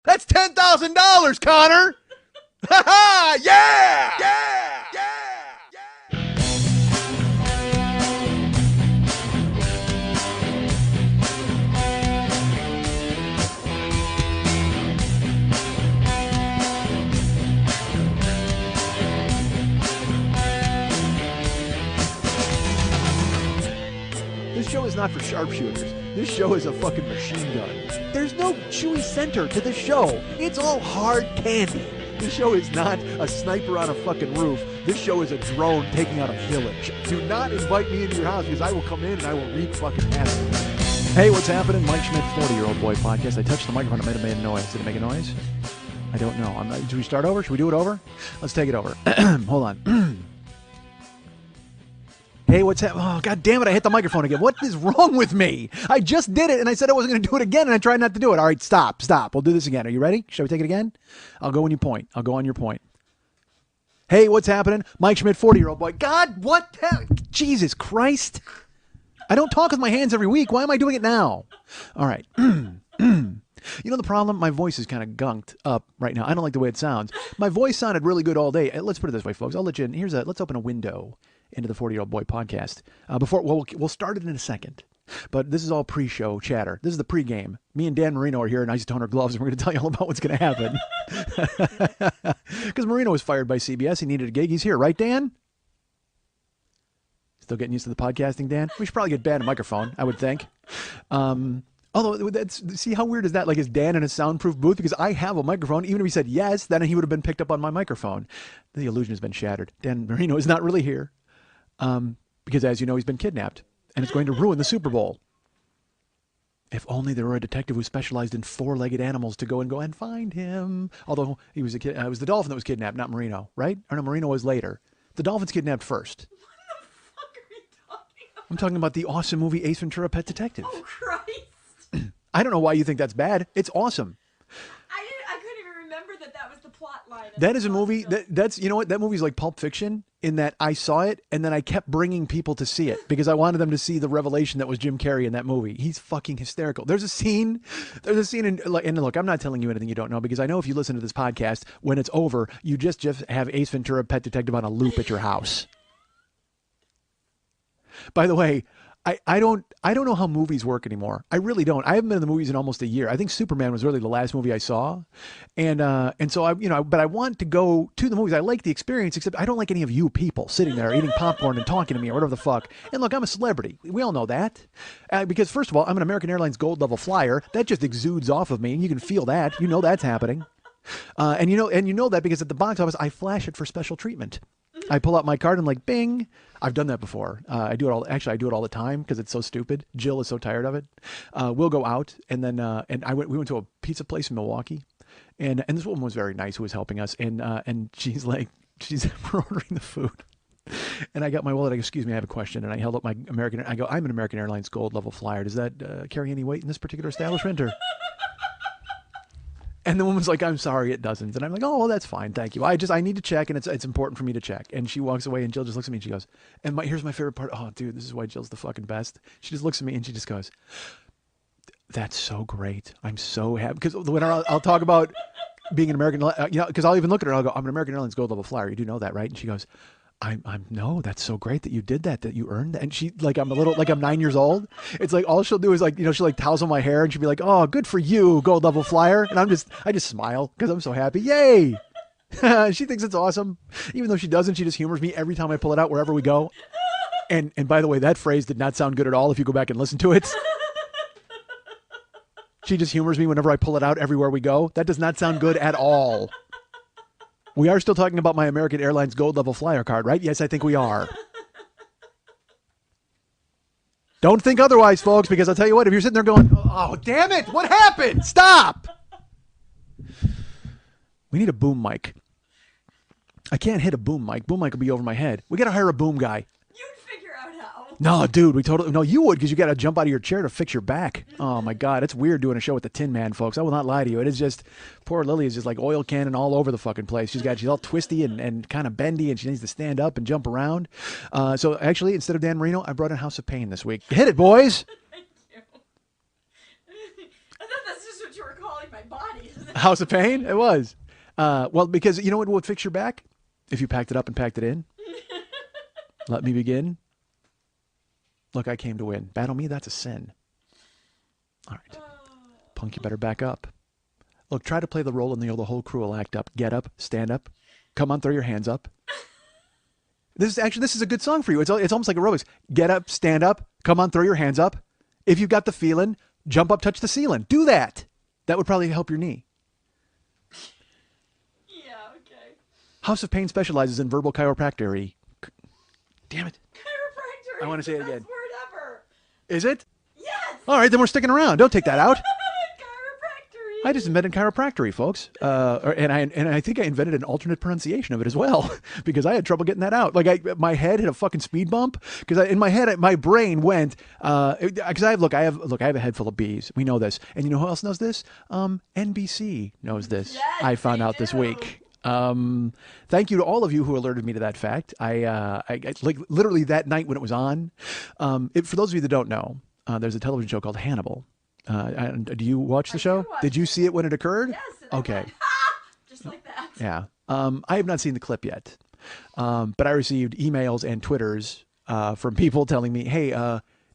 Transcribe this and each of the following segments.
That's $10,000, Connor. Ha ha! Yeah! Yeah! This show is not for sharpshooters. This show is a fucking machine gun. There's no chewy center to this show. It's all hard candy. This show is not a sniper on a fucking roof. This show is a drone taking out a village. Do not invite me into your house because I will come in and I will wreak fucking havoc. Hey, what's happening? Mike Schmidt, 40-Year-Old Boy Podcast. I touched the microphone. It might have made a noise. Did it make a noise? I don't know. Should we start over? Should we do it over? Let's take it over. Hold on. Hey, what's happening? Oh, God damn it, I hit the microphone again. What is wrong with me? I just did it, and I said I wasn't going to do it again, and I tried not to do it. All right, stop. We'll do this again. Are you ready? Shall we take it again? I'll go when you point. I'll go on your point. Hey, what's happening? Mike Schmidt, 40-Year-Old Boy. God, what the hell? Jesus Christ. I don't talk with my hands every week. Why am I doing it now? All right. You know the problem? My voice is kind of gunked up right now. I don't like the way it sounds. My voice sounded really good all day. Let's put it this way, folks. I'll let you in. Let's open a window into the 40-Year-Old Boy Podcast. We'll start it in a second. But this is all pre-show chatter. This is the pre-game. Me and Dan Marino are here in isotoner gloves, and we're going to tell you all about what's going to happen. Because Marino was fired by CBS. He needed a gig. He's here, right, Dan? Still getting used to the podcasting, Dan? We should probably get Dan a microphone, I would think. Although, see how weird is that? Like, is Dan in a soundproof booth? Because I have a microphone. Even if he said yes, then he would have been picked up on my microphone. The illusion has been shattered. Dan Marino is not really here. Because, as you know, he's been kidnapped. And it's going to ruin the Super Bowl. If only there were a detective who specialized in four-legged animals to go and find him. Although, he was a kid. It was the dolphin that was kidnapped, not Marino, right? Or no, Marino was later. The dolphin's kidnapped first. What the fuck are you talking about? I'm talking about the awesome movie Ace Ventura: Pet Detective. Oh, Christ. I don't know why you think that's bad. It's awesome. I couldn't even remember that was the plot line. That is a movie that's, you know what? That movie's like Pulp Fiction in that I saw it and then I kept bringing people to see it because I wanted them to see the revelation that was Jim Carrey in that movie. He's fucking hysterical. There's a scene and look, I'm not telling you anything you don't know because I know if you listen to this podcast, when it's over, you just have Ace Ventura: Pet Detective on a loop at your house. By the way, I don't know how movies work anymore. I really don't. I haven't been in the movies in almost a year. I think Superman was really the last movie I saw. And so but I want to go to the movies. I like the experience, except I don't like any of you people sitting there eating popcorn and talking to me or whatever the fuck. And look, I'm a celebrity. We all know that. Because first of all, I'm an American Airlines Gold level flyer. That just exudes off of me. And you can feel that. You know that's happening. And you know that because at the box office, I flash it for special treatment. I pull out my card and like, bing. I've done that before. I do it all the time because it's so stupid. Jill is so tired of it. We'll go out and then, we went to a pizza place in Milwaukee and this woman was very nice who was helping us. And she's like, we're ordering the food. And I got my wallet. I go, excuse me, I have a question. And I held up my I'm an American Airlines Gold level flyer. Does that carry any weight in this particular establishment or? And the woman's like, I'm sorry, it doesn't. And I'm like, oh, well, that's fine. Thank you. I need to check, and it's important for me to check. And she walks away, and Jill just looks at me, and she goes, here's my favorite part. Oh, dude, this is why Jill's the fucking best. She just looks at me, and she just goes, that's so great. I'm so happy. Because when I'll talk about being an American, because I'll even look at her, and I'll go, I'm an American Airlines Gold level flyer. You do know that, right? And she goes, no, that's so great that you did that you earned that. And she, like, I'm 9 years old. It's like, all she'll do is like, she'll like tousle my hair and she'll be like, oh, good for you, Gold level flyer. And I just smile because I'm so happy. Yay. She thinks it's awesome. Even though she doesn't, she just humors me every time I pull it out wherever we go. And by the way, that phrase did not sound good at all if you go back and listen to it. She just humors me whenever I pull it out everywhere we go. That does not sound good at all. We are still talking about my American Airlines Gold level flyer card, right? Yes, I think we are. Don't think otherwise, folks, because I'll tell you what, if you're sitting there going, oh, damn it, what happened? Stop. We need a boom mic. I can't hit a boom mic. Boom mic will be over my head. We got to hire a boom guy. You'd figure out how. No, dude, you would because you got to jump out of your chair to fix your back. Oh, my God. It's weird doing a show with the Tin Man, folks. I will not lie to you. It is just, poor Lily is just like oil cannon all over the fucking place. She's all twisty and kind of bendy, and she needs to stand up and jump around. So actually, instead of Dan Marino, I brought in House of Pain this week. Hit it, boys. Thank you. I thought that's just what you were calling my body. House of Pain? It was. Well, because you know what would fix your back? If you packed it up and packed it in. Let me begin. Look, I came to win. Battle me, that's a sin. All right. Punk, you better back up. Look, try to play the role and the whole crew will act up. Get up, stand up. Come on, throw your hands up. This is a good song for you. It's almost like aerobics. Get up, stand up. Come on, throw your hands up. If you've got the feeling, jump up, touch the ceiling. Do that. That would probably help your knee. Yeah, okay. House of Pain specializes in verbal chiropractic. Damn it. Chiropractor. I wanna is say the it again. best word ever. Is it? Yes. All right, then we're sticking around. Don't take that out. Chiropractor. I just invented chiropractic, folks, and I think I invented an alternate pronunciation of it as well because I had trouble getting that out. Like my head hit a fucking speed bump because in my head my brain went because I have a head full of bees. We know this, and you know who else knows this? NBC knows this. Yes, I found they out this do. week. Thank you to all of you who alerted me to that fact. I like literally that night when it was on. For those of you that don't know, there's a television show called Hannibal. Do you watch the show? watch Did you it. see it when it occurred? Yes. And I Okay. went, "Ah!" Just like that. Yeah. I have not seen the clip yet. But I received emails and Twitters from people telling me, hey,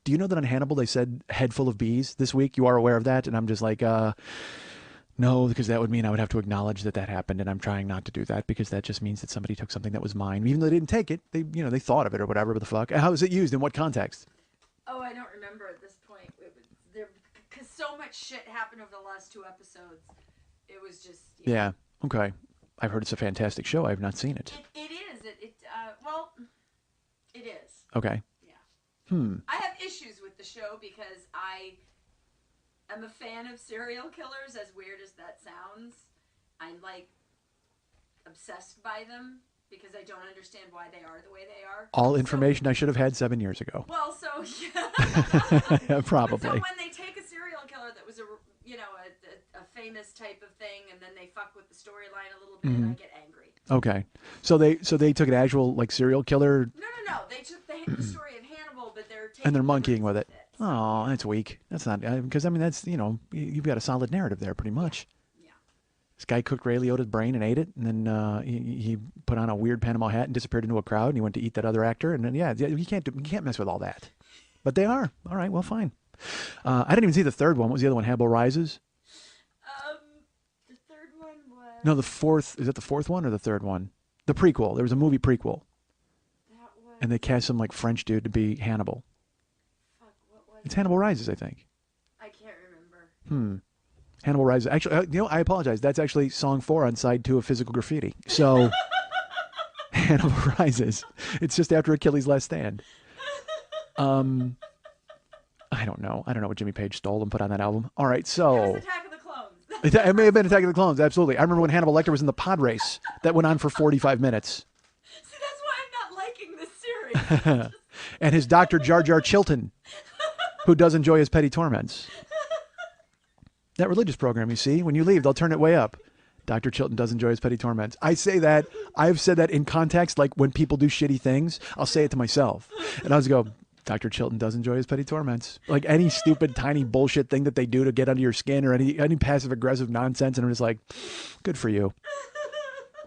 do you know that on Hannibal they said head full of bees this week? You are aware of that? And I'm just like, no, because that would mean I would have to acknowledge that happened, and I'm trying not to do that because that just means that somebody took something that was mine, even though they didn't take it. They thought of it or whatever. But the fuck? How is it used? In what context? Oh, I don't remember at this point. Because so much shit happened over the last 2 episodes. It was just. Yeah. Okay. I've heard it's a fantastic show. I've not seen it. It is. Well, it is. Okay. Yeah. I have issues with the show because I am a fan of serial killers, as weird as that sounds. I'm like obsessed by them because I don't understand why they are the way they are. All information I should have had 7 years ago. Well, so yeah. Probably. So when they take a serial killer that was a famous type of thing, and then they fuck with the storyline a little bit, I get angry. Okay. So they took an actual like serial killer No. They took the story of Hannibal, but they're taking and they're monkeying liberties with it. Oh, that's weak. That's not because I mean that's you've got a solid narrative there pretty much. Yeah. This guy cooked Ray Liotta's brain and ate it, and then he put on a weird Panama hat and disappeared into a crowd, and he went to eat that other actor, and then you can't mess with all that. But they are all right. Well, fine. I didn't even see the third one. What was the other one? Hannibal Rises. The third one was. No, the fourth. Is it the fourth one or the third one? The prequel. There was a movie prequel, That was. and they cast some like French dude to be Hannibal. Fuck, what was It's it? Hannibal Rises, I think. I can't remember. Hannibal Rises. Actually, I apologize. That's actually song 4 on side 2 of Physical Graffiti. So, Hannibal Rises. It's just after Achilles' Last Stand. I don't know. I don't know what Jimmy Page stole and put on that album. All right, It so was Attack of the Clones. it may have been Attack of the Clones. Absolutely. I remember when Hannibal Lecter was in the pod race that went on for 45 minutes, See, that's why I'm not liking this series. and his Dr. Jar Jar Chilton, who does enjoy his petty torments. That religious program, you see, when you leave, they'll turn it way up. Dr. Chilton does enjoy his petty torments. I say that. I've said that in context, like when people do shitty things, I'll say it to myself. And I'll just go, Dr. Chilton does enjoy his petty torments. Like any stupid, tiny bullshit thing that they do to get under your skin or any passive-aggressive nonsense. And I'm just like, good for you.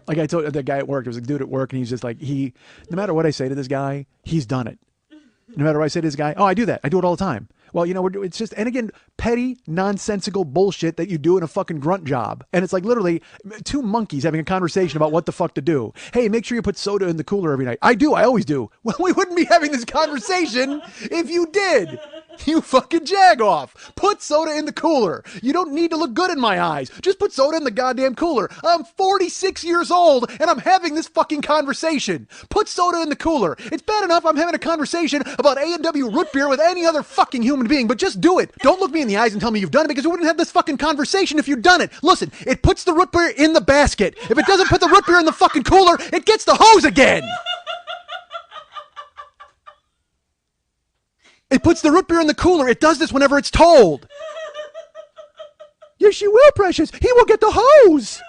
Like I told the guy at work, there was a dude at work, and he's just like, no matter what I say to this guy, he's done it. No matter what I say to this guy, oh, I do that. I do it all the time. Well, it's just, and again, petty, nonsensical bullshit that you do in a fucking grunt job. And it's like literally 2 monkeys having a conversation about what the fuck to do. Hey, make sure you put soda in the cooler every night. I do. I always do. Well, we wouldn't be having this conversation if you did. You fucking jag off. Put soda in the cooler. You don't need to look good in my eyes. Just put soda in the goddamn cooler. I'm 46 years old and I'm having this fucking conversation. Put soda in the cooler. It's bad enough I'm having a conversation about A&W root beer with any other fucking human being, but just do it. Don't look me in the eyes and tell me you've done it because we wouldn't have this fucking conversation if you'd done it. Listen, it puts the root beer in the basket. If it doesn't put the root beer in the fucking cooler, it gets the hose again. It puts the root beer in the cooler. It does this whenever it's told. Yes, you will, precious. He will get the hose.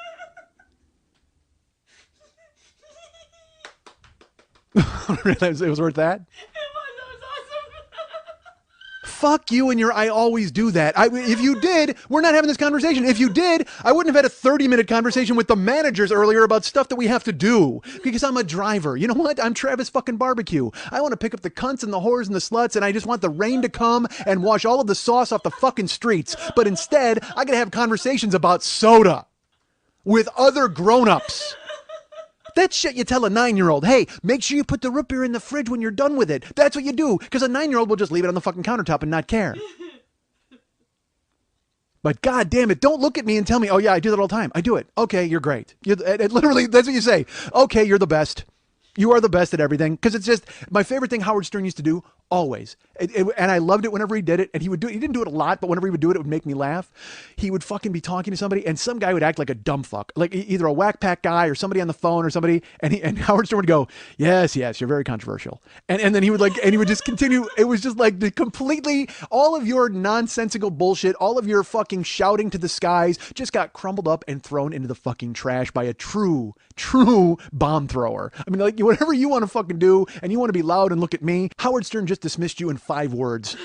It was worth that? It was awesome. Fuck you and your I always do that. If you did, we're not having this conversation. If you did, I wouldn't have had a 30-minute conversation with the managers earlier about stuff that we have to do because I'm a driver. You know what? I'm Travis fucking Barbecue. I want to pick up the cunts and the whores and the sluts, and I just want the rain to come and wash all of the sauce off the fucking streets. But instead, I gotta have conversations about soda with other grown-ups. That shit you tell a 9-year-old, hey, make sure you put the root beer in the fridge when you're done with it. That's what you do, because a 9-year-old will just leave it on the fucking countertop and not care. But god damn it, don't look at me and tell me, oh yeah, I do that all the time. I do it. Okay, you're great. Literally, that's what you say. Okay, you're the best. You are the best at everything. Because it's just my favorite thing Howard Stern used to do, always. And I loved it whenever he did it. And he would do it. He didn't do it a lot, but whenever he would do it, it would make me laugh. He would fucking be talking to somebody, and some guy would act like a dumb fuck. Like either a whack pack guy or somebody on the phone or somebody. And Howard Stern would go, yes, you're very controversial. And then he would he would just continue. It was just like the completely, all of your nonsensical bullshit, all of your fucking shouting to the skies just got crumbled up and thrown into the fucking trash by a true bomb thrower. I mean, like, whatever you want to fucking do and you want to be loud and look at me, Howard Stern just dismissed you in 5 words.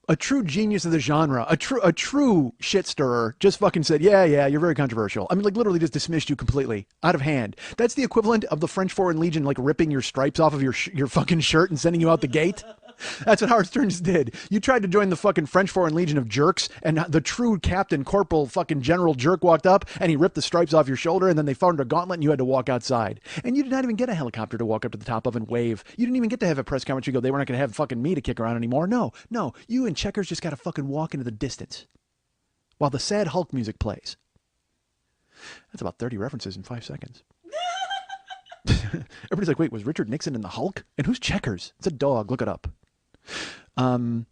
A true genius of the genre, a true shit stirrer just fucking said, yeah, you're very controversial. I mean, like, literally just dismissed you completely out of hand. That's the equivalent of the French Foreign Legion, like, ripping your stripes off of your fucking shirt and sending you out the gate. That's what Howard Stern just did. You tried to join the fucking French Foreign Legion of jerks, and the true captain, corporal, fucking general jerk walked up, and he ripped the stripes off your shoulder, and then they formed a gauntlet, and you had to walk outside. And you did not even get a helicopter to walk up to the top of and wave. You didn't even get to have a press conference. You go, they were not going to have fucking me to kick around anymore. No. You and Checkers just got to fucking walk into the distance while the sad Hulk music plays. That's about 30 references in 5 seconds. Everybody's like, wait, was Richard Nixon in the Hulk? And who's Checkers? It's a dog. Look it up. And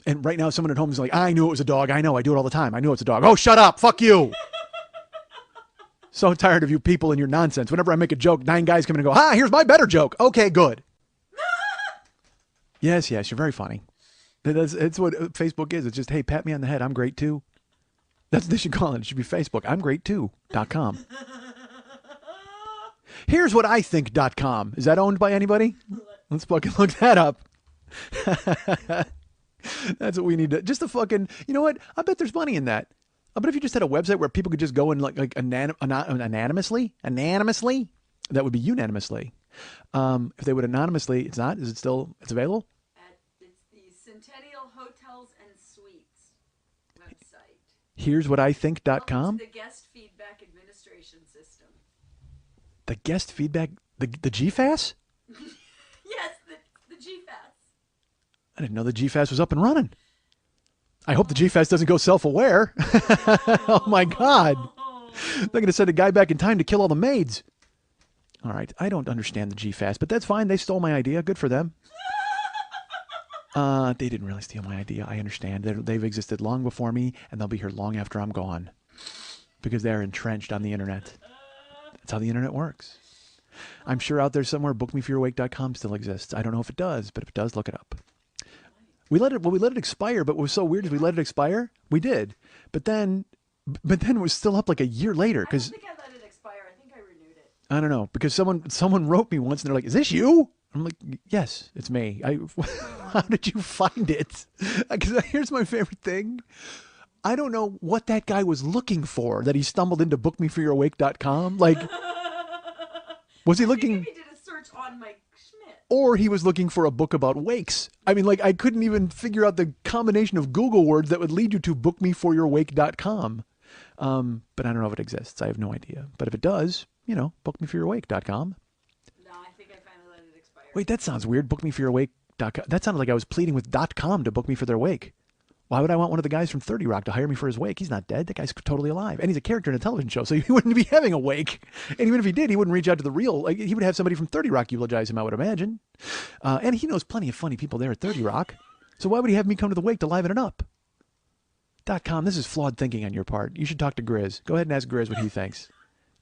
right now someone at home is like, I knew it was a dog. I know. I do it all the time. I knew it's a dog. Oh, shut up. Fuck you. So tired of you people and your nonsense. Whenever I make a joke, 9 guys come in and go, here's my better joke. Okay, good. Yes, you're very funny. It's what Facebook is. It's just, hey, pat me on the head. I'm great too. That's what they should call it. It should be Facebook. I'm great too.com. Here's what I think.com. Is that owned by anybody? Let's fucking look that up. That's what we need to, just to fucking, you know what? I bet there's money in that. I bet if you just had a website where people could just go and like anonymously, that would be unanimously. If they would anonymously, it's not, is it still, it's available? It's the Centennial Hotels and Suites website. Here's what I think.com. The guest feedback administration system. The guest feedback, the GFAS? Yes, the GFAS. I didn't know the GFAS was up and running. I hope the GFAS doesn't go self-aware. Oh my God. They're going to send a guy back in time to kill all the maids. All right. I don't understand the GFAS, but that's fine. They stole my idea. Good for them. They didn't really steal my idea. I understand. They've existed long before me, and they'll be here long after I'm gone. Because they're entrenched on the internet. That's how the internet works. I'm sure out there somewhere bookmeforyourwake.com still exists. I don't know if it does, but if it does, look it up. We let it expire, but what was so weird is we let it expire. We did. But then it was still up like a year later. I don't think I let it expire. I think I renewed it. I don't know. Because someone wrote me once and they're like, is this you? I'm like, yes, it's me. How did you find it? Because here's my favorite thing. I don't know what that guy was looking for that he stumbled into bookmeforyourwake.com. Like, was he looking? Maybe he did a search on Mike Schmidt. Or he was looking for a book about wakes. I mean, like, I couldn't even figure out the combination of Google words that would lead you to bookmeforyourwake.com. But I don't know if it exists. I have no idea. But if it does, bookmeforyourwake.com. No, I think I finally let it expire. Wait, that sounds weird. Bookmeforyourwake.com. That sounded like I was pleading with .com to book me for their wake. Why would I want one of the guys from 30 Rock to hire me for his wake? He's not dead. That guy's totally alive. And he's a character in a television show, so he wouldn't be having a wake. And even if he did, he wouldn't reach out to the real. Like, he would have somebody from 30 Rock eulogize him, I would imagine. And he knows plenty of funny people there at 30 Rock. So why would he have me come to the wake to liven it up? .com, this is flawed thinking on your part. You should talk to Grizz. Go ahead and ask Grizz what he thinks.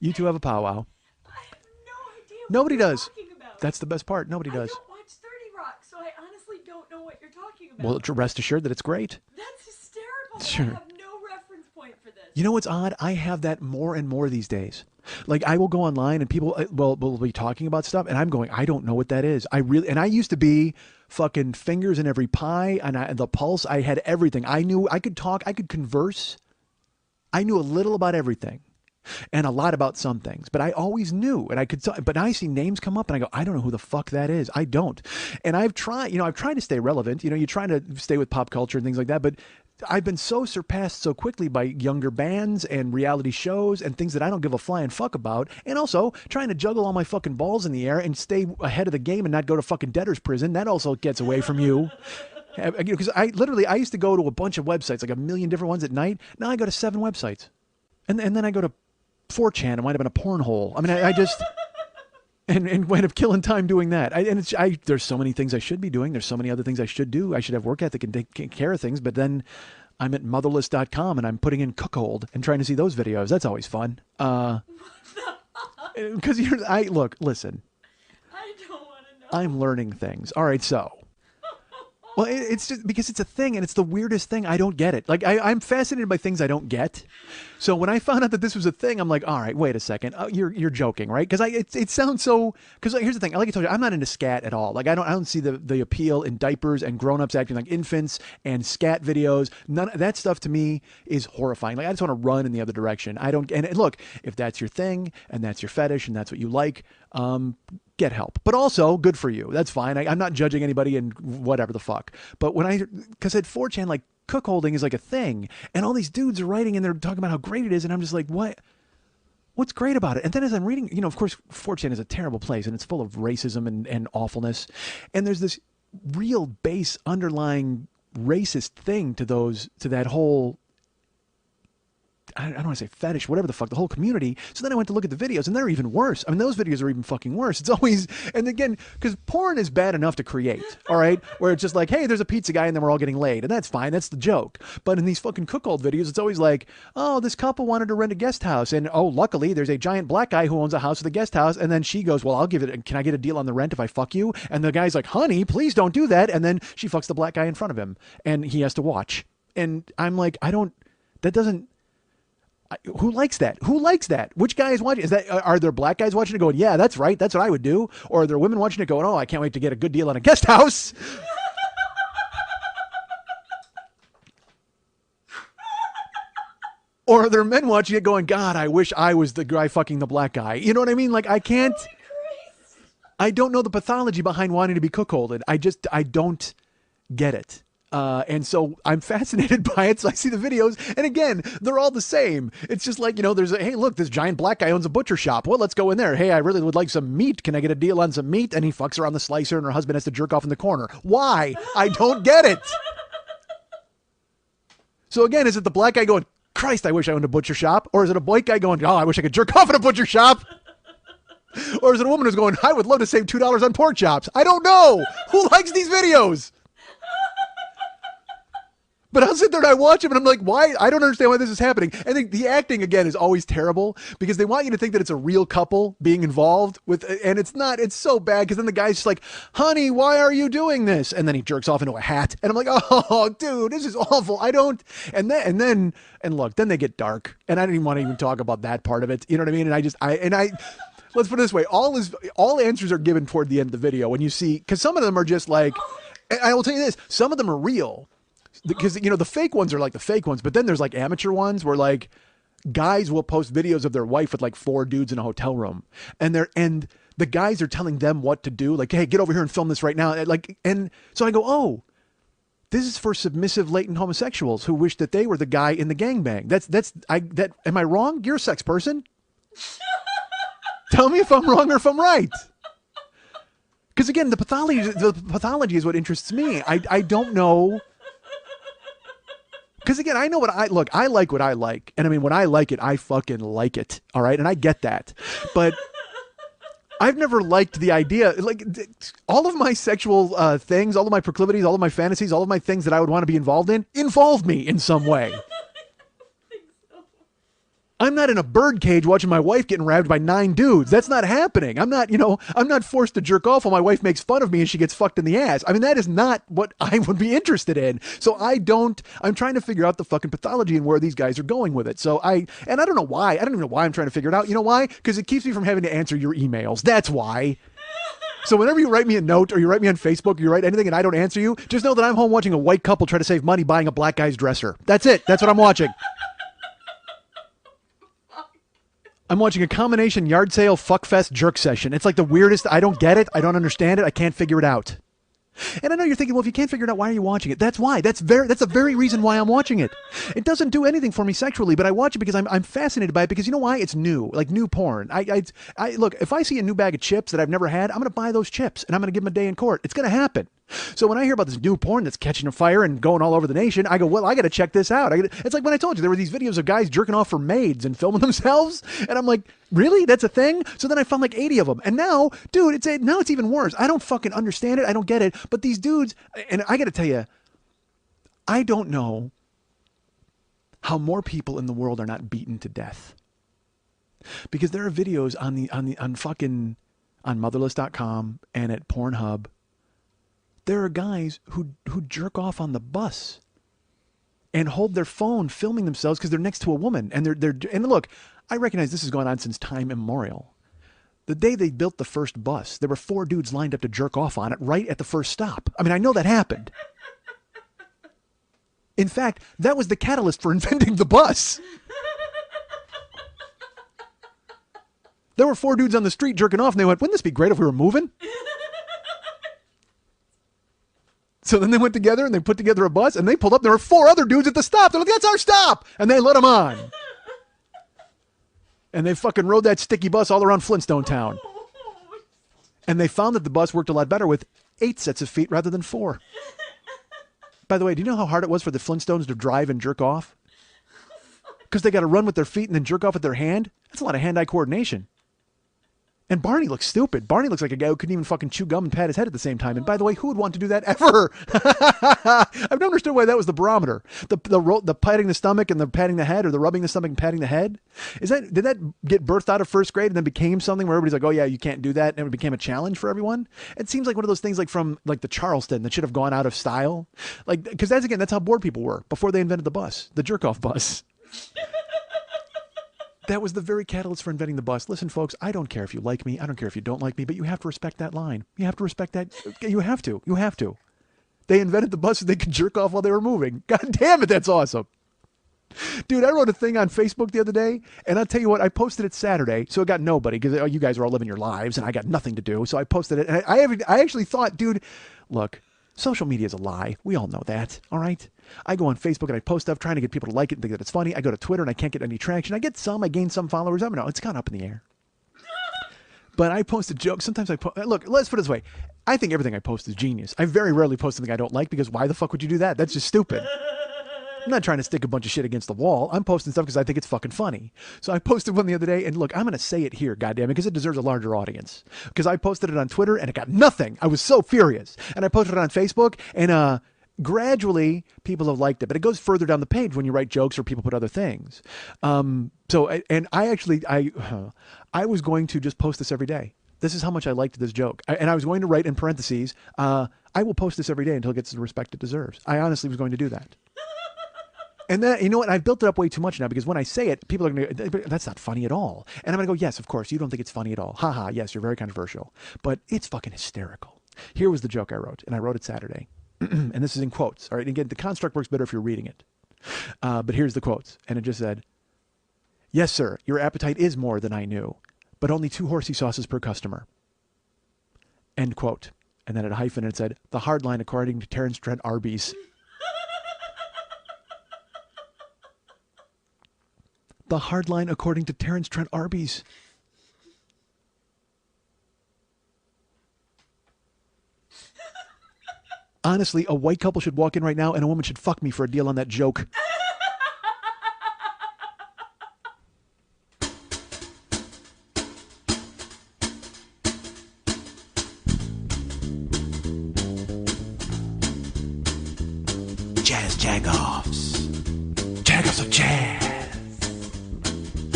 You two have a powwow. I have no idea what Nobody you're does. talking about. That's the best part. Nobody does. I don't watch 30 Rock, so I honestly don't know what you're talking about. Well, rest assured that it's great. That's hysterical. Sure. I have no reference point for this. You know what's odd? I have that more and more these days. Like I will go online and people will be talking about stuff, and I'm going, I don't know what that is. I really, and I used to be fucking fingers in every pie, and the pulse. I had everything. I knew I could talk, I could converse. I knew a little about everything, and a lot about some things, but I always knew, and I could. But I see names come up, and I go, I don't know who the fuck that is. I don't, and I've tried. I've tried to stay relevant. You're trying to stay with pop culture and things like that, but I've been so surpassed so quickly by younger bands and reality shows and things that I don't give a flying fuck about. And also trying to juggle all my fucking balls in the air and stay ahead of the game and not go to fucking debtor's prison. That also gets away from you. Because I used to go to a bunch of websites, like a million different ones at night. Now I go to 7 websites. And then I go to 4chan and wind up in a porn hole. I mean, I just... And wind up killing time doing that. There's so many things I should be doing. There's so many other things I should do. I should have work ethic and take care of things. But then I'm at motherless.com and I'm putting in cookhold and trying to see those videos. That's always fun. Because listen. I don't want to know. I'm learning things. All right, so. Well, it's just because it's a thing, and it's the weirdest thing. I don't get it. Like, I'm fascinated by things I don't get. So when I found out that this was a thing, I'm like, all right, wait a second. You're joking, right? Because it sounds so. Because here's the thing. Like I told you, I'm not into scat at all. Like I don't see the appeal in diapers and grown-ups acting like infants and scat videos. None of that stuff to me is horrifying. Like I just want to run in the other direction. I don't. And look, if that's your thing and that's your fetish and that's what you like, get help. But also, good for you. That's fine. I'm not judging anybody and whatever the fuck. But because at 4chan, like, cookholding is like a thing, and all these dudes are writing and they're talking about how great it is, and I'm just like, what? What's great about it? And then as I'm reading, of course, 4chan is a terrible place, and it's full of racism and awfulness. And there's this real base underlying racist thing to that whole, I don't want to say fetish, whatever the fuck, the whole community. So then I went to look at the videos, and they're even worse. I mean, those videos are even fucking worse. It's always, and again, because porn is bad enough to create, all right? Where it's just like, hey, there's a pizza guy, and then we're all getting laid. And that's fine. That's the joke. But in these fucking cookhold videos, it's always like, oh, this couple wanted to rent a guest house. And, oh, luckily, there's a giant black guy who owns a house with a guest house. And then she goes, well, can I get a deal on the rent if I fuck you? And the guy's like, honey, please don't do that. And then she fucks the black guy in front of him. And he has to watch. And I'm like, that doesn't, who likes that? Who likes that? Which guy is watching? Are there black guys watching it going, yeah, that's right, that's what I would do? Or are there women watching it going, oh, I can't wait to get a good deal on a guest house? Or are there men watching it going, God, I wish I was the guy fucking the black guy? You know what I mean? Like, I can't, I don't know the pathology behind wanting to be cuckolded. I don't get it. And so I'm fascinated by it. So I see the videos, and again, they're all the same. It's just like, hey, look, this giant black guy owns a butcher shop. Well, let's go in there. Hey, I really would like some meat. Can I get a deal on some meat? And he fucks her on the slicer, and her husband has to jerk off in the corner. Why? I don't get it. So again, is it the black guy going, Christ, I wish I owned a butcher shop? Or is it a white guy going, oh, I wish I could jerk off in a butcher shop? Or is it a woman who's going, I would love to save $2 on pork chops? I don't know. Who likes these videos? But I'll sit there and I watch them and I'm like, why? I don't understand why this is happening. And the acting, again, is always terrible because they want you to think that it's a real couple being involved with, and it's not. It's so bad because then the guy's just like, honey, why are you doing this? And then he jerks off into a hat. And I'm like, oh, dude, this is awful. I don't. And look, then they get dark. And I didn't even want to even talk about that part of it. You know what I mean? And I let's put it this way. All answers are given toward the end of the video when you see, because some of them are just like, I will tell you this, some of them are real. Because, the fake ones are like the fake ones, but then there's like amateur ones where like guys will post videos of their wife with like 4 dudes in a hotel room, and the guys are telling them what to do. Like, hey, get over here and film this right now. And so I go, oh, this is for submissive latent homosexuals who wish that they were the guy in the gangbang. Am I wrong? You're a sex person. Tell me if I'm wrong or if I'm right. Because again, the pathology is what interests me. I don't know. Because again, I know I like what I like. And I mean, when I like it, I fucking like it. All right. And I get that. But I've never liked the idea, like all of my sexual things, all of my proclivities, all of my fantasies, all of my things that I would want to be involved in, involve me in some way. I'm not in a bird cage watching my wife getting rabbed by 9 dudes. That's not happening. I'm not forced to jerk off while my wife makes fun of me and she gets fucked in the ass. I mean, that is not what I would be interested in. So I'm trying to figure out the fucking pathology and where these guys are going with it. And I don't know why. I don't even know why I'm trying to figure it out. You know why? Because it keeps me from having to answer your emails. That's why. So whenever you write me a note or you write me on Facebook or you write anything and I don't answer you, just know that I'm home watching a white couple try to save money buying a black guy's dresser. That's it. That's what I'm watching. I'm watching a combination yard sale fuckfest jerk session. It's like the weirdest. I don't get it. I don't understand it. I can't figure it out. And I know you're thinking, well, if you can't figure it out, why are you watching it? That's why. That's the very reason why I'm watching it. It doesn't do anything for me sexually, but I watch it because I'm fascinated by it because you know why? It's new, like new porn. I look, if I see a new bag of chips that I've never had, I'm going to buy those chips and I'm going to give them a day in court. It's going to happen. So when I hear about this new porn that's catching a fire and going all over the nation, I go, well, I got to check this out. It's like when I told you there were these videos of guys jerking off for maids and filming themselves. And I'm like, really? That's a thing? So then I found like 80 of them. And now, dude, now it's even worse. I don't fucking understand it. I don't get it. But these dudes, and I got to tell you, I don't know how more people in the world are not beaten to death. Because there are videos on motherless.com and at Pornhub. There are guys who jerk off on the bus and hold their phone filming themselves because they're next to a woman. And and look, I recognize this has gone on since time immemorial. The day they built the first bus, there were 4 dudes lined up to jerk off on it right at the first stop. I mean, I know that happened. In fact, that was the catalyst for inventing the bus. There were 4 dudes on the street jerking off and they went, wouldn't this be great if we were moving? So then they went together and they put together a bus and they pulled up. There were 4 other dudes at the stop. They're like, that's our stop. And they let them on. And they fucking rode that sticky bus all around Flintstone Town. And they found that the bus worked a lot better with 8 sets of feet rather than 4. By the way, do you know how hard it was for the Flintstones to drive and jerk off? Because they got to run with their feet and then jerk off with their hand. That's a lot of hand-eye coordination. And Barney looks stupid. Barney looks like a guy who couldn't even fucking chew gum and pat his head at the same time. And by the way, who would want to do that ever? I've never understood why that was the barometer. The patting the stomach and the patting the head, or the rubbing the stomach and patting the head. Did that get birthed out of first grade and then became something where everybody's like, oh yeah, you can't do that, and it became a challenge for everyone? It seems like one of those things like from like the Charleston that should have gone out of style. Like, because that's how bored people were before they invented the bus, the jerk off bus. That was the very catalyst for inventing the bus. Listen, folks, I don't care if you like me. I don't care if you don't like me, but you have to respect that line. You have to respect that. You have to. You have to. They invented the bus so they could jerk off while they were moving. God damn it, that's awesome. Dude, I wrote a thing on Facebook the other day, and I'll tell you what, I posted it Saturday, so it got nobody, because you guys are all living your lives, and I got nothing to do, so I posted it, and I actually thought, dude, look, social media is a lie. We all know that, all right? I go on Facebook and I post stuff trying to get people to like it and think that it's funny. I go to Twitter and I can't get any traction. I gain some followers. I don't know. It's gone up in the air. But I post a joke. Sometimes look, let's put it this way. I think everything I post is genius. I very rarely post something I don't like because why the fuck would you do that? That's just stupid. I'm not trying to stick a bunch of shit against the wall. I'm posting stuff because I think it's fucking funny. So I posted one the other day, and look, I'm going to say it here, goddammit, because it deserves a larger audience. Because I posted it on Twitter, and it got nothing. I was so furious. And I posted it on Facebook, and gradually people have liked it. But it goes further down the page when you write jokes or people put other things. I was going to just post this every day. This is how much I liked this joke. And I was going to write in parentheses, I will post this every day until it gets the respect it deserves. I honestly was going to do that. And then, you know what? I've built it up way too much now because when I say it, people are going to go, that's not funny at all. And I'm going to go, yes, of course, you don't think it's funny at all. Haha, yes, you're very controversial. But it's fucking hysterical. Here was the joke I wrote, and I wrote it Saturday. And this is in quotes. All right, and again, the construct works better if you're reading it. But here's the quotes. And it just said, yes, sir, your appetite is more than I knew, but only 2 horsey sauces per customer. End quote. And then at a hyphen, it said, the hard line according to Terrence Trent Arby's. The hard line according to Terrence Trent Arby's. Honestly, a white couple should walk in right now and a woman should fuck me for a deal on that joke. Jazz jagoffs. Jagoffs of jazz.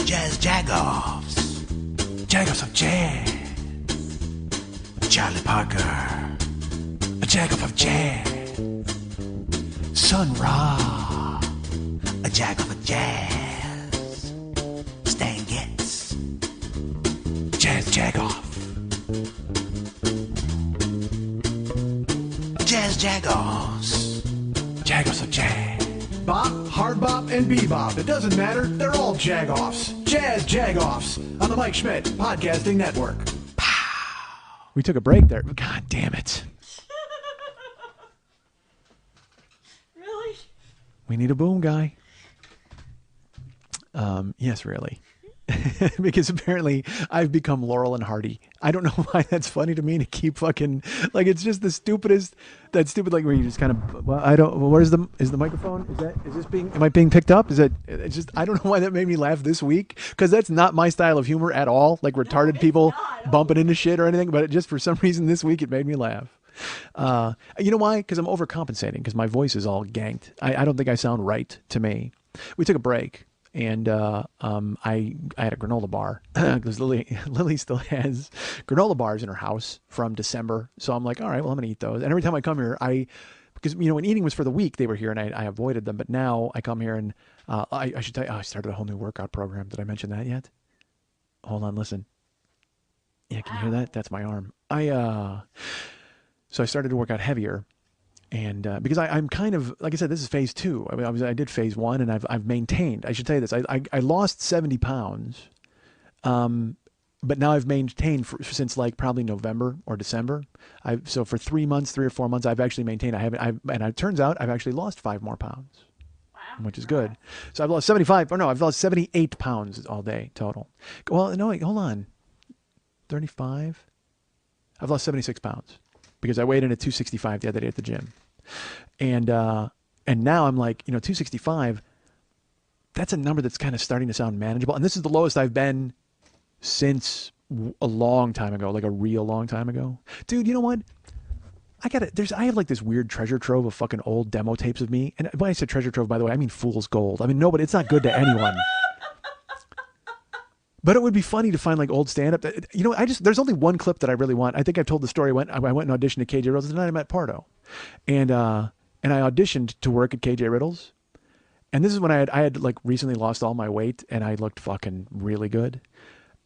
Jazz Jagoffs. Jagoffs of Jazz. Charlie Parker. A Jagoff of Jazz. Sun Ra. A Jagoff of Jazz. Stan Getz. Jazz Jagoff. Jazz Jagoffs. Jagoffs of Jazz. Bop, hard bop, and bebop. It doesn't matter. They're all jagoffs. Jazz jagoffs on the Mike Schmidt Podcasting Network. Pow. We took a break there. God damn it. Really? We need a boom guy. Yes, really. Because apparently I've become Laurel and Hardy. I don't know why that's funny to me to keep fucking like it's just the stupidest. That stupid like where you just kind of well I don't. Well, is the microphone? Is this being? Am I being picked up? Is it? It's just I don't know why that made me laugh this week because that's not my style of humor at all. Like retarded people bumping into shit or anything. But it just for some reason this week it made me laugh. You know why? Because I'm overcompensating because my voice is all ganked. I don't think I sound right to me. We took a break. And I had a granola bar because Lily still has granola bars in her house from December. So I'm like, all right, well, I'm going to eat those. And every time I come here, because, you know, when eating was for the week, they were here and I avoided them. But now I come here and I should tell you, I started a whole new workout program. Did I mention that yet? Hold on, listen. Yeah, can you hear that? That's my arm. So I started to work out heavier. And because I'm kind of like I said, this is phase 2. I mean, I did phase 1, and I've maintained. I should tell you this: I lost 70 pounds, but now I've maintained since like probably November or December. So for 3 or 4 months, I've actually maintained. And it turns out I've actually lost 5 more pounds, which is good. So I've lost 75. Or no, I've lost 78 pounds all day total. Well, no, wait, hold on, 35. I've lost 76 pounds. Because I weighed in at 265 the other day at the gym. And now I'm like, you know, 265, that's a number that's kind of starting to sound manageable. And this is the lowest I've been since a long time ago, like a real long time ago. Dude, you know what? I have like this weird treasure trove of fucking old demo tapes of me. And when I said treasure trove, by the way, I mean fool's gold. I mean, nobody, it's not good to anyone. But it would be funny to find like old stand-up. You know, there's only one clip that I really want. I think I've told the story. I went and auditioned at KJ Riddles the night I met Pardo. And I auditioned to work at KJ Riddles. And this is when I had like recently lost all my weight and I looked fucking really good.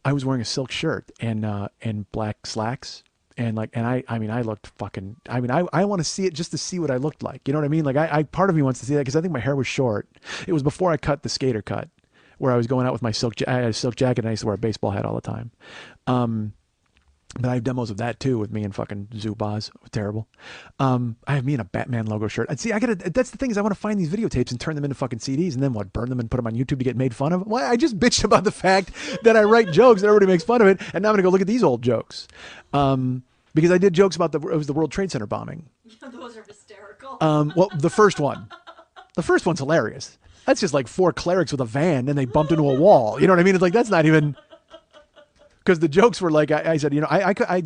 I was wearing a silk shirt and black slacks. And I looked fucking, I want to see it just to see what I looked like. You know what I mean? Like part of me wants to see that because I think my hair was short. It was before I cut the skater cut. Where I was going out with my I had a silk jacket and I used to wear a baseball hat all the time. But I have demos of that too with me and fucking Zubaz. Terrible. I have me in a Batman logo shirt. And see, that's the thing is I want to find these videotapes and turn them into fucking CDs and then burn them and put them on YouTube to get made fun of. Why? I just bitched about the fact that I write jokes and everybody makes fun of it. And now I'm going to go look at these old jokes. Because I did jokes about it was the World Trade Center bombing. Those are hysterical. Well, the first one. The first one's hilarious. That's just like 4 clerics with a van and they bumped into a wall. You know what I mean? It's like, that's not even, because the jokes were like, I said, you know,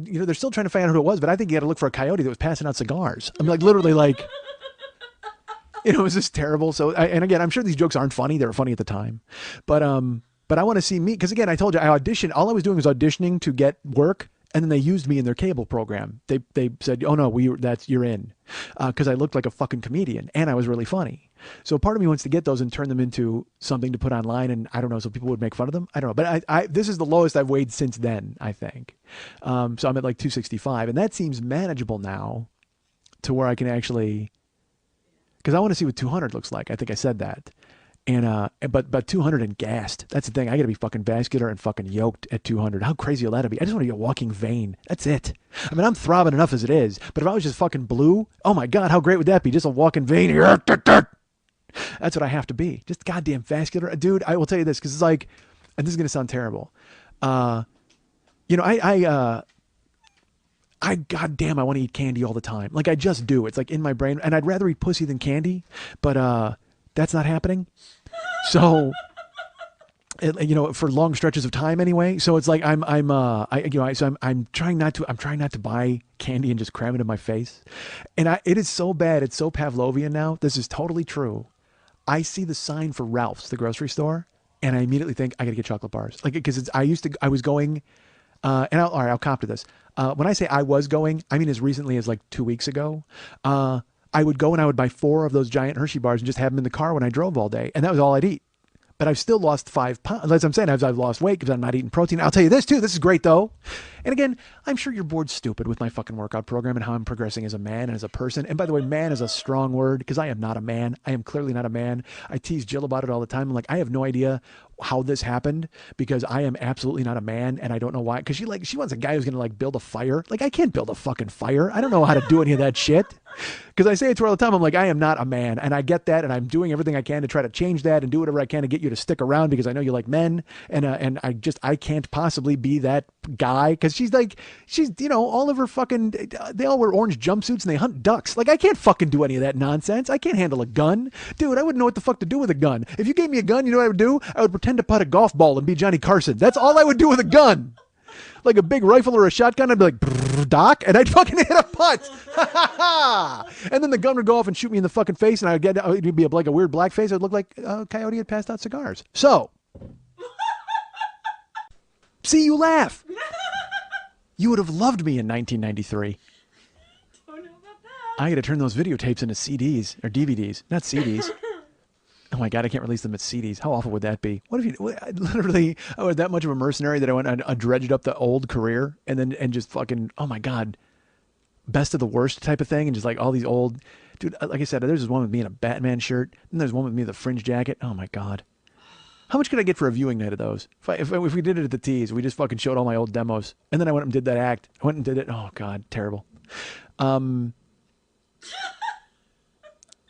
you know, they're still trying to find out who it was, but I think you had to look for a coyote that was passing out cigars. I mean, like literally like, you know, it was just terrible. So, and again, I'm sure these jokes aren't funny. They were funny at the time, but I want to see me. Cause again, I told you I auditioned. All I was doing was auditioning to get work. And then they used me in their cable program. They said, oh no, you're in. Cause I looked like a fucking comedian and I was really funny. So part of me wants to get those and turn them into something to put online. And I don't know, so people would make fun of them. I don't know. But this is the lowest I've weighed since then, I think. So I'm at like 265 and that seems manageable now to where I can actually, cause I want to see what 200 looks like. I think I said that. And but 200 and gassed. That's the thing. I got to be fucking vascular and fucking yoked at 200. How crazy will that be? I just want to be a walking vein. That's it. I mean, I'm throbbing enough as it is. But if I was just fucking blue, oh my God, how great would that be? Just a walking vein. That's what I have to be. Just goddamn vascular. Dude, I will tell you this because it's like, and this is going to sound terrible. You know, I goddamn, I want to eat candy all the time. Like I just do. It's like in my brain. And I'd rather eat pussy than candy. But that's not happening. So, you know, for long stretches of time anyway. So it's like I'm trying not to buy candy and just cram it in my face. And it is so bad. It's so Pavlovian now. This is totally true. I see the sign for Ralph's, the grocery store, and I immediately think I got to get chocolate bars. Like, because I was going, all right, I'll cop to this. When I say I was going, I mean as recently as like 2 weeks ago. I would go and I would buy 4 of those giant Hershey bars and just have them in the car when I drove all day, and that was all I'd eat. But I've still lost 5 pounds. As I'm saying, I've lost weight because I'm not eating protein. I'll tell you this too. This is great though. And again, I'm sure you're bored stupid with my fucking workout program and how I'm progressing as a man and as a person. And by the way, man is a strong word because I am not a man. I am clearly not a man. I tease Jill about it all the time. I'm like, I have no idea how this happened because I am absolutely not a man and I don't know why. Because she wants a guy who's gonna like build a fire. Like I can't build a fucking fire. I don't know how to do any of that shit. Because I say it to her all the time. I'm like, I am not a man. And I get that. And I'm doing everything I can to try to change that and do whatever I can to get you to stick around because I know you like men. And I can't possibly be that guy. Because she's, all of her fucking, they all wear orange jumpsuits and they hunt ducks. Like, I can't fucking do any of that nonsense. I can't handle a gun. Dude, I wouldn't know what the fuck to do with a gun. If you gave me a gun, you know what I would do? I would pretend to putt a golf ball and be Johnny Carson. That's all I would do with a gun. Like a big rifle or a shotgun, I'd be like, Doc, and I'd fucking hit a putt. And then the gun would go off and shoot me in the fucking face, and it'd be like a weird black face. I'd look like Coyote had passed out cigars. So, see, you laugh. You would have loved me in 1993. Don't know about that. I got to turn those videotapes into CDs or DVDs, not CDs. Oh my God, I can't release them as CDs. How awful would that be? What if literally, I was that much of a mercenary that I went and I dredged up the old career and just fucking, oh my God, best of the worst type of thing. And just like all these old, dude, like I said, there's this one with me in a Batman shirt. And there's one with me with a fringe jacket. Oh my God. How much could I get for a viewing night of those? If we did it at the Tees, we just fucking showed all my old demos. And then I went and did that act. I went and did it. Oh God, terrible.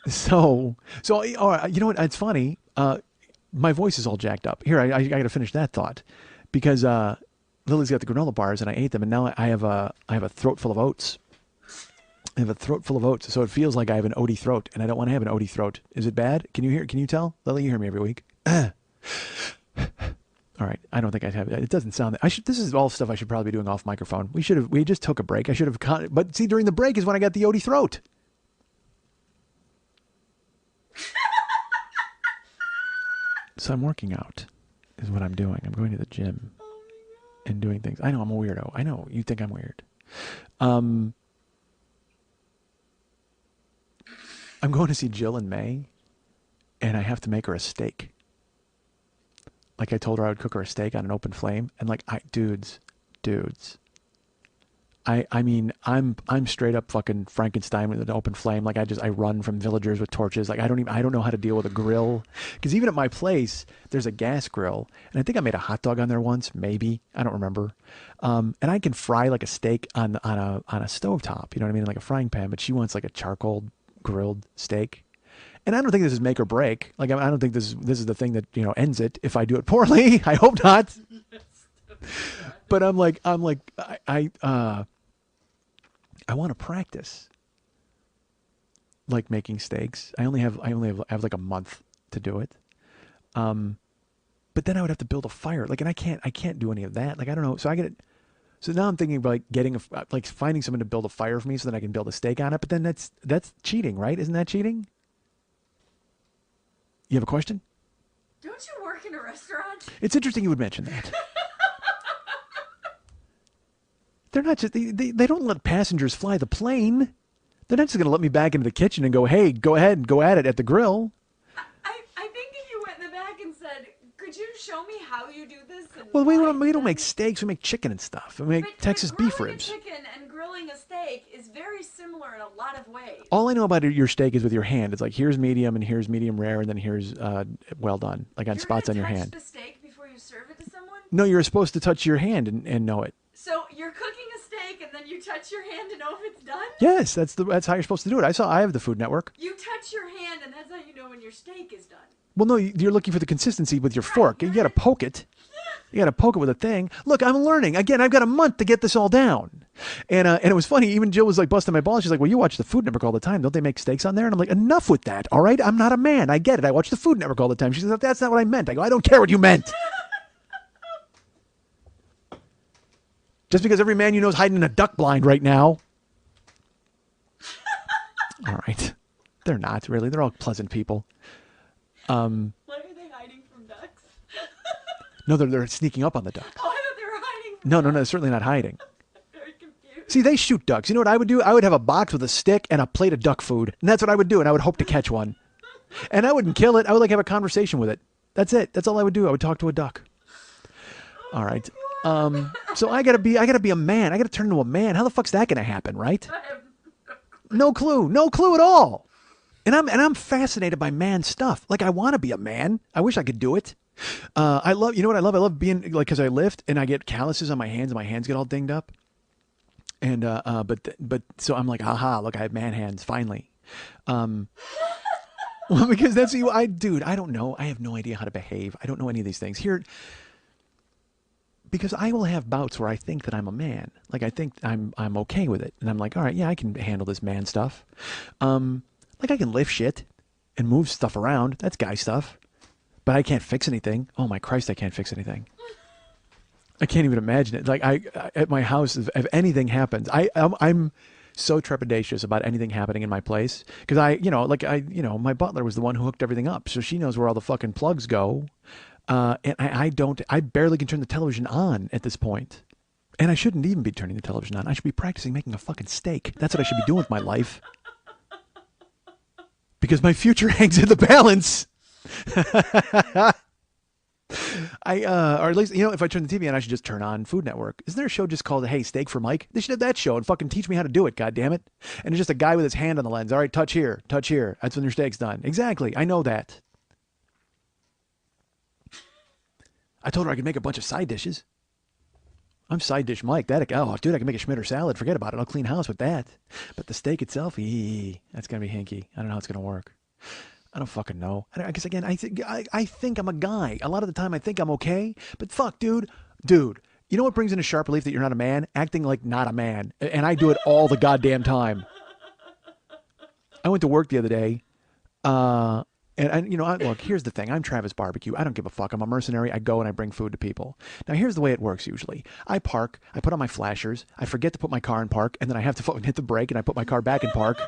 So, you know what? It's funny. My voice is all jacked up. Here, I got to finish that thought because Lily's got the granola bars and I ate them, and now I have a throat full of oats. I have a throat full of oats, so it feels like I have an oaty throat, and I don't want to have an oaty throat. Is it bad? Can you hear? Can you tell, Lily? You hear me every week. All right. I don't think I'd have it. It doesn't sound that. This is all stuff I should probably be doing off microphone. We just took a break. I should have. But see, during the break is when I got the oaty throat. So I'm working out is what I'm doing. I'm going to the gym and doing things. I know I'm a weirdo. I know you think I'm weird. I'm going to see Jill in May, and I have to make her a steak. Like I told her I would cook her a steak on an open flame, and like dudes. I mean, I'm straight up fucking Frankenstein with an open flame. Like I run from villagers with torches. Like I don't know how to deal with a grill. Because even at my place, there's a gas grill. And I think I made a hot dog on there once, maybe. I don't remember. And I can fry like a steak on a stovetop, you know what I mean? Like a frying pan. But she wants like a charcoal grilled steak. And I don't think this is make or break. Like I don't think this is the thing that, ends it if I do it poorly. I hope not. But I'm like I want to practice like making steaks. I only have like a month to do it. But then I would have to build a fire. Like, and I can't do any of that. Like, I don't know. So so now I'm thinking about like like finding someone to build a fire for me so that I can build a steak on it. But then that's cheating, right? Isn't that cheating? You have a question? Don't you work in a restaurant? It's interesting you would mention that. They're not just, they don't let passengers fly the plane. They're not just going to let me back into the kitchen and go, hey, go ahead and go at it at the grill. I think if you went in the back and said, could you show me how you do this? Well, we don't make steaks. We make chicken and stuff. We make Texas beef ribs. Grilling a chicken and grilling a steak is very similar in a lot of ways. All I know about your steak is with your hand. It's like, here's medium and here's medium rare and then here's well done, like on spots on your hand. You're going to touch the steak before you serve it to someone? No, you're supposed to touch your hand and know it. So you're cooking a steak and then you touch your hand to know if it's done? Yes, that's how you're supposed to do it. I have the Food Network. You touch your hand and that's how you know when your steak is done. Well, no, you're looking for the consistency with your fork. You got to poke it. You got to poke it with a thing. Look, I'm learning. Again, I've got a month to get this all down. And it was funny. Even Jill was like busting my balls. She's like, well, you watch the Food Network all the time. Don't they make steaks on there? And I'm like, enough with that. All right. I'm not a man. I get it. I watch the Food Network all the time. She says, that's not what I meant. I go, I don't care what you meant. Just because every man you know is hiding in a duck blind right now. All right. They're not really. They're all pleasant people. Why are they hiding from ducks? No, they're sneaking up on the duck. Oh, I thought they were hiding from No, no, no, ducks. certainly not hiding. Very confused. See, they shoot ducks. You know what I would do? I would have a box with a stick and a plate of duck food. And that's what I would do. And I would hope to catch one. And I wouldn't kill it. I would like have a conversation with it. That's it. That's all I would do. I would talk to a duck. All Oh right. my god. So I gotta be a man. I gotta turn into a man. How the fuck's that gonna happen, right? I have No clue. No clue at all. And I'm fascinated by man stuff. Like I want to be a man. I wish I could do it. I love. You know what I love? I love being like because I lift and I get calluses on my hands and my hands get all dinged up. And but so I'm like, haha, look, I have man hands finally. Well, because that's you. Dude, I don't know. I have no idea how to behave. I don't know any of these things here. Because I will have bouts where I think that I'm a man. Like I think I'm okay with it, and I'm like, all right, yeah, I can handle this man stuff. Like I can lift shit and move stuff around. That's guy stuff. But I can't fix anything. Oh my Christ, I can't fix anything. I can't even imagine it. Like I at my house, if anything happens, I'm so trepidatious about anything happening in my place because my butler was the one who hooked everything up, so she knows where all the fucking plugs go. And I don't. I barely can turn the television on at this point. And I shouldn't even be turning the television on. I should be practicing making a fucking steak. That's what I should be doing with my life. Because my future hangs in the balance. Or at least, if I turn the TV on, I should just turn on Food Network. Isn't there a show just called Hey, Steak for Mike? They should have that show and fucking teach me how to do it, God damn it. And it's just a guy with his hand on the lens. All right, touch here, touch here. That's when your steak's done. Exactly. I know that. I told her I could make a bunch of side dishes. I'm side dish Mike. Dude, I can make a Schmitter salad. Forget about it. I'll clean house with that. But the steak itself, that's gonna be hinky. I don't know how it's gonna work. I don't fucking know. I guess again, I think I'm a guy. A lot of the time, I think I'm okay. But fuck, dude. You know what brings in a sharp relief that you're not a man? Acting like not a man, and I do it all the goddamn time. I went to work the other day. Look, here's the thing. I'm Travis Barbecue. I don't give a fuck. I'm a mercenary. I go and I bring food to people. Now, here's the way it works usually. I park. I put on my flashers. I forget to put my car in park. And then I have to fucking hit the brake and I put my car back in park.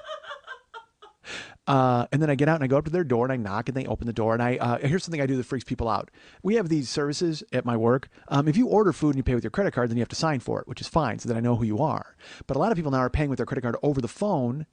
And then I get out and I go up to their door and I knock and they open the door. And here's something I do that freaks people out. We have these services at my work. If you order food and you pay with your credit card, then you have to sign for it, which is fine so that I know who you are. But a lot of people now are paying with their credit card over the phone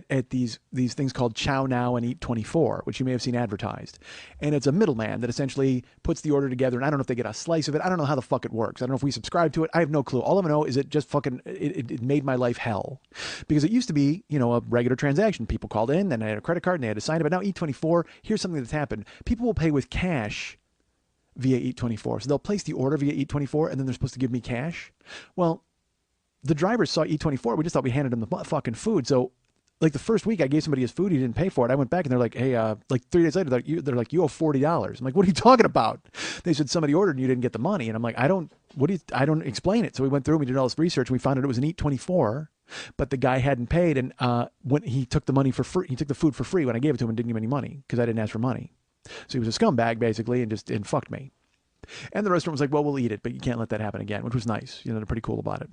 at these things called Chow Now and Eat 24, which you may have seen advertised. And it's a middleman that essentially puts the order together, and I don't know if they get a slice of it. I don't know how the fuck it works. I don't know if we subscribe to it. I have no clue. All I know is it just fucking, it made my life hell. Because it used to be, a regular transaction. People called in, and they had a credit card, and they had to sign it. But now Eat 24, here's something that's happened. People will pay with cash via Eat 24. So they'll place the order via Eat 24, and then they're supposed to give me cash. Well, the drivers saw Eat 24. We just thought we handed them the fucking food. So like the first week I gave somebody his food, he didn't pay for it. I went back and they're like, hey, like 3 days later, they're like, you owe $40. I'm like, what are you talking about? They said somebody ordered and you didn't get the money. And I'm like, I don't explain it. So we went through and we did all this research and we found out it was an Eat 24, but the guy hadn't paid. And when he took the money for free, he took the food for free when I gave it to him and didn't give him any money because I didn't ask for money. So he was a scumbag basically and fucked me. And the restaurant was like, well, we'll eat it, but you can't let that happen again, which was nice. They're pretty cool about it.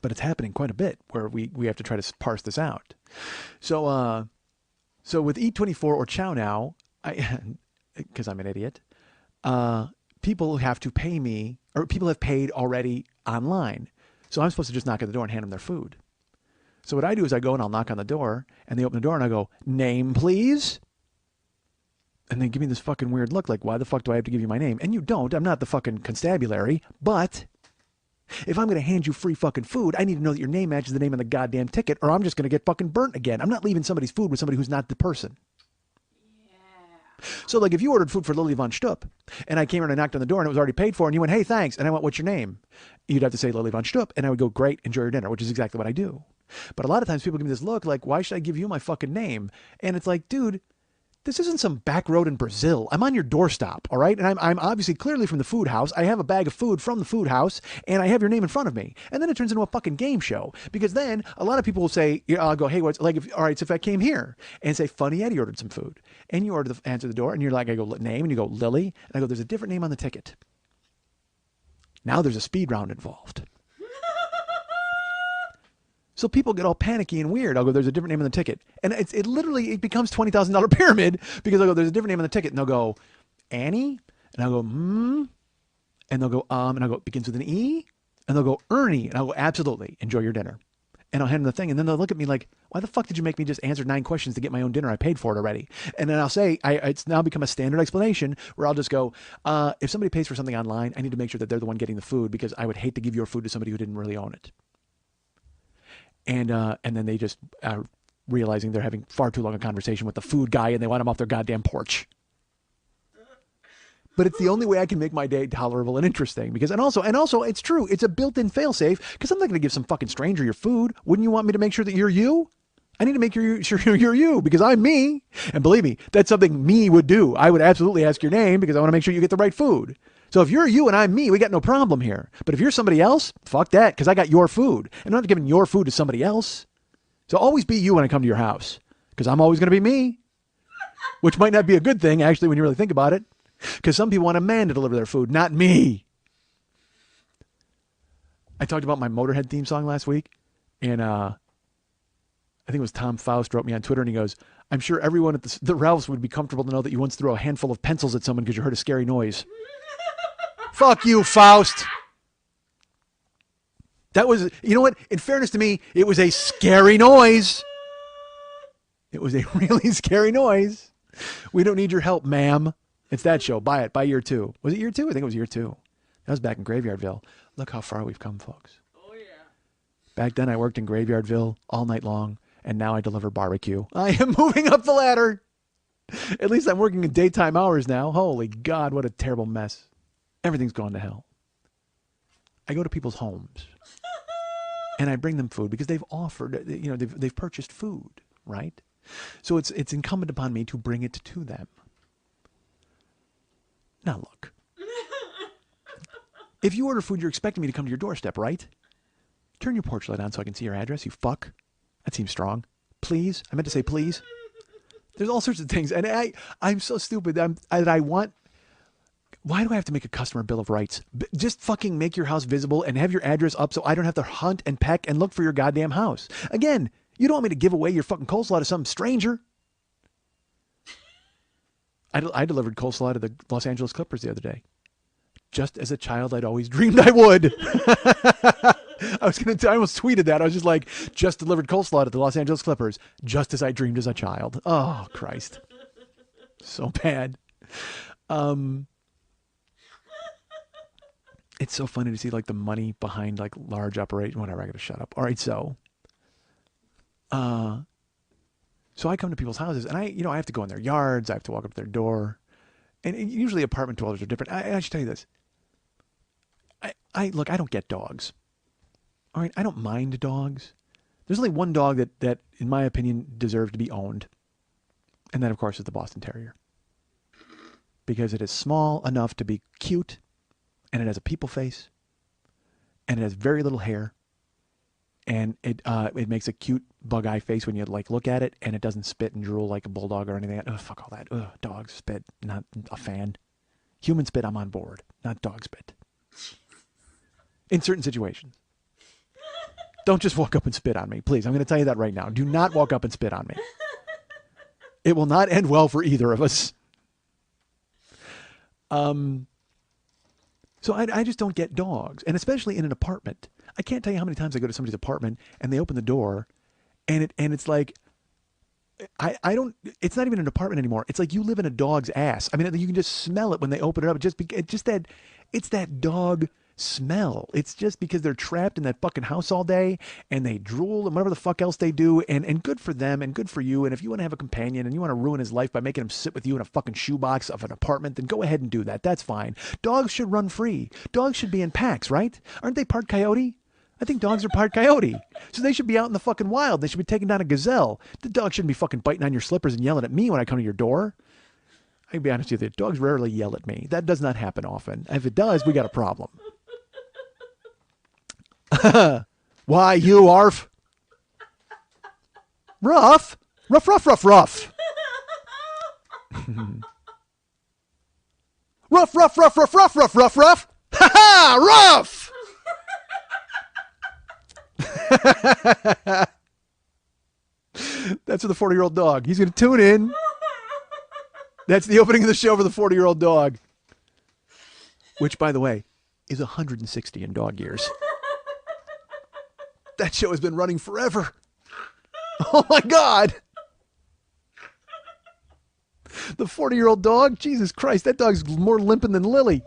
But it's happening quite a bit where we have to try to parse this out. So with Eat24 or Chow Now, because I'm an idiot, people have to pay me, or people have paid already online. So I'm supposed to just knock at the door and hand them their food. So what I do is I go and I'll knock on the door, and they open the door, and I go, name, please? And they give me this fucking weird look, like, why the fuck do I have to give you my name? And you don't. I'm not the fucking constabulary, but if I'm going to hand you free fucking food, I need to know that your name matches the name on the goddamn ticket, or I'm just going to get fucking burnt again. I'm not leaving somebody's food with somebody who's not the person. Yeah. So, like, if you ordered food for Lily von Stupp, and I came in and I knocked on the door and it was already paid for, and you went, hey, thanks, and I went, what's your name? You'd have to say Lily von Stupp, and I would go, great, enjoy your dinner, which is exactly what I do. But a lot of times people give me this look like, why should I give you my fucking name? And it's like, dude, this isn't some back road in Brazil. I'm on your doorstop, all right? And I'm obviously clearly from the food house. I have a bag of food from the food house, and I have your name in front of me. And then it turns into a fucking game show. Because then a lot of people will say, I'll go, hey, what's like, all right, so if I came here and say, Funny Eddie ordered some food, and you answer the door, and you're like, I go, name, and you go, Lily, and I go, there's a different name on the ticket. Now there's a speed round involved. So people get all panicky and weird. I'll go, there's a different name on the ticket. And it literally becomes $20,000 pyramid because I'll go, there's a different name on the ticket. And they'll go, Annie? And I'll go, And they'll go, and I'll go, begins with an E? And they'll go, Ernie. And I'll go, absolutely. Enjoy your dinner. And I'll hand them the thing. And then they'll look at me like, why the fuck did you make me just answer 9 questions to get my own dinner? I paid for it already. And then I'll say, it's now become a standard explanation where I'll just go, if somebody pays for something online, I need to make sure that they're the one getting the food because I would hate to give your food to somebody who didn't really own it. And then they just are realizing they're having far too long a conversation with the food guy and they want him off their goddamn porch. But it's the only way I can make my day tolerable and interesting. Because and also it's true. It's a built-in failsafe. Because I'm not going to give some fucking stranger your food. Wouldn't you want me to make sure that you're you? I need to make sure you're you because I'm me. And believe me, that's something me would do. I would absolutely ask your name because I want to make sure you get the right food. So if you're you and I'm me, we got no problem here. But if you're somebody else, fuck that because I got your food. And I'm not giving your food to somebody else. So always be you when I come to your house. Because I'm always going to be me. Which might not be a good thing, actually, when you really think about it. Because some people want a man to deliver their food, not me. I talked about my Motorhead theme song last week. And I think it was Tom Faust wrote me on Twitter and he goes, I'm sure everyone at the Ralphs would be comfortable to know that you once threw a handful of pencils at someone because you heard a scary noise. Fuck you, Faust. That was, you know what? In fairness to me, it was a scary noise. It was a really scary noise. We don't need your help, ma'am. It's that show. Buy it. Buy year 2. Was it year 2? I think it was year 2. That was back in Graveyardville. Look how far we've come, folks. Oh, yeah. Back then, I worked in Graveyardville all night long, and now I deliver barbecue. I am moving up the ladder. At least I'm working in daytime hours now. Holy God, what a terrible mess. Everything's gone to hell. I go to people's homes, and I bring them food because they've offered, they've purchased food, right? So it's incumbent upon me to bring it to them. Now look, if you order food, you're expecting me to come to your doorstep, right? Turn your porch light on so I can see your address, you fuck. That seems strong. Please? I meant to say please. There's all sorts of things. And I'm so stupid that I want... Why do I have to make a customer bill of rights? Just fucking make your house visible and have your address up so I don't have to hunt and peck and look for your goddamn house. Again, you don't want me to give away your fucking coleslaw to some stranger. I delivered coleslaw to the Los Angeles Clippers the other day. Just as a child, I'd always dreamed I would. I almost tweeted that. I was just like, just delivered coleslaw to the Los Angeles Clippers, just as I dreamed as a child. Oh, Christ. So bad. It's so funny to see like the money behind like large operations. Whatever, I gotta shut up. All right, so I come to people's houses and I have to go in their yards. I have to walk up to their door. And usually apartment dwellers are different. I should tell you this. Look, I don't get dogs. All right, I don't mind dogs. There's only one dog that, in my opinion, deserves to be owned. And that, of course, is the Boston Terrier. Because it is small enough to be cute, and it has a people face, and it has very little hair, and it makes a cute bug eye face when you like look at it, and it doesn't spit and drool like a bulldog or anything. Oh, fuck all that. Ugh, dog spit, not a fan. Human spit, I'm on board, not dog spit. In certain situations. Don't just walk up and spit on me, please. I'm going to tell you that right now. Do not walk up and spit on me. It will not end well for either of us. So I just don't get dogs, and especially in an apartment. I can't tell you how many times I go to somebody's apartment and they open the door, and it's like I don't. It's not even an apartment anymore. It's like you live in a dog's ass. I mean, you can just smell it when they open it up. It's that dog smell. It's just because they're trapped in that fucking house all day and they drool and whatever the fuck else they do, and good for them and good for you. And if you want to have a companion and you want to ruin his life by making him sit with you in a fucking shoebox of an apartment, then go ahead and do that. That's fine. Dogs should run free. Dogs should be in packs, right? Aren't they part coyote? I think dogs are part coyote. So they should be out in the fucking wild. They should be taking down a gazelle. The dog shouldn't be fucking biting on your slippers and yelling at me when I come to your door. I'll be honest with you, dogs rarely yell at me. That does not happen often. If it does, we got a problem. Why, you arf? Rough? Rough, rough, rough, rough. Rough, rough, rough, rough, rough, rough, rough, rough. Ha ha, rough! That's for the 40-year-old dog. He's going to tune in. That's the opening of the show for the 40-year-old dog. Which, by the way, is 160 in dog years. That show has been running forever. Oh my God. The 40-year-old dog? Jesus Christ, that dog's more limping than Lily.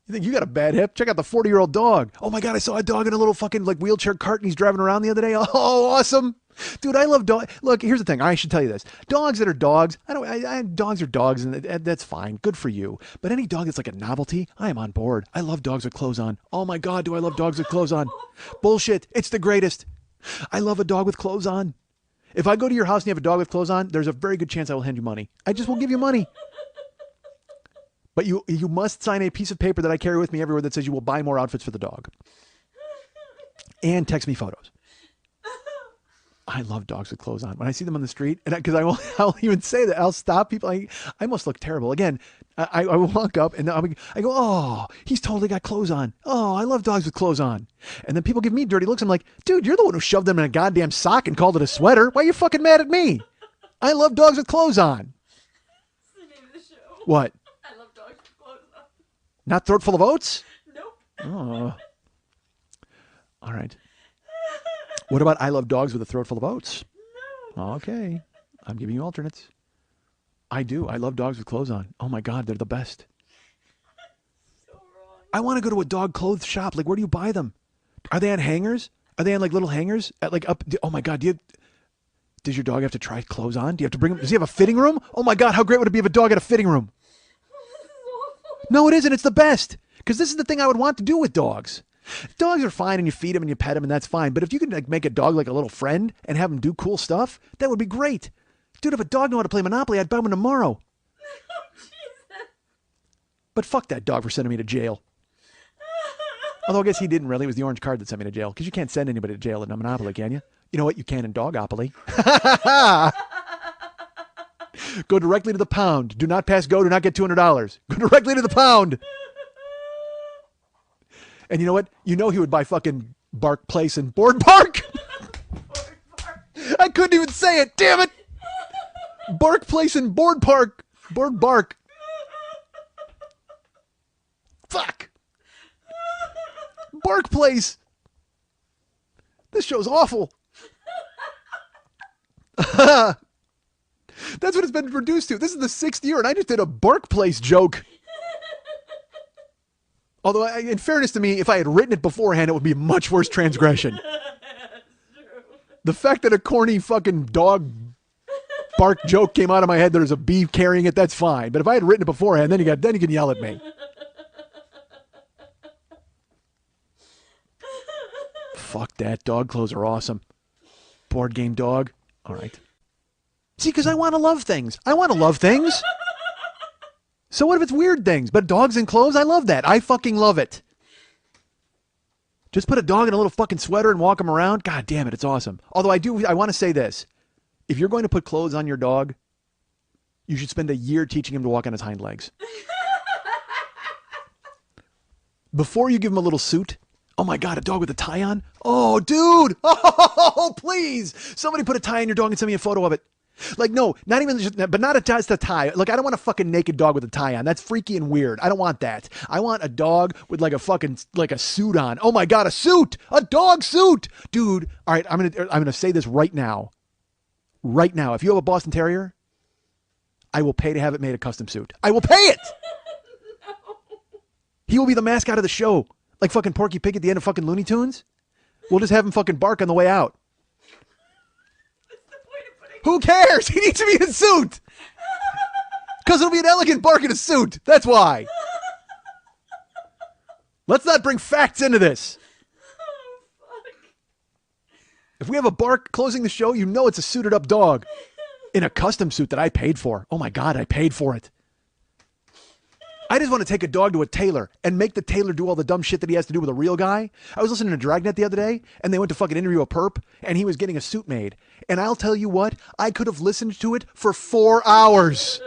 You think you got a bad hip? Check out the 40-year-old dog. Oh my God, I saw a dog in a little fucking like wheelchair cart and he's driving around the other day. Oh, awesome. Dude, I love dogs. Look, here's the thing. I should tell you this. Dogs that are dogs, dogs are dogs and that's fine. Good for you. But any dog that's like a novelty, I am on board. I love dogs with clothes on. Oh my God, do I love dogs with clothes on. Bullshit. It's the greatest. I love a dog with clothes on. If I go to your house and you have a dog with clothes on, there's a very good chance I will hand you money. I just won't give you money. But you must sign a piece of paper that I carry with me everywhere that says you will buy more outfits for the dog. And text me photos. I love dogs with clothes on. When I see them on the street, and because I'll even say that, I'll stop people. I must look terrible. Again, I will walk up and I go, oh, he's totally got clothes on. Oh, I love dogs with clothes on. And then people give me dirty looks. I'm like, dude, you're the one who shoved them in a goddamn sock and called it a sweater. Why are you fucking mad at me? I love dogs with clothes on. That's the name of the show. What? I love dogs with clothes on. Not Throat Full of Oats? Nope. Oh. All right. What about I Love Dogs with a Throat Full of Oats? No. Okay. I'm giving you alternates. I do. I love dogs with clothes on. Oh my God, they're the best. So wrong. I want to go to a dog clothes shop. Like, where do you buy them? Are they on hangers? Are they on like little hangers? At like up? Oh my God, does your dog have to try clothes on? Do you have to bring him? Does he have a fitting room? Oh my God, how great would it be if a dog had a fitting room? This is awful. No, it isn't. It's the best. Because this is the thing I would want to do with dogs. Dogs are fine and you feed them and you pet them and that's fine. But if you can like make a dog like a little friend and have him do cool stuff, that would be great. Dude, if a dog knew how to play Monopoly, I'd buy one tomorrow. Oh, Jesus. But fuck that dog for sending me to jail. Although I guess he didn't really. It was the orange card that sent me to jail. Because you can't send anybody to jail in Monopoly, can you? You know what? You can in Dogopoly. Go directly to the pound. Do not pass go. Do not get $200. Go directly to the pound. And you know what? You know he would buy fucking Bark Place and Board Park. I couldn't even say it. Damn it. Bark Place and Board Park. Board Bark. Fuck. Bark Place. This show's awful. That's what it's been reduced to. This is the 6th year, and I just did a Bark Place joke. Although, in fairness to me, if I had written it beforehand, it would be a much worse transgression. The fact that a corny fucking dog bark joke came out of my head, there's a bee carrying it, that's fine. But if I had written it beforehand, then you can yell at me. Fuck that. Dog clothes are awesome. Board game dog. All right. See, because I want to love things. I want to love things. So what if it's weird things? But dogs and clothes, I love that. I fucking love it. Just put a dog in a little fucking sweater and walk him around. God damn it, it's awesome. Although I want to say this. If you're going to put clothes on your dog, you should spend a year teaching him to walk on his hind legs. Before you give him a little suit. Oh my God, a dog with a tie on? Oh, dude. Oh, please. Somebody put a tie on your dog and send me a photo of it. Like, no, not even just, but not just a tie. Like, I don't want a fucking naked dog with a tie on. That's freaky and weird. I don't want that. I want a dog with like a fucking, like a suit on. Oh my God, a suit, a dog suit. Dude, all right, I'm going to say this right now. Right now. If you have a Boston Terrier, I will pay to have it made a custom suit. I will pay it. No. He will be the mascot of the show. Like fucking Porky Pig at the end of fucking Looney Tunes. We'll just have him fucking bark on the way out. Who cares? He needs to be in a suit. Because it'll be an elegant bark in a suit. That's why. Let's not bring facts into this. Oh, fuck. If we have a bark closing the show, you know it's a suited up dog. In a custom suit that I paid for. Oh my God, I paid for it. I just want to take a dog to a tailor and make the tailor do all the dumb shit that he has to do with a real guy. I was listening to Dragnet the other day, and they went to fucking interview a perp, and he was getting a suit made. And I'll tell you what, I could have listened to it for 4 hours.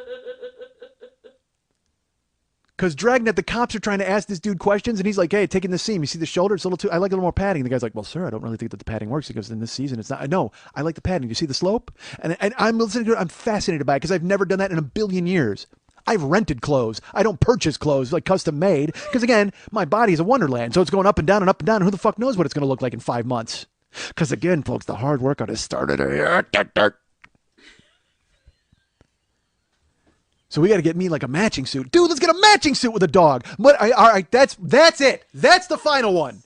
Because Dragnet, the cops are trying to ask this dude questions, and he's like, hey, taking the seam, you see the shoulder? It's a little too, I like a little more padding. And the guy's like, well, sir, I don't really think that the padding works because in this season it's not. No, I like the padding. You see the slope? And I'm listening to it. I'm fascinated by it because I've never done that in a billion years. I've rented clothes. I don't purchase clothes like custom made because, again, my body is a wonderland. So it's going up and down and up and down. And who the fuck knows what it's going to look like in 5 months? Because, again, folks, the hard workout has started. So we got to get me like a matching suit. Dude, let's get a matching suit with a dog. But all right, that's it. That's the final one.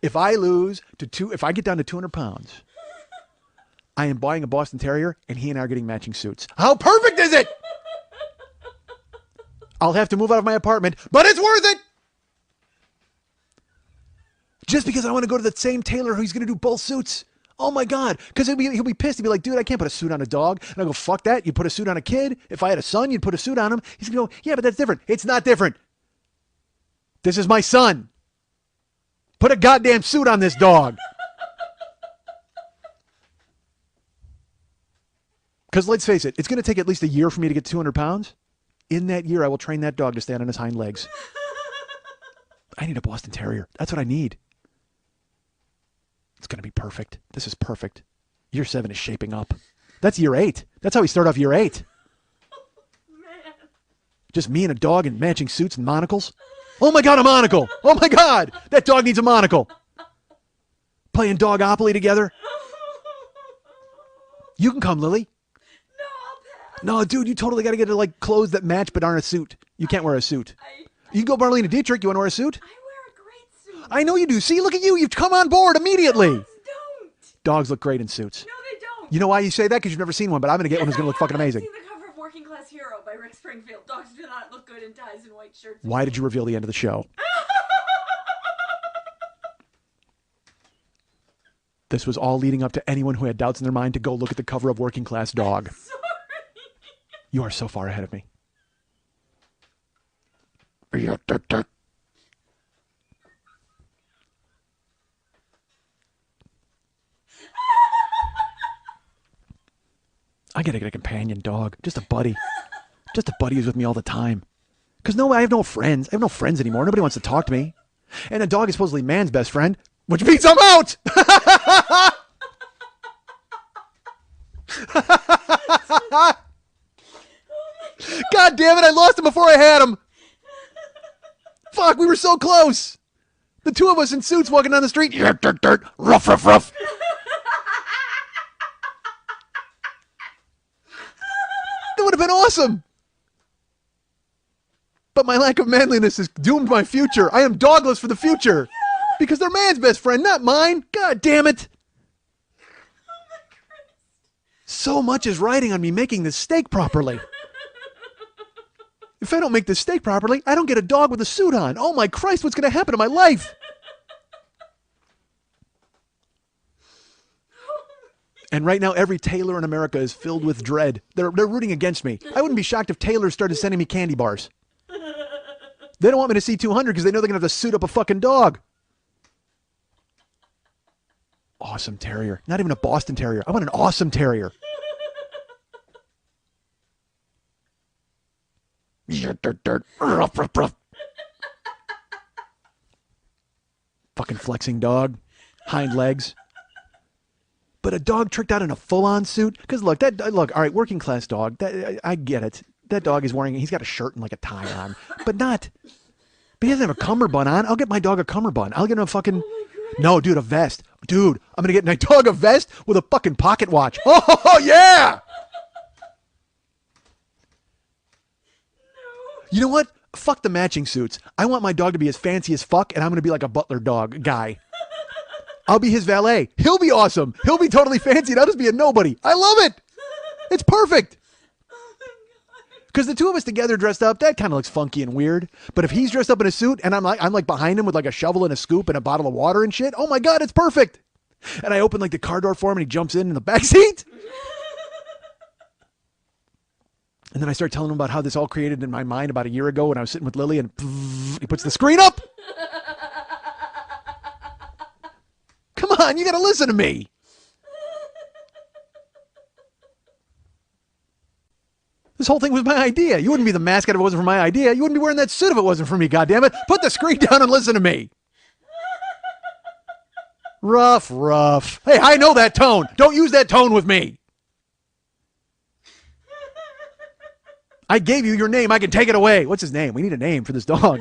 If I get down to 200 pounds, I am buying a Boston Terrier and he and I are getting matching suits. How perfect is it? I'll have to move out of my apartment, but it's worth it. Just because I want to go to the same tailor who's going to do both suits. Oh my God. Because he'll be pissed. He'll be like, dude, I can't put a suit on a dog. And I go, fuck that. You put a suit on a kid. If I had a son, you'd put a suit on him. He's going to go, yeah, but that's different. It's not different. This is my son. Put a goddamn suit on this dog. Because let's face it, it's going to take at least a year for me to get 200 pounds. In that year, I will train that dog to stand on his hind legs. I need a Boston Terrier. That's what I need. It's going to be perfect. This is perfect. Year 7 is shaping up. That's year 8. That's how we start off year 8. Man. Just me and a dog in matching suits and monocles. Oh my God, a monocle. Oh my God. That dog needs a monocle. Playing Dogopoly together. You can come, Lily. No, I'll pass. No, dude, you totally got to get like clothes that match but aren't a suit. You can't wear a suit. You can go Marlene Dietrich. You want to wear a suit? I wear a great suit. I know you do. See, look at you. You've come on board immediately. Dogs don't. Dogs look great in suits. No, they don't. You know why you say that? Because you've never seen one, but I'm going to get one that's going to look fucking amazing. I've seen the cover of Working Class Hero by Rick Springfield. Dogs do not look good in ties and white shirts. Why did you reveal the end of the show? This was all leading up to anyone who had doubts in their mind to go look at the cover of Working Class Dog. Sorry. You are so far ahead of me. I gotta get a companion dog. Just a buddy. Just a buddy who's with me all the time. Because I have no friends. I have no friends anymore. Nobody wants to talk to me. And a dog is supposedly man's best friend, which means I'm out! God damn it, I lost him before I had him. Fuck, we were so close. The two of us in suits walking down the street. Ruff, ruff, ruff. That would have been awesome. But my lack of manliness has doomed my future. I am dogless for the future. Because they're man's best friend, not mine. God damn it. So much is riding on me making this steak properly. If I don't make this steak properly, I don't get a dog with a suit on. Oh my Christ, what's going to happen to my life? And right now, every tailor in America is filled with dread. They're rooting against me. I wouldn't be shocked if tailors started sending me candy bars. They don't want me to see 200 because they know they're going to have to suit up a fucking dog. Awesome terrier. Not even a Boston Terrier. I want an awesome terrier. Fucking flexing dog. Hind legs. But a dog tricked out in a full-on suit? Because look, all right, working class dog, I get it. That dog is he's got a shirt and like a tie on. But he doesn't have a cummerbund on. I'll get my dog a cummerbund. I'll get him a fucking, no, dude, a vest. Dude, I'm going to get my dog a vest with a fucking pocket watch. Oh, yeah! You know what? Fuck the matching suits. I want my dog to be as fancy as fuck, and I'm going to be like a butler dog guy. I'll be his valet. He'll be awesome. He'll be totally fancy, and I'll just be a nobody. I love it. It's perfect. Because the two of us together dressed up, that kind of looks funky and weird. But if he's dressed up in a suit, and I'm like behind him with like a shovel and a scoop and a bottle of water and shit, oh my God, it's perfect. And I open like the car door for him, and he jumps in the back seat. And then I start telling him about how this all created in my mind about a year ago when I was sitting with Lily, and he puts the screen up. Come on, you got to listen to me. This whole thing was my idea. You wouldn't be the mascot if it wasn't for my idea. You wouldn't be wearing that suit if it wasn't for me, goddammit. Put the screen down and listen to me. Rough, rough. Hey, I know that tone. Don't use that tone with me. I gave you your name. I can take it away. What's his name? We need a name for this dog.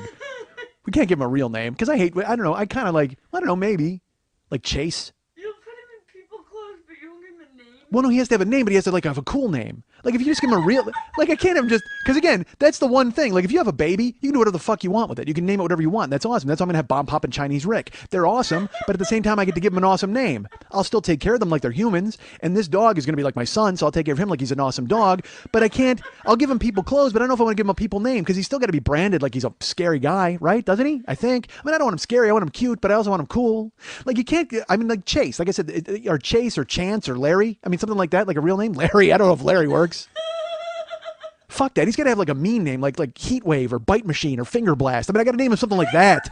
We can't give him a real name because I don't know. I kind of like, I don't know, maybe like Chase. You'll put him in people clothes, but you won't give him a name? Well, no, he has to have a name, but he has to like have a cool name. Like if you just give him a real, like I can't have him just, because again, that's the one thing. Like if you have a baby, you can do whatever the fuck you want with it. You can name it whatever you want. That's awesome. That's why I'm gonna have Bomb Pop and Chinese Rick. They're awesome, but at the same time, I get to give them an awesome name. I'll still take care of them like they're humans, and this dog is gonna be like my son, so I'll take care of him like he's an awesome dog. But I can't. I'll give him people clothes, but I don't know if I want to give him a people name because he's still got to be branded like he's a scary guy, right? Doesn't he? I think. I mean, I don't want him scary. I want him cute, but I also want him cool. Like you can't. I mean, like Chase, like I said, or Chase or Chance or Larry. I mean, something like that, like a real name, Larry. I don't know if Larry works. Fuck that. He's got to have like a mean name, like Heat Wave or Bite Machine or Finger Blast. I mean, I got to name him something like that.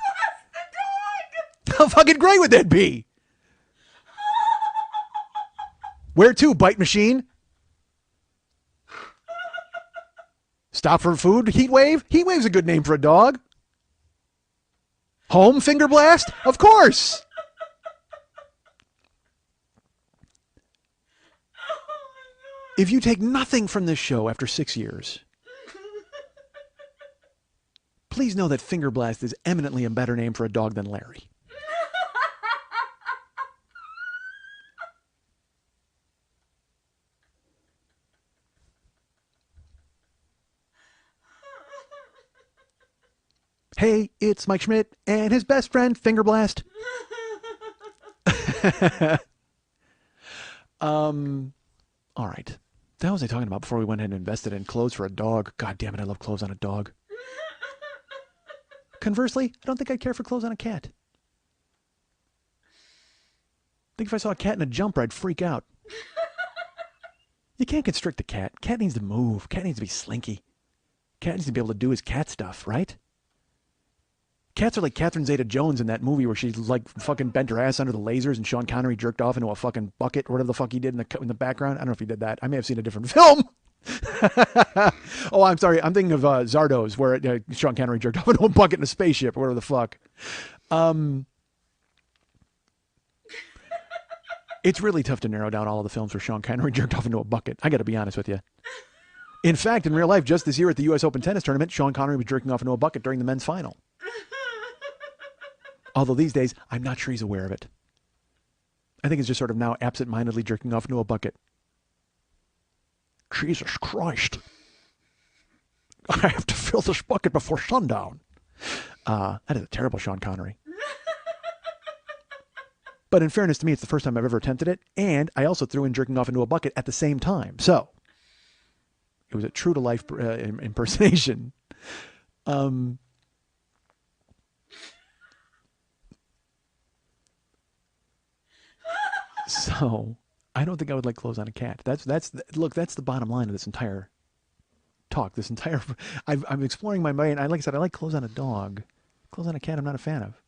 How fucking great would that be? Where to, Bite Machine? Stop for food, Heat Wave? Heat Wave's a good name for a dog. Home, Finger Blast? Of course. If you take nothing from this show after 6 years, please know that Finger Blast is eminently a better name for a dog than Larry. Hey, it's Mike Schmidt and his best friend, Finger Blast. All right. What the hell was I talking about before we went ahead and invested in clothes for a dog? God damn it, I love clothes on a dog. Conversely, I don't think I'd care for clothes on a cat. I think if I saw a cat in a jumper, I'd freak out. You can't constrict a cat. Cat needs to move. Cat needs to be slinky. Cat needs to be able to do his cat stuff, right? Cats are like Catherine Zeta-Jones in that movie where she like fucking bent her ass under the lasers and Sean Connery jerked off into a fucking bucket or whatever the fuck he did in the background. I don't know if he did that. I may have seen a different film. Oh, I'm sorry. I'm thinking of Zardoz where Sean Connery jerked off into a bucket in a spaceship or whatever the fuck. It's really tough to narrow down all of the films where Sean Connery jerked off into a bucket. I got to be honest with you. In fact, in real life, just this year at the U.S. Open tennis tournament, Sean Connery was jerking off into a bucket during the men's final. Although these days, I'm not sure he's aware of it. I think he's just sort of now absent-mindedly jerking off into a bucket. Jesus Christ. I have to fill this bucket before sundown. That is a terrible Sean Connery. But in fairness to me, it's the first time I've ever attempted it, and I also threw in jerking off into a bucket at the same time. So, it was a true-to-life impersonation. So, I don't think I would like clothes on a cat. Look, that's the bottom line of this entire talk. This entire, I'm exploring my mind. Like I said, I like clothes on a dog. Clothes on a cat, I'm not a fan of.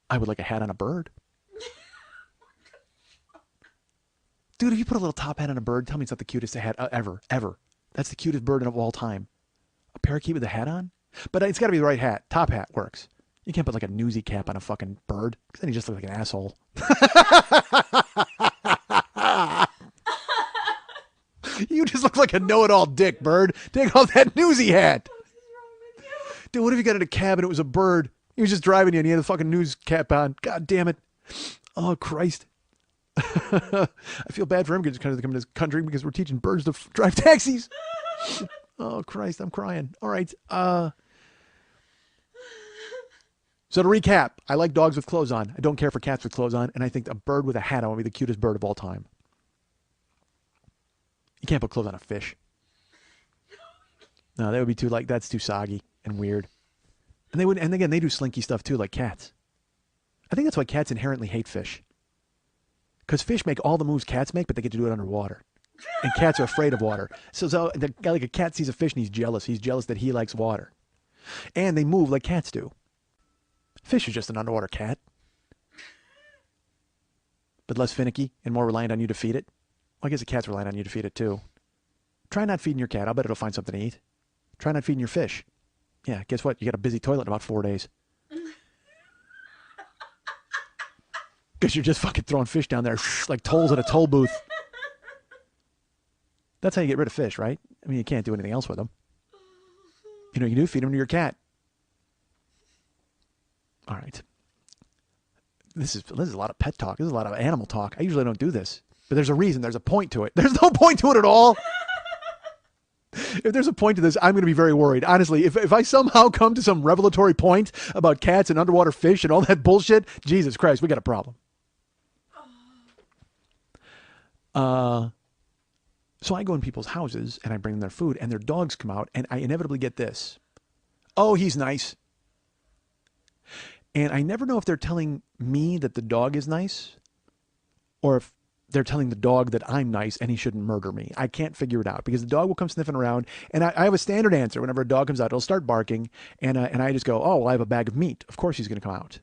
I would like a hat on a bird. Dude, if you put a little top hat on a bird, tell me it's not the cutest hat ever. That's the cutest bird of all time. A parakeet with a hat on? But it's got to be the right hat. Top hat works. You can't put like a newsy cap on a fucking bird, because then you just look like an asshole. You just look like a know-it-all dick, bird. Take off that newsy hat. Dude, what if you got in a cab and it was a bird? He was just driving you and he had a fucking news cap on. God damn it. Oh, Christ. I feel bad for him because he's coming to this country because we're teaching birds to drive taxis. Oh, Christ, I'm crying. All right. So to recap, I like dogs with clothes on. I don't care for cats with clothes on. And I think a bird with a hat on would be the cutest bird of all time. You can't put clothes on a fish. No, that would be that's too soggy and weird. And again, they do slinky stuff too, like cats. I think that's why cats inherently hate fish. Because fish make all the moves cats make, but they get to do it underwater. And cats are afraid of water. So like a cat sees a fish and he's jealous. He's jealous that he likes water. And they move like cats do. Fish is just an underwater cat. But less finicky and more reliant on you to feed it. Well, I guess a cat's relying on you to feed it too. Try not feeding your cat. I'll bet it'll find something to eat. Try not feeding your fish. Yeah, guess what? You got a busy toilet in about 4 days. Because you're just fucking throwing fish down there like tolls at a toll booth. That's how you get rid of fish, right? I mean, you can't do anything else with them. You know, you do feed them to your cat. All right. This is a lot of pet talk. This is a lot of animal talk. I usually don't do this, but there's a reason. There's a point to it. There's no point to it at all. If there's a point to this, I'm going to be very worried. Honestly, if I somehow come to some revelatory point about cats and underwater fish and all that bullshit, Jesus Christ, we got a problem. So I go in people's houses and I bring them their food and their dogs come out and I inevitably get this. Oh, he's nice. And I never know if they're telling me that the dog is nice or if they're telling the dog that I'm nice and he shouldn't murder me. I can't figure it out because the dog will come sniffing around and I have a standard answer. Whenever a dog comes out, it'll start barking and I just go, oh, well, I have a bag of meat. Of course he's going to come out.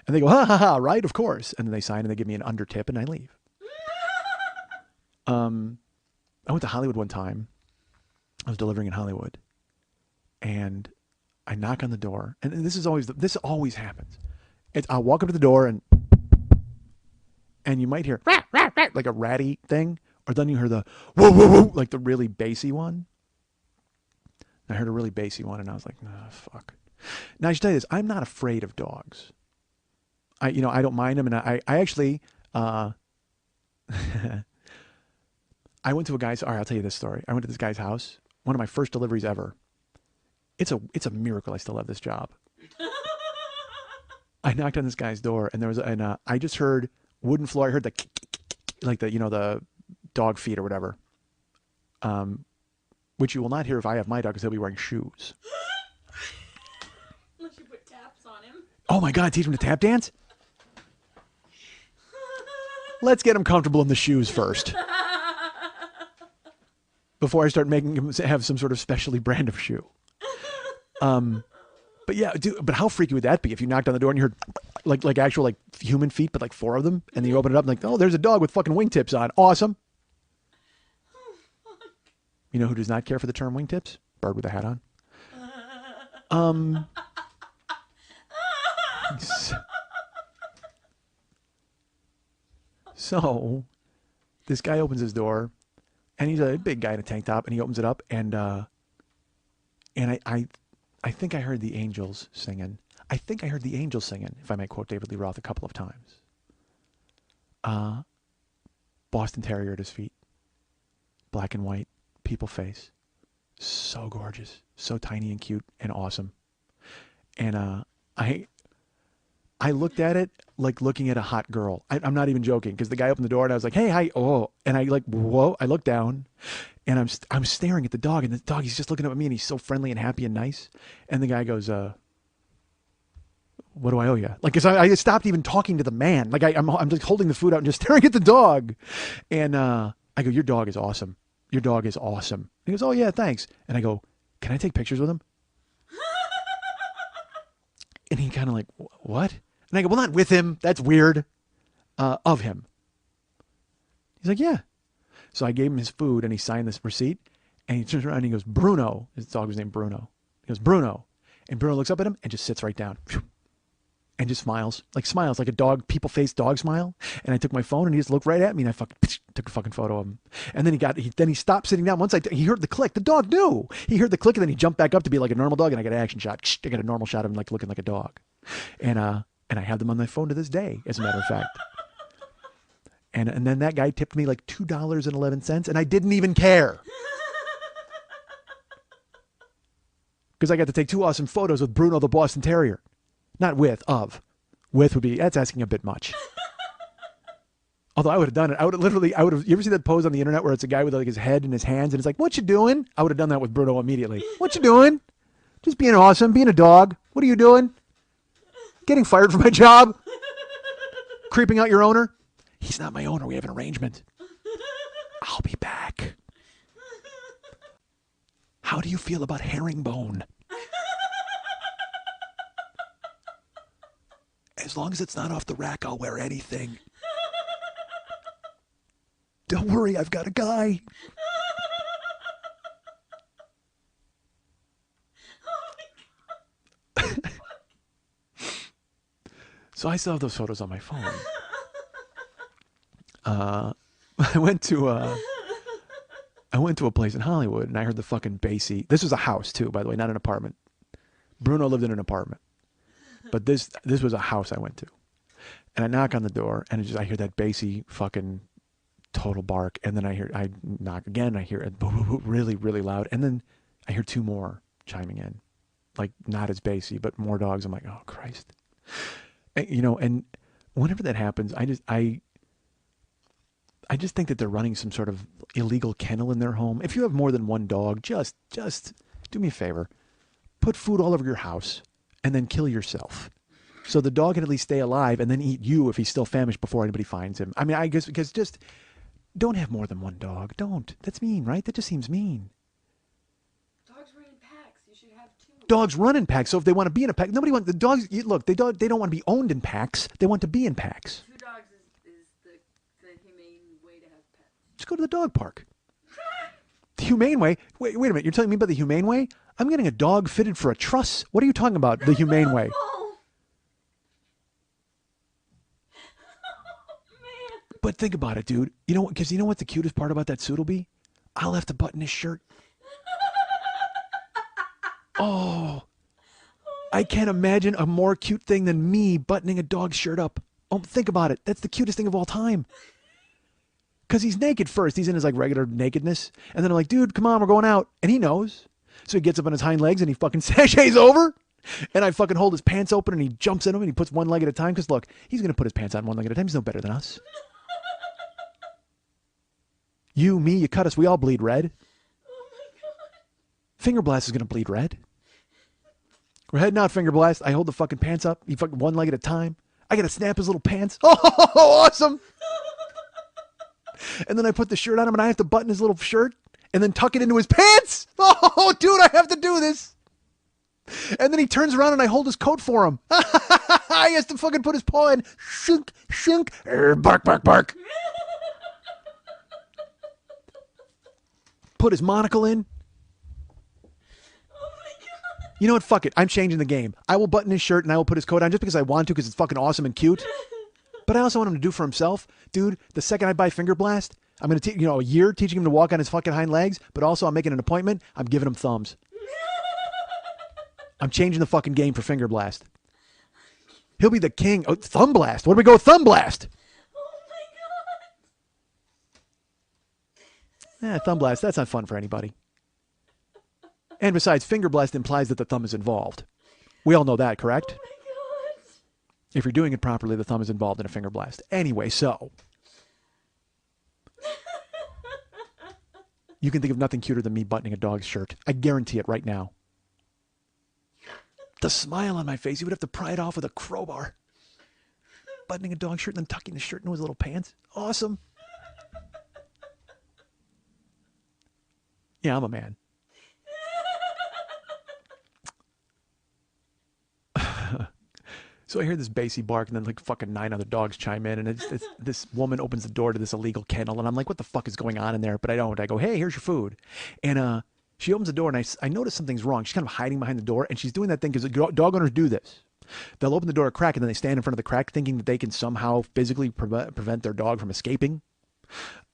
And they go, ha ha ha, right? Of course. And then they sign and they give me an under tip and I leave. I went to Hollywood one time. I was delivering in Hollywood and I knock on the door and this always happens. I'll walk up to the door and you might hear rat, rat, rat, like a ratty thing, or then you hear the whoa, whoa, whoa, like the really bassy one. I heard a really bassy one and I was like, nah, fuck. Now I should tell you this, I'm not afraid of dogs. I don't mind them and I actually, I went to a guy's, all right, I'll tell you this story. I went to this guy's house, one of my first deliveries ever. It's a miracle I still have this job. I knocked on this guy's door and I just heard wooden floor. I heard the like the dog feet or whatever, which you will not hear if I have my dog because he'll be wearing shoes. Unless you put taps on him. Oh my God, teach him to tap dance? Let's get him comfortable in the shoes first before I start making him have some sort of specially brand of shoe. But yeah, dude, but how freaky would that be if you knocked on the door and you heard like actual like human feet, but like 4 of them, and then you open it up and like, oh, there's a dog with fucking wingtips on. Awesome. You know who does not care for the term wingtips? Bird with a hat on. So this guy opens his door and he's a big guy in a tank top and he opens it up and I think I heard the angels singing. If I may quote David Lee Roth a couple of times. Boston Terrier at his feet. Black and white, people face. So gorgeous. So tiny and cute and awesome. And I looked at it like looking at a hot girl. I'm not even joking because the guy opened the door and I was like, hey, hi. Oh, and I like, whoa, I looked down and I'm staring at the dog and the dog, he's just looking up at me and he's so friendly and happy and nice. And the guy goes, what do I owe you? Like, cause I stopped even talking to the man. Like I'm just holding the food out and just staring at the dog. And, I go, your dog is awesome. Your dog is awesome. He goes, oh yeah, thanks. And I go, can I take pictures with him? And he kind of like, what? And I go, well, not with him. That's weird. Of him. He's like, yeah. So I gave him his food and he signed this receipt and he turns around and he goes, Bruno. His dog was named Bruno. He goes, Bruno. And Bruno looks up at him and just sits right down and just smiles like a dog, people face dog smile. And I took my phone and he just looked right at me and I took a fucking photo of him. And then he stopped sitting down. Once he heard the click, the dog knew. He heard the click and then he jumped back up to be like a normal dog and I got an action shot. I got a normal shot of him like looking like a dog. And I have them on my phone to this day, as a matter of fact. And then that guy tipped me like $2.11 and I didn't even care. Because I got to take 2 awesome photos with Bruno the Boston Terrier. Not with, of. With would be, that's asking a bit much. Although I would have done it. You ever see that pose on the internet where it's a guy with like his head in his hands and it's like, what you doing? I would have done that with Bruno immediately. What you doing? Just being awesome, being a dog. What are you doing? Getting fired from my job? Creeping out your owner? He's not my owner. We have an arrangement. I'll be back. How do you feel about herringbone? As long as it's not off the rack, I'll wear anything. Don't worry, I've got a guy. So I still have those photos on my phone. I went to I went to a place in Hollywood and I heard the fucking bassy. This was a house too, by the way, not an apartment. Bruno lived in an apartment, but this was a house I went to. And I knock on the door and I hear that bassy fucking total bark. And then I knock again. I hear it really, really loud. And then I hear two more chiming in, like not as bassy, but more dogs. I'm like, oh Christ. And, and whenever that happens, I just think that they're running some sort of illegal kennel in their home. If you have more than one dog, just do me a favor. Put food all over your house and then kill yourself. So the dog can at least stay alive and then eat you if he's still famished before anybody finds him. I mean, I guess because just don't have more than one dog. Don't. That's mean, right? That just seems mean. Dogs run in packs. You should have two. Dogs run in packs. So if they want to be in a pack, nobody wants the dogs. Look, they don't want to be owned in packs. They want to be in packs. Two dogs is the humane way to have pets. Just go to the dog park. The humane way? Wait a minute. You're telling me about the humane way? I'm getting a dog fitted for a truss. What are you talking about? The humane way? But think about it, dude. Because you know what the cutest part about that suit will be? I'll have to button his shirt. Oh, I can't imagine a more cute thing than me buttoning a dog's shirt up. Oh, think about it. That's the cutest thing of all time. Because he's naked first. He's in his like regular nakedness. And then I'm like, dude, come on, we're going out. And he knows. So he gets up on his hind legs and he fucking sashays over. And I fucking hold his pants open and he jumps in them and he puts one leg at a time. Because look, he's going to put his pants on one leg at a time. He's no better than us. You, me, you cut us, we all bleed red. Oh my God. Finger Blast is going to bleed red. We're heading out, Finger Blast. I hold the fucking pants up. He fucking one leg at a time. I got to snap his little pants. Oh, awesome. And then I put the shirt on him and I have to button his little shirt and then tuck it into his pants. Oh, dude, I have to do this. And then he turns around and I hold his coat for him. He has to fucking put his paw in. Shunk, shunk. Bark, bark, bark. Put his monocle in. Oh my God. You know what? Fuck it. I'm changing the game. I will button his shirt and I will put his coat on just because I want to because it's fucking awesome and cute. But I also want him to do for himself. Dude, the second I buy Finger Blast, I'm going to a year teaching him to walk on his fucking hind legs, but also I'm making an appointment. I'm giving him thumbs. I'm changing the fucking game for Finger Blast. He'll be the king. Oh, Thumb Blast. Where do we go with Thumb Blast? Thumb Blast, that's not fun for anybody. And besides, Finger Blast implies that the thumb is involved. We all know that, correct? Oh my God. If you're doing it properly, the thumb is involved in a Finger Blast. Anyway, so. You can think of nothing cuter than me buttoning a dog's shirt. I guarantee it right now. The smile on my face, you would have to pry it off with a crowbar. Buttoning a dog's shirt and then tucking the shirt into his little pants. Awesome. Yeah, I'm a man. So I hear this bassy bark and then like fucking 9 other dogs chime in and it's this woman opens the door to this illegal kennel and I'm like, what the fuck is going on in there? But I don't. I go, hey, here's your food. And she opens the door and I notice something's wrong. She's kind of hiding behind the door and she's doing that thing because dog owners do this. They'll open the door a crack and then they stand in front of the crack thinking that they can somehow physically prevent their dog from escaping.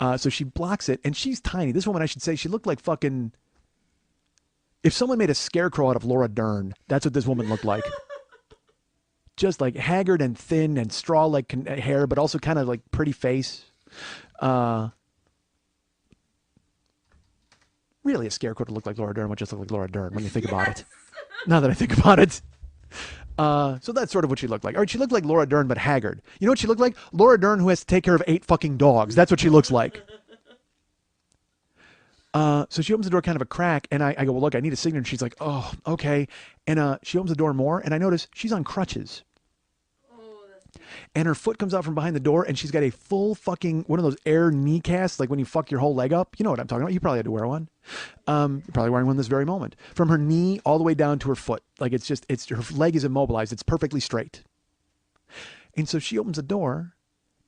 So she blocks it and she's tiny. This woman, I should say, she looked like fucking... If someone made a scarecrow out of Laura Dern, that's what this woman looked like. Just like haggard and thin and straw-like hair, but also kind of like pretty face. Really, a scarecrow to look like Laura Dern would just look like Laura Dern when you think about it. Now that I think about it. So that's sort of what she looked like. All right, she looked like Laura Dern, but haggard. You know what she looked like? Laura Dern who has to take care of 8 fucking dogs. That's what she looks like. So she opens the door kind of a crack, and I go, well, look, I need a signature. And she's like, oh, okay. And she opens the door more, and I notice she's on crutches. And her foot comes out from behind the door, and she's got a full fucking, one of those air knee casts, like when you fuck your whole leg up. You know what I'm talking about. You probably had to wear one. You're probably wearing one this very moment. From her knee all the way down to her foot. Like her leg is immobilized. It's perfectly straight. And so she opens the door,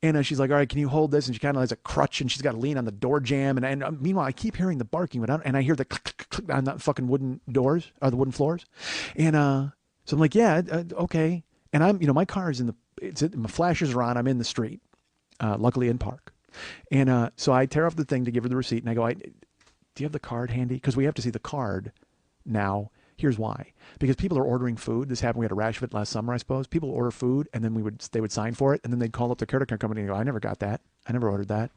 and she's like, all right, can you hold this? And she kind of has a crutch, and she's got to lean on the door jamb. And meanwhile, I keep hearing the barking, and I hear the click, click, click on the fucking wooden doors, or the wooden floors. And so I'm like, yeah, okay. And I'm, my car is my flashers are on. I'm in the street, luckily in park. And so I tear off the thing to give her the receipt, and I go, Do you have the card handy? Because we have to see the card now. Here's why. Because people are ordering food. This happened. We had a rash of it last summer, I suppose. People order food, and then they would sign for it, and then they'd call up their credit card company and go, I never got that. I never ordered that.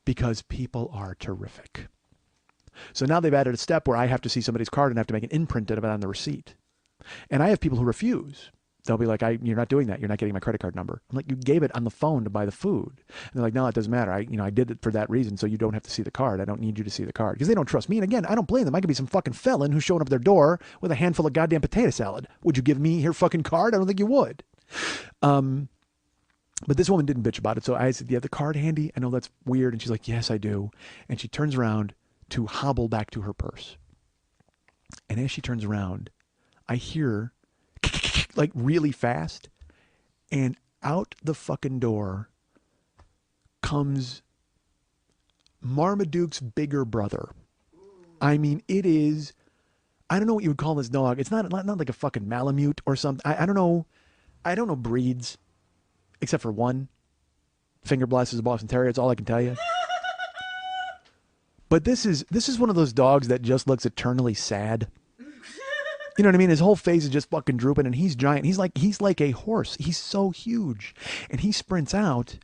Because people are terrific. So now they've added a step where I have to see somebody's card and have to make an imprint of it on the receipt. And I have people who refuse. They'll be like, you're not doing that. You're not getting my credit card number. I'm like, you gave it on the phone to buy the food. And they're like, no, it doesn't matter. I did it for that reason, so you don't have to see the card. I don't need you to see the card. Because they don't trust me. And again, I don't blame them. I could be some fucking felon who's showing up at their door with a handful of goddamn potato salad. Would you give me your fucking card? I don't think you would. But this woman didn't bitch about it. So I said, do you have the card handy? I know that's weird. And she's like, yes, I do. And she turns around to hobble back to her purse. And as she turns around, I hear like really fast, and out the fucking door comes Marmaduke's bigger brother. I mean, it is, I don't know what you would call this dog. It's not like a fucking Malamute or something. I don't know. I don't know breeds except for one. Finger Blast is a Boston Terrier. That's all I can tell you. But this is one of those dogs that just looks eternally sad. You know what I mean? His whole face is just fucking drooping, and he's giant. He's like a horse. He's so huge, and he sprints out,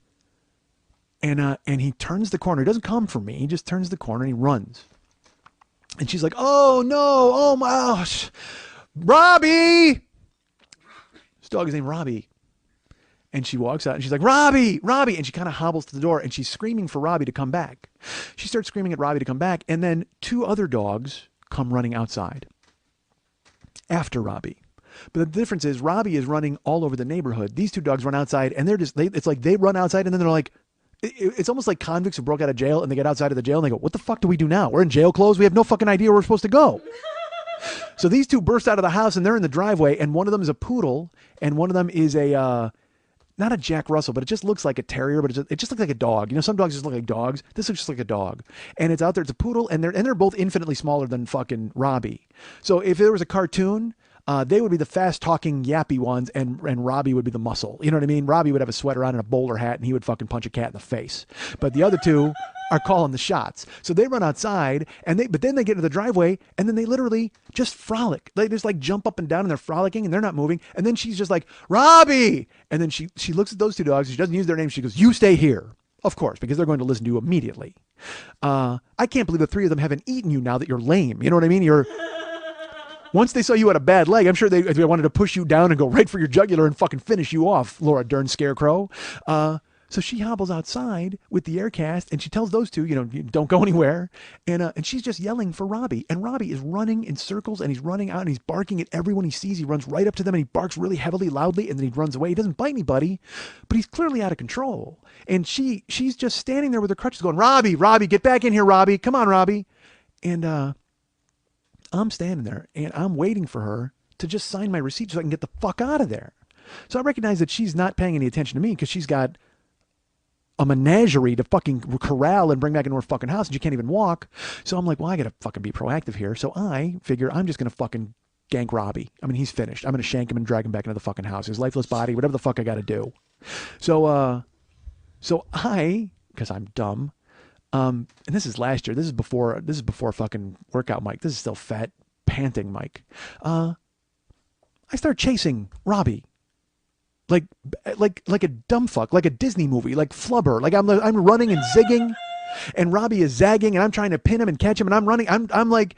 and he turns the corner. He doesn't come for me. He just turns the corner and he runs. And she's like, "Oh no! Oh my gosh, Robbie!" This dog is named Robbie. And she walks out and she's like, Robbie, Robbie. And she kind of hobbles to the door and she's screaming for Robbie to come back. She starts screaming at Robbie to come back. And then two other dogs come running outside after Robbie. But the difference is Robbie is running all over the neighborhood. These two dogs run outside and it's like they run outside and then they're like, it's almost like convicts who broke out of jail and they get outside of the jail and they go, what the fuck do we do now? We're in jail clothes. We have no fucking idea where we're supposed to go. So these two burst out of the house and they're in the driveway, and one of them is a poodle and one of them is not a Jack Russell, but it just looks like a terrier, but it just looks like a dog. You know, some dogs just look like dogs. This looks just like a dog. And it's out there. It's a poodle, and they're both infinitely smaller than fucking Robbie. So if there was a cartoon, they would be the fast-talking, yappy ones, and Robbie would be the muscle. You know what I mean? Robbie would have a sweater on and a bowler hat, and he would fucking punch a cat in the face. But the other two are calling the shots. So they run outside, but then they get into the driveway, and then they literally just frolic. They just like jump up and down, and they're frolicking, and they're not moving. And then she's just like, Robbie! And then she looks at those two dogs. She doesn't use their names. She goes, you stay here. Of course, because they're going to listen to you immediately. I can't believe the three of them haven't eaten you now that you're lame. You know what I mean? Once they saw you had a bad leg, I'm sure they wanted to push you down and go right for your jugular and fucking finish you off, Laura Dern Scarecrow. So she hobbles outside with the air cast, and she tells those two, don't go anywhere. And she's just yelling for Robbie. And Robbie is running in circles, and he's running out, and he's barking at everyone he sees. He runs right up to them, and he barks really heavily, loudly, and then he runs away. He doesn't bite anybody, but he's clearly out of control. And she's just standing there with her crutches going, Robbie, get back in here, Robbie. Come on, Robbie. And I'm standing there, and I'm waiting for her to just sign my receipt so I can get the fuck out of there. So I recognize that she's not paying any attention to me because she's got a menagerie to fucking corral and bring back into her fucking house, and she can't even walk. So I'm like, well, I gotta fucking be proactive here. So I figure I'm just gonna fucking gank Robbie. I mean, he's finished. I'm gonna shank him and drag him back into the fucking house. His lifeless body, whatever the fuck I gotta do. So because I'm dumb, and this is last year. This is before fucking workout Mike. This is still fat, panting Mike. I start chasing Robbie. Like a dumb fuck, like a Disney movie, like Flubber. Like I'm running and zigging, and Robbie is zagging, and I'm trying to pin him and catch him, and I'm running. I'm like,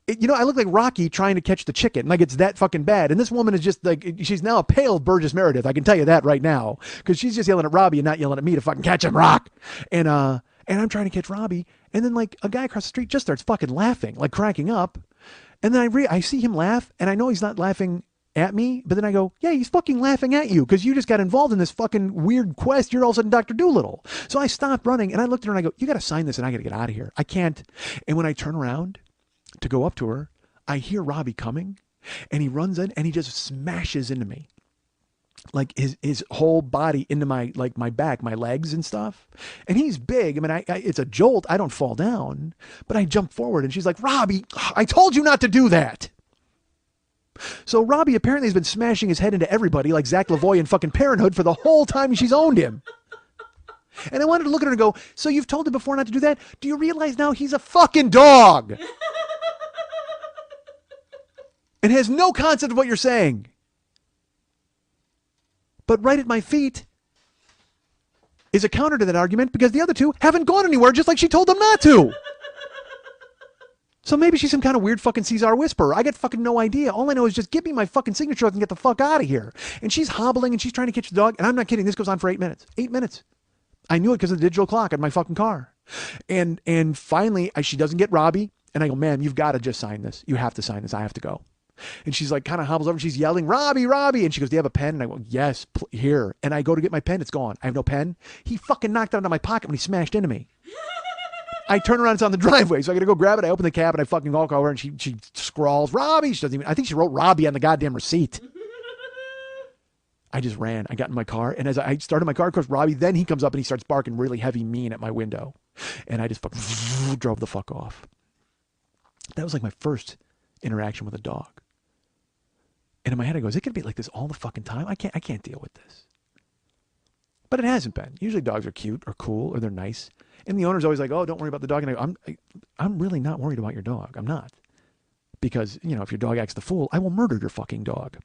I look like Rocky trying to catch the chicken. Like it's that fucking bad. And this woman is just like, she's now a pale Burgess Meredith. I can tell you that right now, because she's just yelling at Robbie and not yelling at me to fucking catch him, Rock. And I'm trying to catch Robbie, and then like a guy across the street just starts fucking laughing, like cracking up, and then I see him laugh, and I know he's not laughing at me, but then I go, yeah, he's fucking laughing at you because you just got involved in this fucking weird quest. You're all of a sudden Dr. Doolittle. So I stopped running and I looked at her and I go, you got to sign this and I got to get out of here. I can't. And when I turn around to go up to her, I hear Robbie coming, and he runs in and he just smashes into me. Like his whole body into my back, my legs and stuff. And he's big. I mean, it's a jolt. I don't fall down, but I jump forward and she's like, Robbie, I told you not to do that. So Robbie apparently has been smashing his head into everybody like Zach Lavoie in fucking Parenthood for the whole time she's owned him. And I wanted to look at her and go, so you've told him before not to do that? Do you realize now he's a fucking dog? And has no concept of what you're saying. But right at my feet is a counter to that argument because the other two haven't gone anywhere just like she told them not to. So maybe she's some kind of weird fucking Caesar whisperer. I got fucking no idea. All I know is just give me my fucking signature and get the fuck out of here. And she's hobbling and she's trying to catch the dog. And I'm not kidding. This goes on for 8 minutes. 8 minutes. I knew it because of the digital clock on my fucking car. And finally, she doesn't get Robbie. And I go, ma'am, you've got to just sign this. You have to sign this. I have to go. And she's like, kind of hobbles over. And she's yelling, Robbie, Robbie. And she goes, do you have a pen? And I go, yes, here. And I go to get my pen. It's gone. I have no pen. He fucking knocked it out of my pocket when he smashed into me. I turn around, it's on the driveway. So I got to go grab it. I open the cab and I fucking walk over and she scrawls, Robbie. She doesn't even, I think she wrote Robbie on the goddamn receipt. I just ran. I got in my car. And as I started my car, of course, Robbie, then he comes up and he starts barking really heavy mean at my window. And I just fucking drove the fuck off. That was like my first interaction with a dog. And in my head, I go, is it going to be like this all the fucking time? I can't deal with this. But it hasn't been. Usually dogs are cute or cool or they're nice. And the owner's always like, oh, don't worry about the dog. And I go, I'm really not worried about your dog. I'm not. Because, you know, if your dog acts the fool, I will murder your fucking dog.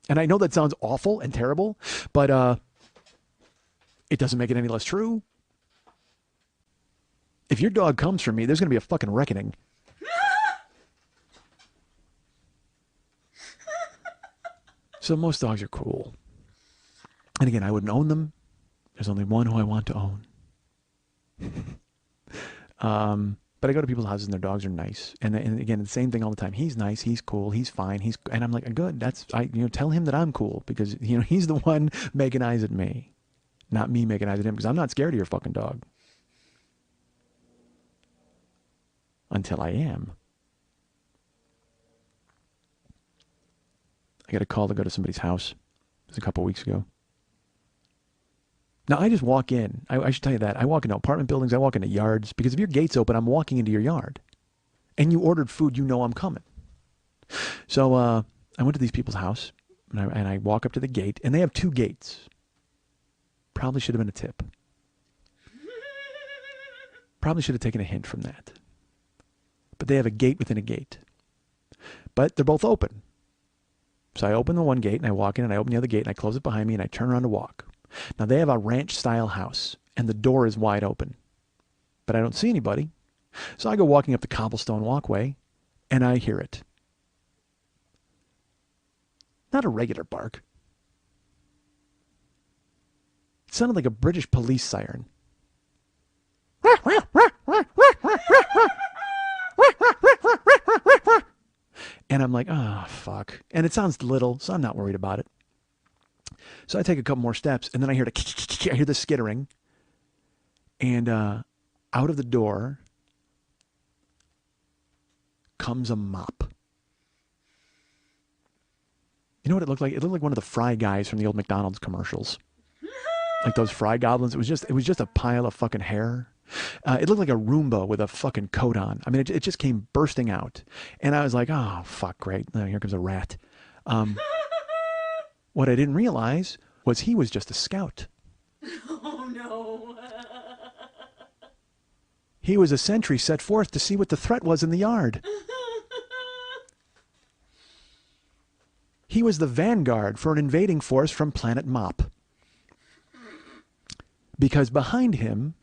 And I know that sounds awful and terrible, but it doesn't make it any less true. If your dog comes for me, there's going to be a fucking reckoning. So most dogs are cool. And again, I wouldn't own them. There's only one who I want to own. But I go to people's houses and their dogs are nice. And again, the same thing all the time. He's nice. He's cool. He's fine. And I'm like, good. Tell him that I'm cool because, he's the one making eyes at me, not me making eyes at him because I'm not scared of your fucking dog. Until I am. I got a call to go to somebody's house. It was a couple weeks ago. Now, I just walk in. I should tell you that. I walk into apartment buildings. I walk into yards. Because if your gate's open, I'm walking into your yard. And you ordered food, you know I'm coming. So I went to these people's house. And I walk up to the gate. And they have 2 gates. Probably should have been a tip. Probably should have taken a hint from that. But they have a gate within a gate. But they're both open. So I open the one gate and I walk in and I open the other gate and I close it behind me and I turn around to walk. Now they have a ranch-style house and the door is wide open. But I don't see anybody. So I go walking up the cobblestone walkway and I hear it. Not a regular bark. It sounded like a British police siren. And I'm like, oh, fuck. And it sounds little, so I'm not worried about it. So I take a couple more steps, and then I hear the skittering. And out of the door comes a mop. You know what it looked like? It looked like one of the Fry guys from the old McDonald's commercials. Like those Fry goblins. It was just a pile of fucking hair. It looked like a Roomba with a fucking coat on. I mean, it just came bursting out. And I was like, oh, fuck, great. Here comes a rat. What I didn't realize was he was just a scout. Oh, no. He was a sentry set forth to see what the threat was in the yard. He was the vanguard for an invading force from Planet Mop. Because behind him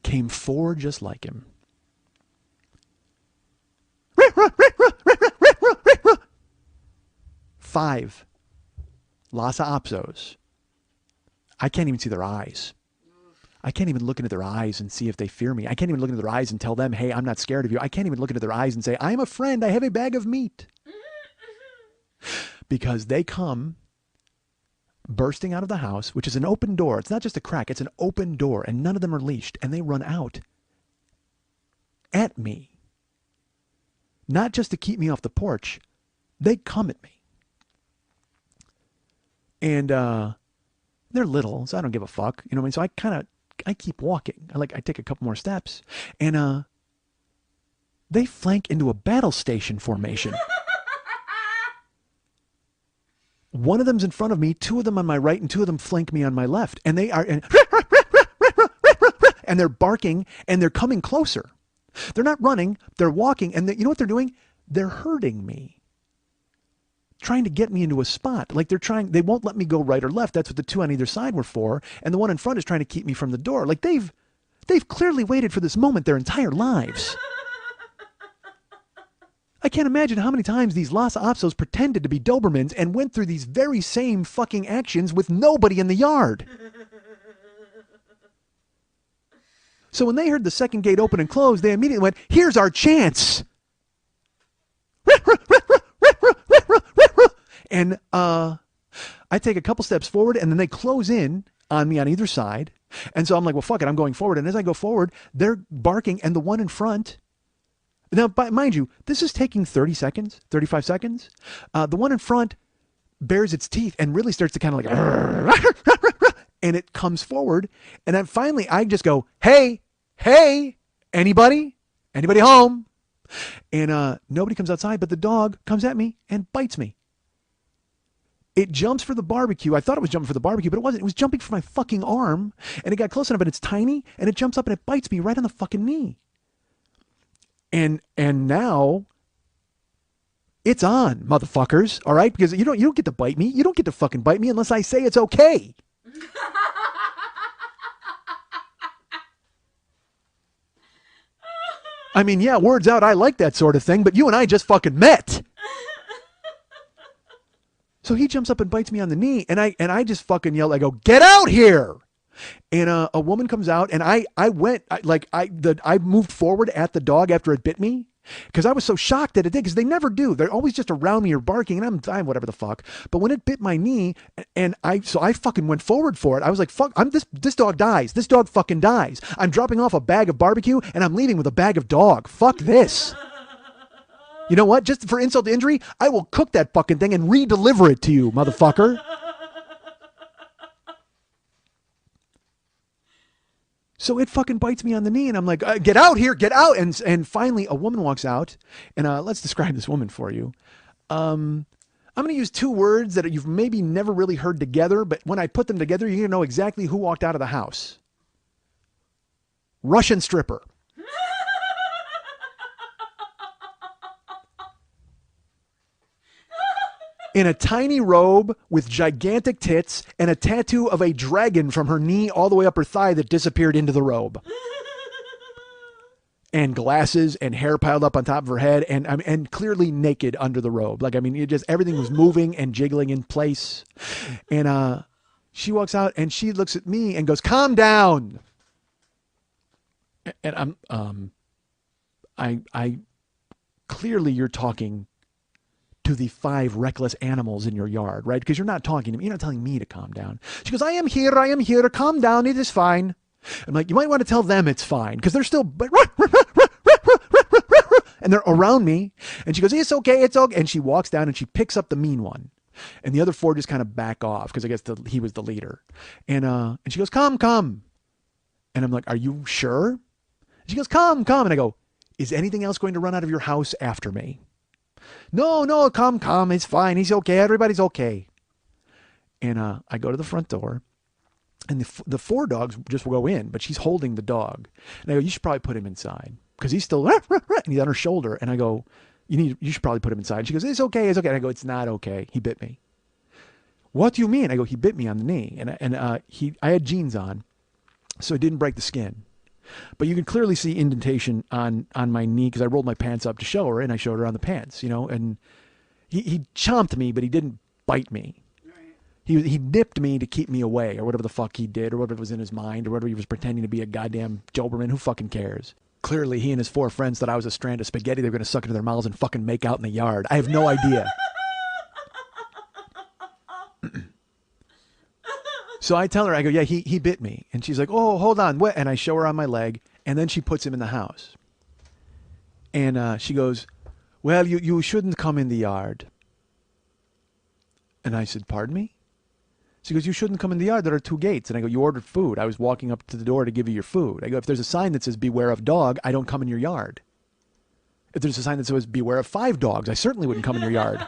came 4 just like him. 5 Lhasa Apsos. I can't even see their eyes. I can't even look into their eyes and see if they fear me. I can't even look into their eyes and tell them, hey, I'm not scared of you. I can't even look into their eyes and say, I'm a friend. I have a bag of meat. Because they come bursting out of the house, which is an open door. It's not just a crack. It's an open door, and none of them are leashed. And they run out at me. Not just to keep me off the porch. They come at me. And they're little, so I don't give a fuck. You know what I mean? So I keep walking. I take a couple more steps. And they flank into a battle station formation. One of them's in front of me, 2 of them on my right, and 2 of them flank me on my left. And they are... and they're barking and they're coming closer. They're not running, they're walking, and you know what they're doing? They're hurting me. Trying to get me into a spot. Like they won't let me go right or left. That's what the two on either side were for. And the one in front is trying to keep me from the door. Like they've clearly waited for this moment their entire lives. I can't imagine how many times these Los Opsos pretended to be Dobermans and went through these very same fucking actions with nobody in the yard. So when they heard the second gate open and close, they immediately went, here's our chance. And I take a couple steps forward, and then they close in on me on either side. And so I'm like, well, fuck it, I'm going forward. And as I go forward, they're barking, and the one in front... Now, mind you, this is taking 30 seconds, 35 seconds. The one in front bares its teeth and really starts to kind of like... And it comes forward. And then finally, I just go, hey, anybody? Anybody home? And nobody comes outside, but the dog comes at me and bites me. It jumps for the barbecue. I thought it was jumping for the barbecue, but it wasn't. It was jumping for my fucking arm. And it got close enough, and it's tiny, and it jumps up and it bites me right on the fucking knee. And now it's on, motherfuckers. All right? Because you don't get to bite me. You don't get to fucking bite me unless I say it's okay. I mean, yeah, words out, I like that sort of thing, but you and I just fucking met. So he jumps up and bites me on the knee, and I just fucking yell. I go, get out here! And a woman comes out, and I moved forward at the dog after it bit me, because I was so shocked that it did, because they never do. They're always just around me or barking, and I'm whatever the fuck. But when it bit my knee, and I fucking went forward for it. I was like, fuck, this dog dies. This dog fucking dies. I'm dropping off a bag of barbecue, and I'm leaving with a bag of dog. Fuck this. You know what? Just for insult to injury, I will cook that fucking thing and re-deliver it to you, motherfucker. So it fucking bites me on the knee, and I'm like, get out here, get out. And finally, a woman walks out, and let's describe this woman for you. I'm going to use two words that you've maybe never really heard together, but when I put them together, you're going to know exactly who walked out of the house. Russian stripper. In a tiny robe with gigantic tits and a tattoo of a dragon from her knee all the way up her thigh that disappeared into the robe. And glasses and hair piled up on top of her head and clearly naked under the robe. Like, I mean, everything was moving and jiggling in place. And she walks out and she looks at me and goes, calm down. And I clearly you're talking to the 5 reckless animals in your yard, right? Because you're not talking to me. You're not telling me to calm down. She goes, I am here. Calm down. It is fine. I'm like, you might want to tell them it's fine because they're still, and they're around me. And she goes, it's okay. It's okay. And she walks down and she picks up the mean one. And the other 4 just kind of back off because I guess he was the leader. And she goes, come. And I'm like, are you sure? And she goes, come. And I go, is anything else going to run out of your house after me? No, come. It's fine. He's okay. Everybody's okay. And I go to the front door, and the 4 dogs just will go in, but she's holding the dog. And I go, you should probably put him inside because he's still, and he's on her shoulder. And I go, you should probably put him inside. And she goes, it's okay. And I go, it's not okay. He bit me. What do you mean? I go, he bit me on the knee, and I had jeans on, so it didn't break the skin. But you can clearly see indentation on my knee because I rolled my pants up to show her, and I showed her on the pants, and he chomped me, but he didn't bite me. Right. He nipped me to keep me away or whatever the fuck he did or whatever was in his mind or whatever he was pretending to be a goddamn Doberman. Who fucking cares? Clearly, he and his 4 friends thought I was a strand of spaghetti they were going to suck into their mouths and fucking make out in the yard. I have no idea. So I tell her, I go, yeah, he bit me. And she's like, oh, hold on. What? And I show her on my leg, and then she puts him in the house. And she goes, well, you shouldn't come in the yard. And I said, pardon me? She goes, you shouldn't come in the yard. There are 2 gates. And I go, you ordered food. I was walking up to the door to give you your food. I go, if there's a sign that says beware of dog, I don't come in your yard. If there's a sign that says beware of 5 dogs, I certainly wouldn't come in your yard.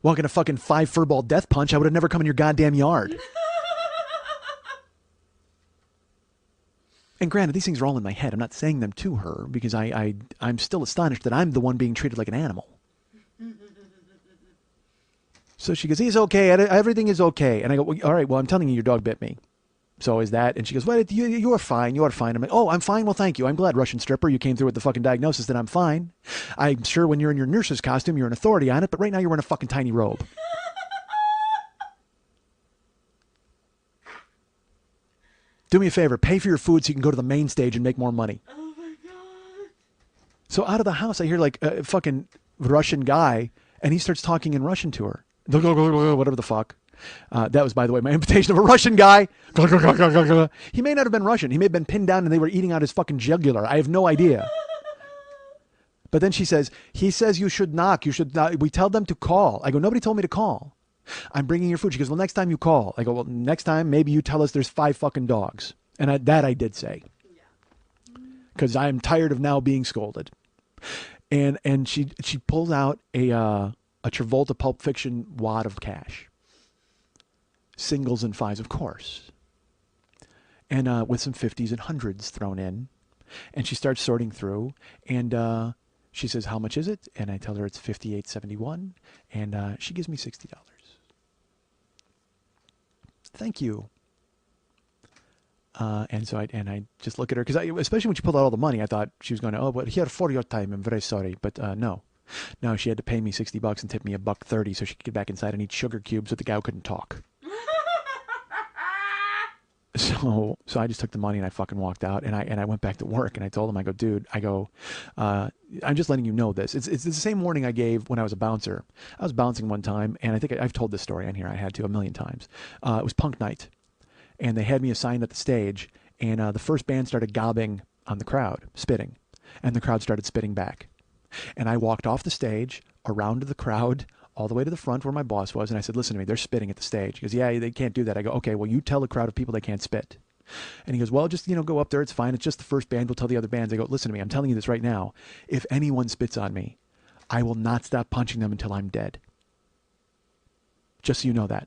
Walking a fucking 5 furball death punch, I would have never come in your goddamn yard. And granted, these things are all in my head. I'm not saying them to her because I'm still astonished that I'm the one being treated like an animal. So she goes, he's okay. Everything is okay. And I go, well, all right, well, I'm telling you, your dog bit me. So is that? And she goes, well, you're fine. You're fine. I'm like, oh, I'm fine. Well, thank you. I'm glad, Russian stripper. You came through with the fucking diagnosis that I'm fine. I'm sure when you're in your nurse's costume, you're an authority on it. But right now you're wearing a fucking tiny robe. Do me a favor. Pay for your food so you can go to the main stage and make more money. Oh my god. So out of the house, I hear like a fucking Russian guy, and he starts talking in Russian to her. Whatever the fuck. That was, by the way, my invitation of a Russian guy. He may not have been Russian. He may have been pinned down and they were eating out his fucking jugular. I have no idea. But then she says, he says you should knock. You should not. We tell them to call. I go, nobody told me to call. I'm bringing your food. She goes, well, next time you call. I go, well, next time maybe you tell us there's 5 fucking dogs. And that I did say. Because I'm tired of now being scolded. And she pulls out a Travolta Pulp Fiction wad of cash. Singles and fives, of course. And with some 50s and 100s thrown in. And she starts sorting through. And she says, how much is it? And I tell her it's $58.71. And she gives me $60. Thank you. And so I just look at her, because especially when she pulled out all the money, I thought she was going to, oh, but here for your time, I'm very sorry. But no, she had to pay me $60 and tip me $1.30 so she could get back inside and eat sugar cubes with the guy who couldn't talk. So I just took the money and I fucking walked out, and I went back to work, and I told him, I go, dude, I'm just letting you know this. It's the same warning I gave when I was a bouncer. I was bouncing one time, and I think I've told this story on here. I had to a million times. It was punk night. And they had me assigned at the stage, and the first band started gobbing on the crowd, spitting, and the crowd started spitting back. And I walked off the stage, around to the crowd, all the way to the front where my boss was, and I said, listen to me, they're spitting at the stage. He goes, yeah, they can't do that. I go, okay, well, you tell the crowd of people they can't spit. And he goes, well, just, go up there, it's fine, it's just the first band, we'll tell the other bands. I go, listen to me, I'm telling you this right now. If anyone spits on me, I will not stop punching them until I'm dead. Just so you know that.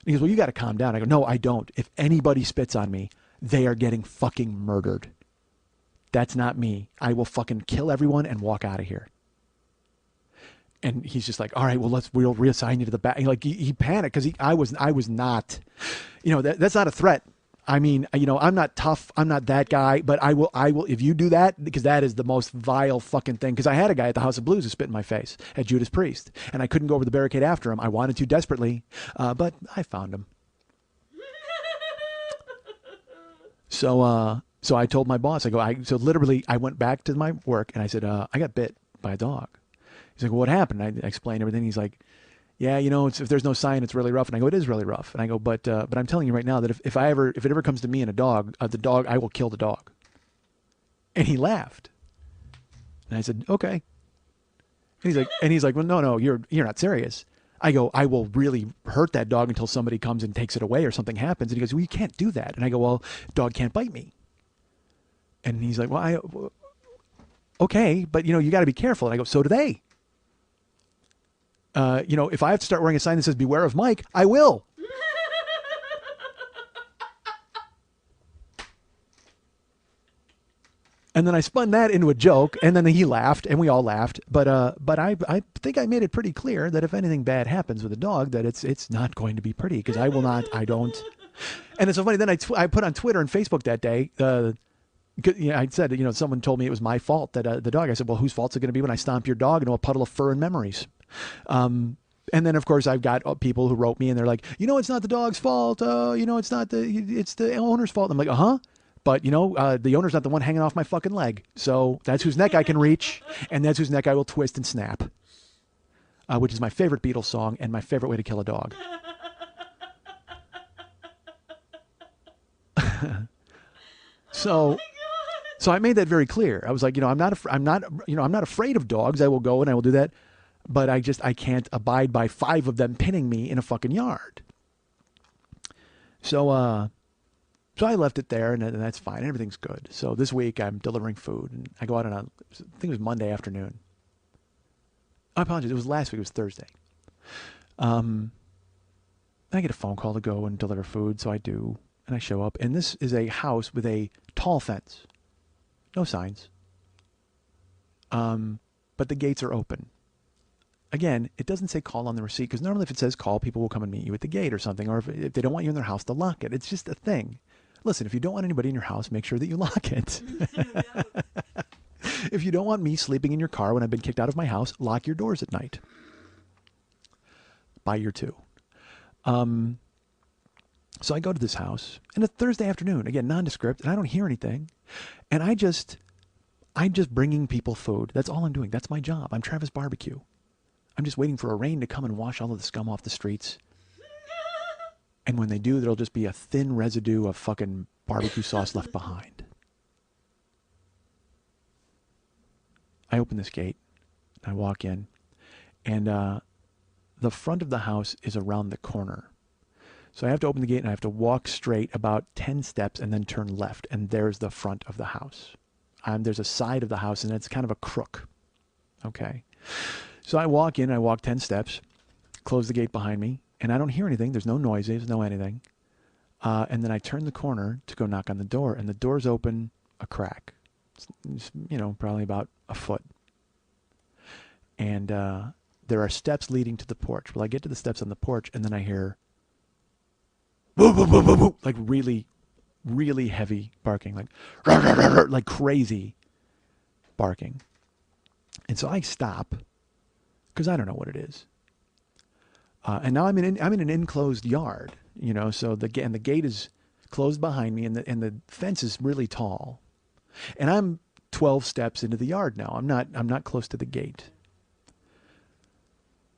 He goes, well, you got to calm down. I go, no, I don't. If anybody spits on me, they are getting fucking murdered. That's not me. I will fucking kill everyone and walk out of here. And he's just like, all right, well, we'll reassign you to the back. Like he panicked because I was not, that's not a threat. I mean, I'm not tough. I'm not that guy, but I will, if you do that, because that is the most vile fucking thing. Because I had a guy at the House of Blues who spit in my face at Judas Priest, and I couldn't go over the barricade after him. I wanted to desperately, but I found him. So I told my boss, so literally I went back to my work and I said, I got bit by a dog. He's like, well, what happened? I explained everything. He's like, yeah, if there's no sign, it's really rough. And I go, it is really rough. And I go, but I'm telling you right now that if it ever comes to me and a dog, I will kill the dog. And he laughed. And I said, okay. And he's like, well, no, you're not serious. I go, I will really hurt that dog until somebody comes and takes it away or something happens. And he goes, well, you can't do that. And I go, well, dog can't bite me. And he's like, well, okay, but you got to be careful. And I go, so do they. If I have to start wearing a sign that says beware of Mike, I will. And then I spun that into a joke, and then he laughed, and we all laughed. But I think I made it pretty clear that if anything bad happens with a dog, that it's not going to be pretty, because I don't. And it's so funny. Then I put on Twitter and Facebook that day. I said, someone told me it was my fault that the dog. I said, well, whose fault's it going to be when I stomp your dog into a puddle of fur and memories? And then of course I've got people who wrote me and they're like, it's not the dog's fault. It's not it's the owner's fault. I'm like, but the owner's not the one hanging off my fucking leg. So that's whose neck I can reach, and that's whose neck I will twist and snap. Which is my favorite Beatles song and my favorite way to kill a dog. So I made that very clear. I was like, I'm not afraid of dogs. I will go and I will do that. But I can't abide by 5 of them pinning me in a fucking yard. So I left it there, and that's fine. Everything's good. So this week I'm delivering food, and I go out on I think it was Monday afternoon. I apologize. It was last week. It was Thursday. I get a phone call to go and deliver food, so I do, and I show up. And this is a house with a tall fence, no signs. But the gates are open. Again, it doesn't say call on the receipt, because normally if it says call, people will come and meet you at the gate or something, or if they don't want you in their house, they'll lock it. It's just a thing. Listen, if you don't want anybody in your house, make sure that you lock it. If you don't want me sleeping in your car when I've been kicked out of my house, lock your doors at night. Buy your two. So I go to this house, and it's Thursday afternoon, again, nondescript, and I don't hear anything. And I'm just bringing people food. That's all I'm doing. That's my job. I'm Travis Barbecue. I'm just waiting for a rain to come and wash all of the scum off the streets. And when they do, there'll just be a thin residue of fucking barbecue sauce left behind. I open this gate. I walk in. And the front of the house is around the corner. So I have to open the gate and I have to walk straight about 10 steps and then turn left. And there's the front of the house. There's a side of the house and it's kind of a crook. Okay. So I walk in, I walk 10 steps, close the gate behind me, and I don't hear anything. There's no noises, no anything. And then I turn the corner to go knock on the door, and the door's open a crack. It's, probably about a foot. And there are steps leading to the porch. Well, I get to the steps on the porch, and then I hear woo, woo, woo, woo, woo, like really, really heavy barking, like crazy barking. And so I stop, because I don't know what it is. And now I'm in an enclosed yard, so the gate is closed behind me, and the fence is really tall. And I'm 12 steps into the yard now. I'm not close to the gate.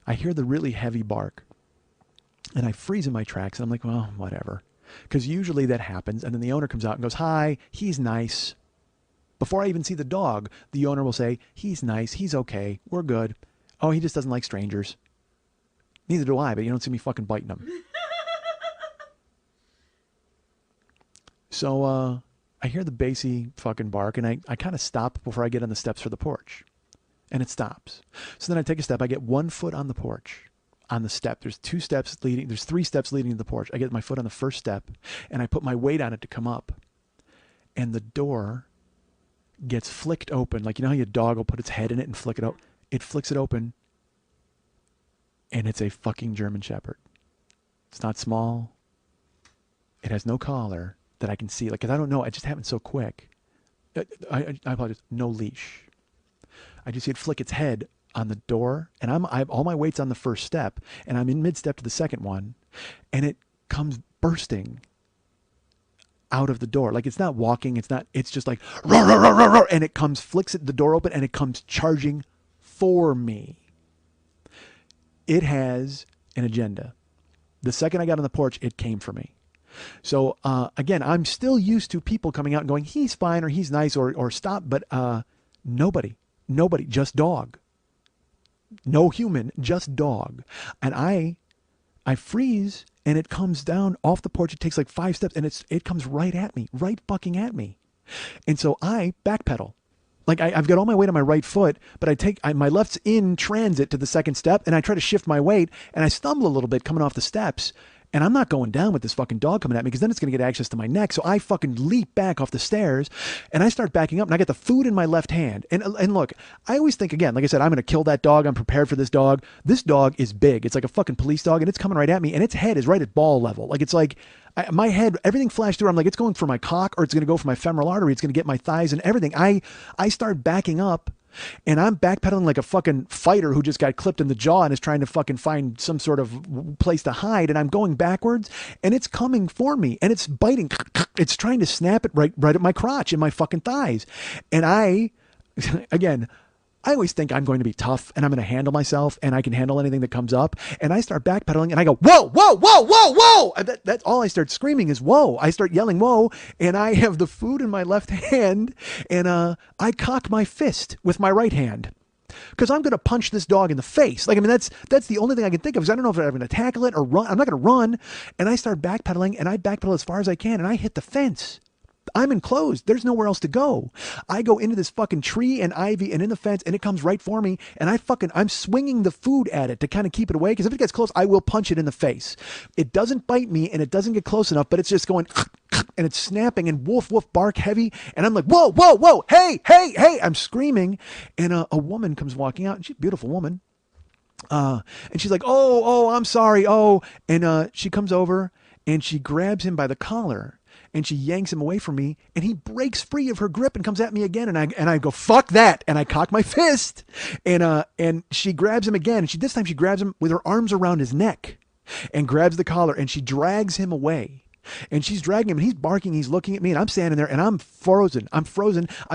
I hear the really heavy bark, and I freeze in my tracks, and I'm like, well, whatever. Because usually that happens, and then the owner comes out and goes, hi, he's nice. Before I even see the dog, the owner will say, he's nice, he's okay, we're good. Oh, he just doesn't like strangers. Neither do I, but you don't see me fucking biting him. So I hear the bassy fucking bark, and I kind of stop before I get on the steps for the porch. And it stops. So then I take a step. I get 1 foot on the porch, on the step. There's 3 steps leading to the porch. I get my foot on the first step, and I put my weight on it to come up. And the door gets flicked open. Like, how your dog will put its head in it and flick it open? It flicks it open, and it's a fucking German Shepherd. It's not small. It has no collar that I can see. Like, 'cause I don't know. It just happened so quick. I apologize. No leash. I just see it flick its head on the door, and I have all my weight's on the first step, and I'm in mid-step to the second one, and it comes bursting out of the door. Like, it's not walking. It's just like, roar, roar, roar, roar, roar, and it flicks the door open, and it comes charging for me. It has an agenda. The second I got on the porch, it came for me. So, again, I'm still used to people coming out and going, he's fine, or he's nice, or stop, but nobody, just dog. No human, just dog. And I freeze, and it comes down off the porch. It takes like 5 steps, and it comes right at me, right fucking at me. And so I backpedal. Like, I've got all my weight on my right foot, but my left's in transit to the second step, and I try to shift my weight, and I stumble a little bit coming off the steps, and I'm not going down with this fucking dog coming at me, because then it's going to get access to my neck. So I fucking leap back off the stairs, and I start backing up, and I get the food in my left hand. And look, I always think, again, like I said, I'm going to kill that dog. I'm prepared for this dog. This dog is big. It's like a fucking police dog, and it's coming right at me, and its head is right at ball level. Like, it's like, my head, everything flashed through. I'm like, it's going for my cock, or it's going to go for my femoral artery. It's going to get my thighs and everything. I start backing up, and I'm backpedaling like a fucking fighter who just got clipped in the jaw and is trying to fucking find some sort of place to hide. And I'm going backwards, and it's coming for me, and it's biting. It's trying to snap it right at my crotch and my fucking thighs. And again, I always think I'm going to be tough, and I'm going to handle myself, and I can handle anything that comes up. And I start backpedaling, and I go, whoa, whoa, whoa, whoa, whoa. That's all I start screaming is whoa. I start yelling whoa, and I have the food in my left hand, and I cock my fist with my right hand, because I'm going to punch this dog in the face. Like, I mean, that's the only thing I can think of, because I don't know if I'm going to tackle it or run. I'm not going to run. And I start backpedaling, and I backpedal as far as I can, and I hit the fence. I'm enclosed. There's nowhere else to go. I go into this fucking tree and ivy and in the fence, and it comes right for me. And I'm swinging the food at it to kind of keep it away, because if it gets close, I will punch it in the face. It doesn't bite me, and it doesn't get close enough, but it's just going, and it's snapping and woof, woof, bark heavy. And I'm like, whoa, whoa, whoa, hey, hey, hey. I'm screaming. And a woman comes walking out, and she's a beautiful woman. And she's like, oh, I'm sorry. Oh, and she comes over and she grabs him by the collar and she yanks him away from me, and he breaks free of her grip and comes at me again. And I go, fuck that. And I cock my fist, and she grabs him again. And this time she grabs him with her arms around his neck and grabs the collar, and she drags him away. And she's dragging him, and he's barking, he's looking at me, and I'm standing there, and I'm frozen. I'm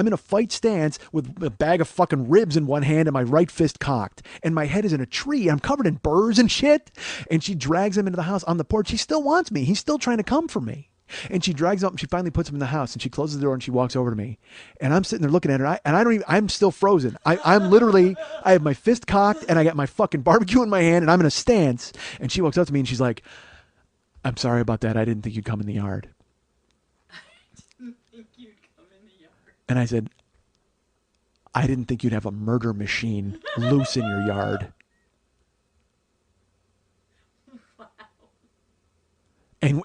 in a fight stance with a bag of fucking ribs in one hand and my right fist cocked. And my head is in a tree. I'm covered in burrs and shit. And she drags him into the house on the porch. She still wants me. He's still trying to come for me. And she drags him up, and she finally puts him in the house, and she closes the door, and she walks over to me. And I'm sitting there looking at her, I'm still frozen. I'm literally, I have my fist cocked, and I got my fucking barbecue in my hand, and I'm in a stance. And she walks up to me, and she's like, I'm sorry about that. I didn't think you'd come in the yard. I didn't think you'd come in the yard. And I said, I didn't think you'd have a murder machine loose in your yard. Wow.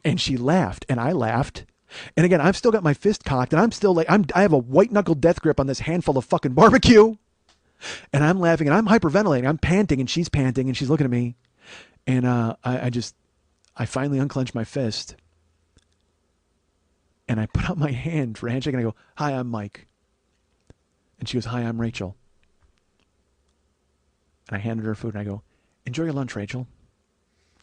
And she laughed, and I laughed. And again, I've still got my fist cocked, and I'm still like, I have a white knuckle death grip on this handful of fucking barbecue. And I'm laughing, and I'm hyperventilating. I'm panting, and she's panting, and she's looking at me. And I finally unclench my fist, and I put out my hand for a handshake, and I go, hi, I'm Mike. And she goes, hi, I'm Rachel. And I handed her food, and I go, enjoy your lunch, Rachel.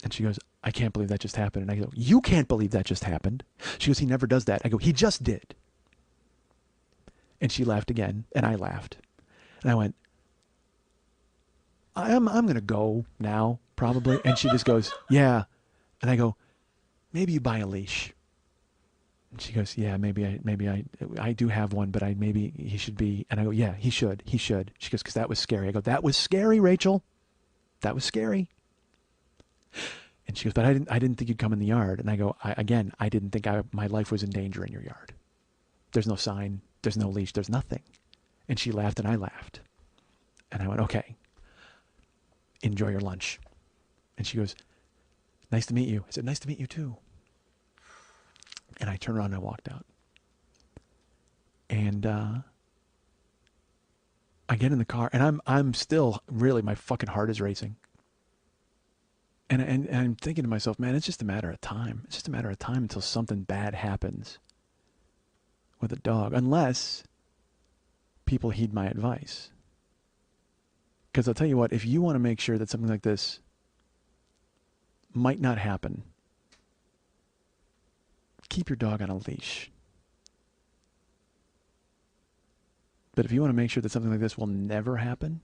And she goes, I can't believe that just happened. And I go, you can't believe that just happened. She goes, he never does that. I go, he just did. And she laughed again, and I laughed. And I went, I'm going to go now, probably. And she just goes, yeah. And I go, maybe you buy a leash. And she goes, yeah, maybe I do have one, but maybe he should be. And I go, yeah, he should. She goes, because that was scary. I go, that was scary, Rachel. That was scary. And she goes, but I didn't think you'd come in the yard. And I go, I didn't think my life was in danger in your yard. There's no sign. There's no leash. There's nothing. And she laughed, and I laughed. And I went, okay, enjoy your lunch. And she goes, nice to meet you. I said, nice to meet you too. And I turned around and I walked out. And I get in the car, and I'm still really, my fucking heart is racing. And I'm thinking to myself, man, it's just a matter of time. It's just a matter of time until something bad happens with a dog, unless people heed my advice. Because I'll tell you what, if you want to make sure that something like this might not happen, keep your dog on a leash. But if you want to make sure that something like this will never happen,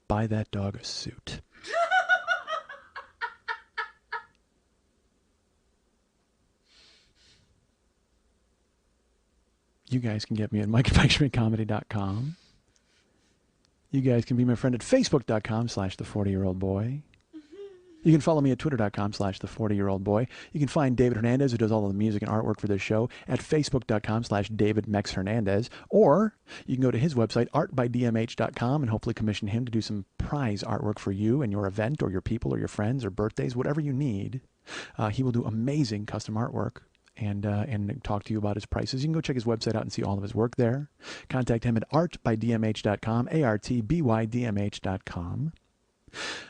buy that dog a suit. You guys can get me at MikeFactoryComedy.com. You guys can be my friend at Facebook.com/the40year-old-boy. You can follow me at Twitter.com/the40year-old-boy. You can find David Hernandez, who does all of the music and artwork for this show, at Facebook.com/DavidMexHernandez. Or you can go to his website, artbydmh.com, and hopefully commission him to do some prize artwork for you and your event or your people or your friends or birthdays, whatever you need. He will do amazing custom artwork and talk to you about his prices. You can go check his website out and see all of his work there. Contact him at artbydmh.com, artbydmh.com.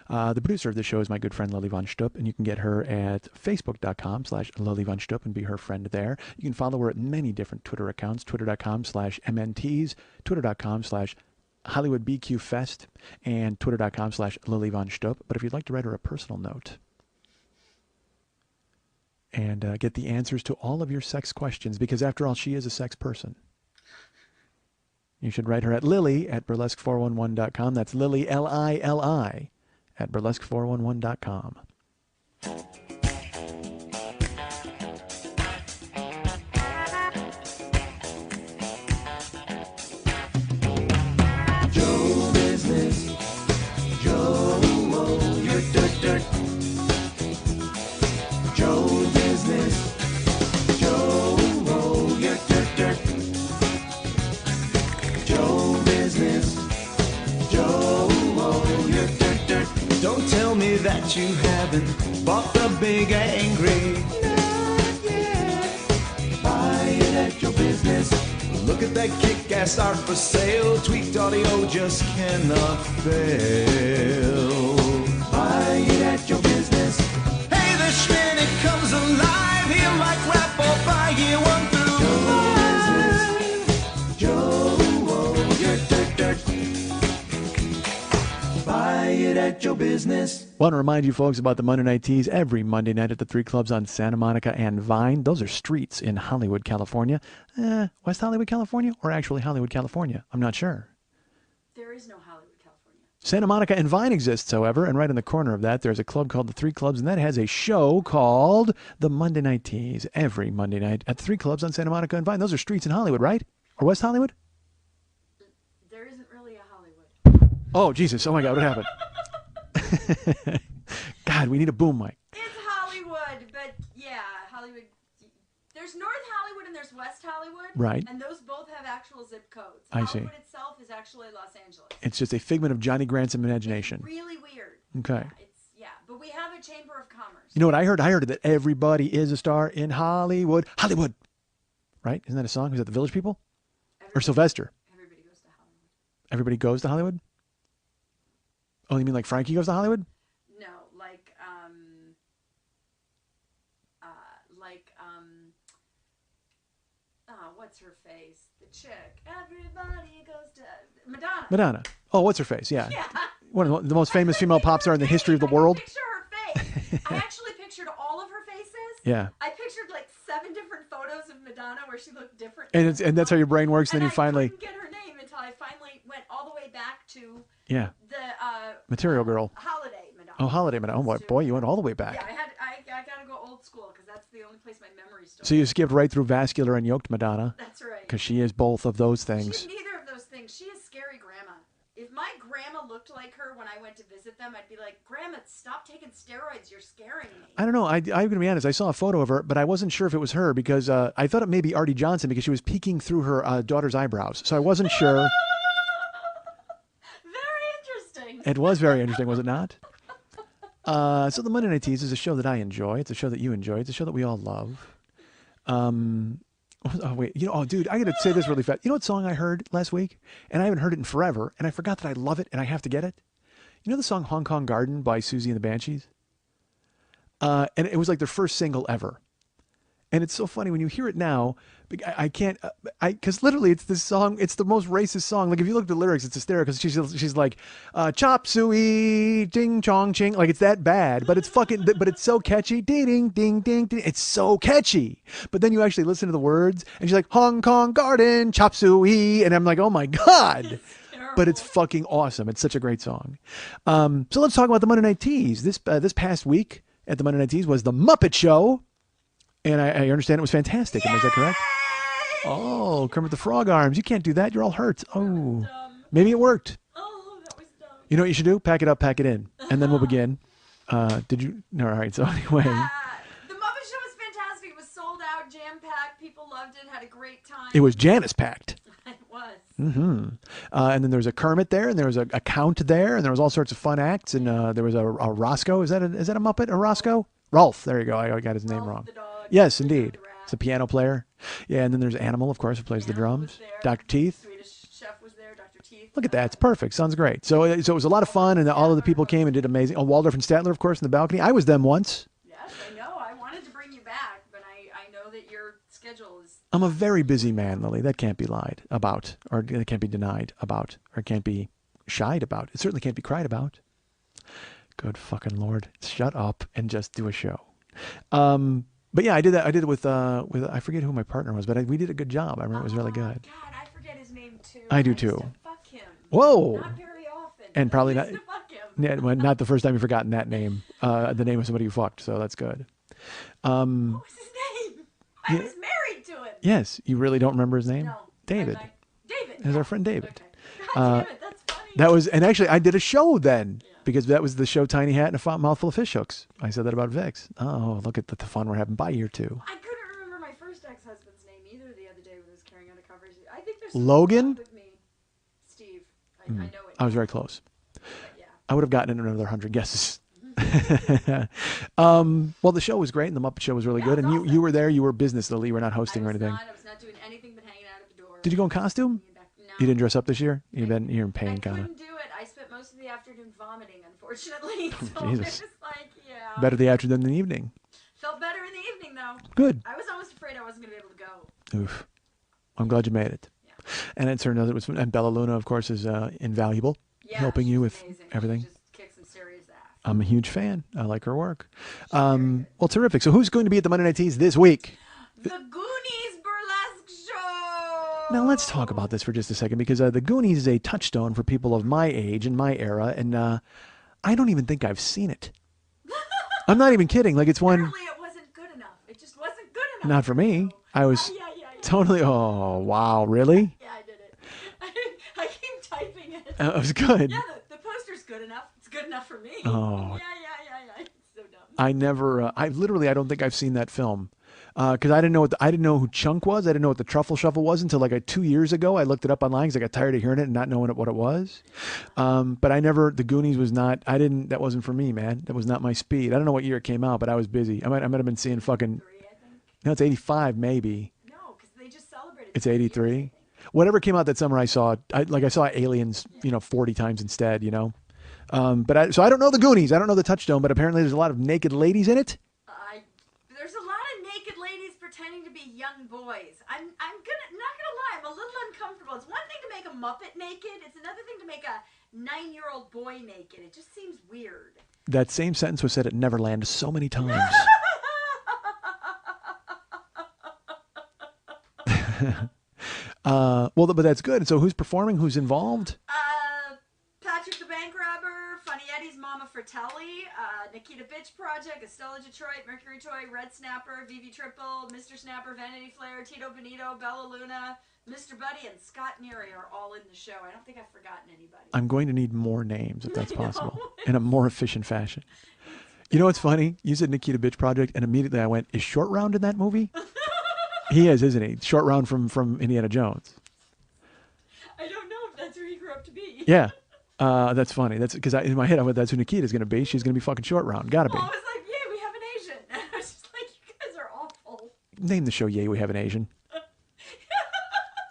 The producer of the show is my good friend Lily Von Stupp, and you can get her at Facebook.com/Lily Von Stupp and be her friend there. You can follow her at many different Twitter accounts, Twitter.com/MNTs, Twitter.com/HollywoodBQFest, and Twitter.com/Lily Von Stupp. But if you'd like to write her a personal note and get the answers to all of your sex questions, because after all, she is a sex person, you should write her at Lily at burlesque411.com. That's Lily, Lili, at burlesque411.com. Joe business. Joe, you're dirt. Joe business. Joe, you're dirt. Joe business. Joe, you're dirt. Don't tell me that you haven't bought the big angry. Look at that kick-ass art for sale. Tweaked audio just cannot fail. Buy it at your business. Hey, the Schmidt, it comes alive. He'll like rap or buy you one through five. Joe, oh, dirt, dirt, dirt. Buy it at your business. Want to remind you folks about the Monday Night Teas every Monday night at the 3 clubs on Santa Monica and Vine. Those are streets in Hollywood, California. West Hollywood, California, or actually Hollywood, California? I'm not sure. There is no Hollywood, California. Santa Monica and Vine exists, however, and right in the corner of that, there's a club called the 3 Clubs, and that has a show called the Monday Night Teas every Monday night at the 3 Clubs on Santa Monica and Vine. Those are streets in Hollywood, right? Or West Hollywood? There isn't really a Hollywood. Oh, Jesus. Oh, my God. What happened? God, we need a boom mic. It's Hollywood, but yeah, Hollywood. There's North Hollywood and there's West Hollywood. Right. And those both have actual zip codes. I see. Hollywood itself is actually Los Angeles. It's just a figment of Johnny Grant's imagination. Really weird. Okay. Yeah, but we have a Chamber of Commerce. You know what I heard? I heard that everybody is a star in Hollywood. Hollywood. Right? Isn't that a song? Is that the Village People? Or Sylvester? Everybody goes to Hollywood. Everybody goes to Hollywood? Oh, you mean like Frankie goes to Hollywood? No, what's her face? The chick. Everybody goes to Madonna. Madonna. Oh, what's her face? Yeah. Yeah. One of the most famous female pop star in the history of the world. I picture her face. I actually pictured all of her faces. Yeah. I pictured like 7 different photos of Madonna where she looked different. And that's how your brain works. And then you finally. I couldn't get her name until I finally went all the way back to Yeah. the Material Girl. Holiday Madonna. Oh, Holiday Madonna. Oh, boy, you went all the way back. Yeah, I gotta go old school because that's the only place my memory stores. So you skipped right through vascular and yoked Madonna. That's right. Because she is both of those things. She's neither of those things. She is scary grandma. If my grandma looked like her when I went to visit them, I'd be like, Grandma, stop taking steroids. You're scaring me. I don't know. I'm going to be honest. I saw a photo of her, but I wasn't sure if it was her because I thought it may be Artie Johnson because she was peeking through her daughter's eyebrows. So I wasn't sure. Very interesting. It was very interesting, was it not? So the Monday Night Teas is a show that I enjoy. It's a show that you enjoy. It's a show that we all love. Oh, wait. Dude, I got to say this really fast. You know what song I heard last week? And I haven't heard it in forever. And I forgot that I love it and I have to get it. You know the song Hong Kong Garden by Susie and the Banshees? And it was like their first single ever. And it's so funny when you hear it now. I can't, because literally it's this song. It's the most racist song. Like if you look at the lyrics, it's hysterical. She's like, chop suey, ding chong ching. Like it's that bad, but it's so catchy. Ding, ding, ding, ding, ding. It's so catchy. But then you actually listen to the words and she's like, Hong Kong Garden, chop suey. And I'm like, oh my God. But it's fucking awesome. It's such a great song. So let's talk about the Monday Night Teas. This past week at the Monday Night Teas was the Muppet Show. And I understand it was fantastic. Is that correct? Oh, Kermit the Frog arms. You can't do that. You're all hurt. Oh, maybe it worked. Oh, that was dumb. You know what you should do? Pack it up, pack it in. And then we'll begin. Did you? No, all right. So anyway. The Muppet Show was fantastic. It was sold out, jam-packed. People loved it, had a great time. It was Janice packed. It was. Mm-hmm. And then there was a Kermit there, and there was a Count there, and there was all sorts of fun acts. And there was a Roscoe. Is that a Muppet? A Roscoe? Rolf. There you go. I got his name wrong. The dog. Yes, indeed. It's a piano player. Yeah, and then there's Animal, of course, who plays the drums. Dr. Teeth. Swedish chef was there, Dr. Teeth. Look at that. It's perfect. Sounds great. So it was a lot of fun, and all of the people came and did amazing. Oh, Waldorf and Statler, of course, in the balcony. I was them once. Yes, I know. I wanted to bring you back, but I know that your schedule is... I'm a very busy man, Lily. That can't be lied about, or it can't be denied about, or it can't be shied about. It certainly can't be cried about. Good fucking Lord. Shut up and just do a show. But yeah, I did that. I did it with I forget who my partner was, but we did a good job. I remember it was really good. God, I forget his name too. I do used too. to fuck him. Whoa. Not very often. And probably not. I used to fuck him. Yeah, well, not the first time you've forgotten that name. The name of somebody you fucked. So that's good. What was his name? I was married to him. Yes, you really don't remember his name? No. David. David. It was our friend David. Okay. God damn it, that's funny. That was, and actually I did a show then. Because that was the show Tiny Hat and a Mouthful of Fish Hooks. I said that about Vix. Oh, look at the fun we're having. Bye, year 2. I couldn't remember my first ex-husband's name either the other day when I was carrying out a conversation. I think there's Logan? with me. Steve. I know it. I was very close. But yeah. I would have gotten in another 100 guesses. Well, the show was great, and the Muppet Show was really good. And you were there. You were business, Lily. You were not hosting or anything. I was not doing anything but hanging out at the door. Did you go in costume? No. You didn't dress up this year? You're in pain, I kind of. couldn't do it. I spent most of the afternoon vomiting, unfortunately. So Jesus. it was like, yeah. Better the afternoon than the evening. Felt better in the evening, though. Good. I was almost afraid I wasn't going to be able to go. Oof. I'm glad you made it. Yeah. And it turned out it was, and Bella Luna, of course, is invaluable, Yeah, helping she's you with amazing. everything. She just kicks some serious ass. I'm a huge fan. I like her work. Well, terrific. So who's going to be at the Monday Night Teas this week? The Goonies Burlesque Show! Now let's talk about this for just a second, because the Goonies is a touchstone for people of my age and my era, and I don't even think I've seen it. I'm not even kidding. Like, it's one... Apparently it wasn't good enough. It just wasn't good enough. Not for me. I was Yeah. totally... Oh, wow. Really? Yeah, I did it. I keep typing it. It was good. Yeah, the poster's good enough. It's good enough for me. Oh. Yeah. It's so dumb. I never... I don't think I've seen that film. Because I didn't know who Chunk was. I didn't know what the Truffle Shuffle was until like 2 years ago. I looked it up online because I got tired of hearing it and not knowing what it was. But I never. The Goonies was not. I didn't. That wasn't for me, man. That was not my speed. I don't know what year it came out, but I was busy. I might have been seeing fucking. 3, I think. No, it's 85 maybe. No, because they just celebrated. It's 3 years, 83. I think. Whatever came out that summer, I saw. I saw Aliens, 40 times instead. So I don't know the Goonies. I don't know the Touchstone, but apparently there's a lot of naked ladies in it. There's a lot of naked ladies pretending to be young boys. I'm not gonna lie, I'm a little uncomfortable. It's one thing to make a Muppet naked. It's another thing to make a 9-year-old boy naked. It just seems weird. That same sentence was said at Neverland so many times. But that's good. So who's performing? Who's involved? Patrick the Bank Robber, Funny Eddie's Mama Fratelli, Nikita Bitch Project, Estella Detroit, Mercury Toy, Red Snapper, Vivi Triple, Mr. Snapper, Vanity Flair, Tito Benito, Bella Luna, Mr. Buddy, and Scott Neary are all in the show. I don't think I've forgotten anybody. I'm going to need more names if that's possible in a more efficient fashion. You know what's funny? You said Nikita Bitch Project, and immediately I went, is Short Round in that movie? He is, isn't he? Short Round from Indiana Jones. I don't know if that's where he grew up to be. Yeah. That's funny. That's because in my head I went, that's who Nikita's going to be. She's going to be fucking Short Round. Gotta be. Well, I was like, yeah, we have an Asian. And I was just like, you guys are awful. Name the show, Yay, We Have an Asian.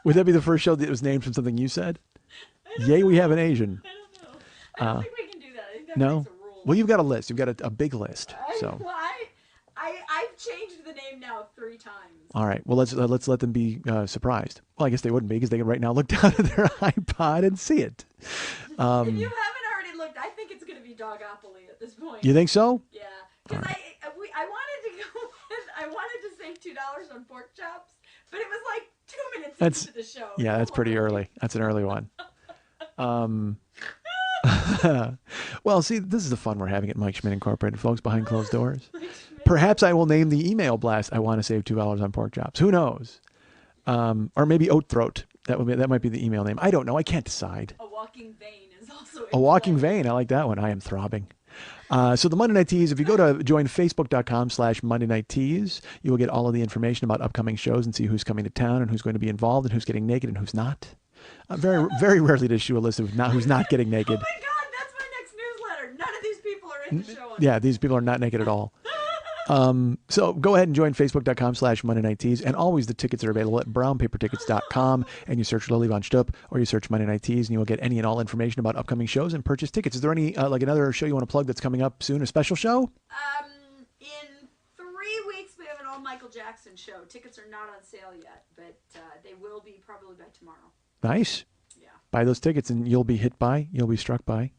Would that be the first show that was named from something you said? Yay, We Have an Asian. I don't know. I don't think we can do that. I think that No? makes a rule. Well, you've got a list. You've got a big list. So. I've changed the name now 3 times. All right. Well, let's let them be surprised. Well, I guess they wouldn't be because they can right now look down at their iPod and see it. If you haven't already looked, I think it's going to be Dogopoly at this point. You think so? Yeah. Because All right. I wanted to go with, I wanted to save $2 on pork chops, but it was like 2 minutes into the show. Yeah, that's pretty early. That's an early one. Well, see, this is the fun we're having at Mike Schmidt Incorporated, folks, behind closed doors. Perhaps I will name the email blast, I want to save $2 on pork chops. Who knows? Or maybe Oat Throat. That might be the email name. I don't know. I can't decide. A walking vein is also A walking vein. I like that one. I am throbbing. So the Monday Night Teas, if you go to join facebook.com/Monday Night Teas, you will get all of the information about upcoming shows and see who's coming to town and who's going to be involved and who's getting naked and who's not. Very, very rarely does issue a list of who's not getting naked. Oh my God, that's my next newsletter. None of these people are in the show. Yeah, these people are not naked at all. So go ahead and join facebook.com/Monday Night Teas. And always the tickets are available at brownpapertickets.com. And you search Lily Von Stupp or you search Monday Night Teas and you will get any and all information about upcoming shows and purchase tickets. Is there any, like another show you want to plug that's coming up soon? A special show? In 3 weeks, we have an all Michael Jackson show. Tickets are not on sale yet, but they will be probably by tomorrow. Nice. Yeah. Buy those tickets and you'll be struck by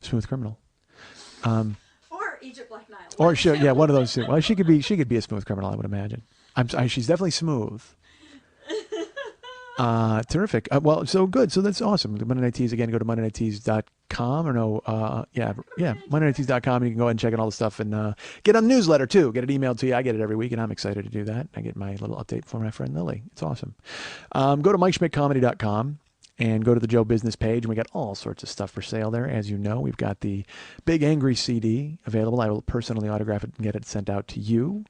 Smooth Criminal. Or Egypt Black Nile. Or sure, yeah, one of those two. Well, she could be a smooth criminal, I would imagine. She's definitely smooth. Terrific. Well, so good. So that's awesome. The Monday Night Teas, again, go to MondayNightTeas.com or no, MondayNightTeas.com, and you can go ahead and check out all the stuff and get on the newsletter too. Get it emailed to you. I get it every week and I'm excited to do that. I get my little update for my friend Lily. It's awesome. Go to MikeSchmidtComedy.com. And go to the Joe Business page, and we got all sorts of stuff for sale there. As you know, we've got the Big Angry CD available. I will personally autograph it and get it sent out to you.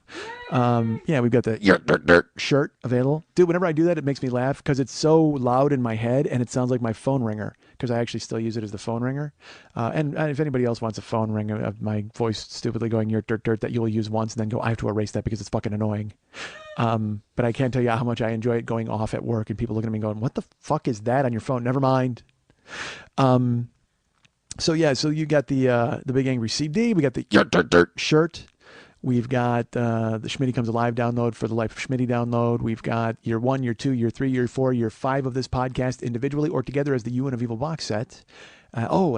We've got the Dirt shirt available. Dude, whenever I do that, it makes me laugh because it's so loud in my head, and it sounds like my phone ringer because I actually still use it as the phone ringer. And if anybody else wants a phone ringer of my voice stupidly going "yurt dirt dirt" that you'll use once and then go, I have to erase that because it's fucking annoying. But I can't tell you how much I enjoy it going off at work and people looking at me going, "What the fuck is that on your phone?" Never mind. So yeah, so you got the Big Angry CD. We got the "yurt dirt dirt" shirt. We've got the Schmitty Comes Alive download for the Life of Schmitty download. We've got year 1, year 2, year 3, year 4, year 5 of this podcast individually or together as the UN of Evil box set. I'll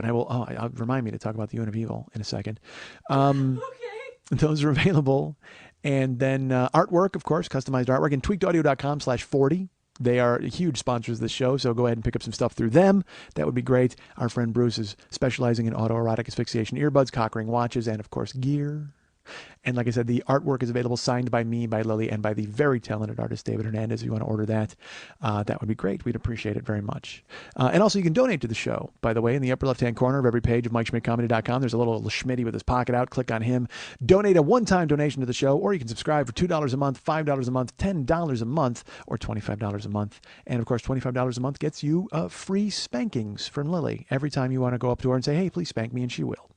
remind me to talk about the UN of Evil in a second. Okay. Those are available. And then artwork, of course, customized artwork, and tweakedaudio.com/40. They are huge sponsors of this show, so go ahead and pick up some stuff through them. That would be great. Our friend Bruce is specializing in autoerotic asphyxiation earbuds, cock ring watches, and, of course, gear. And like I said, the artwork is available, signed by me, by Lily, and by the very talented artist David Hernandez. If you want to order that, that would be great. We'd appreciate it very much. And also, you can donate to the show, by the way. In the upper left-hand corner of every page of MikeSchmidtComedy.com, there's a little Schmitty with his pocket out. Click on him. Donate a one-time donation to the show, or you can subscribe for $2 a month, $5 a month, $10 a month, or $25 a month. And, of course, $25 a month gets you free spankings from Lily every time you want to go up to her and say, hey, please spank me, and she will.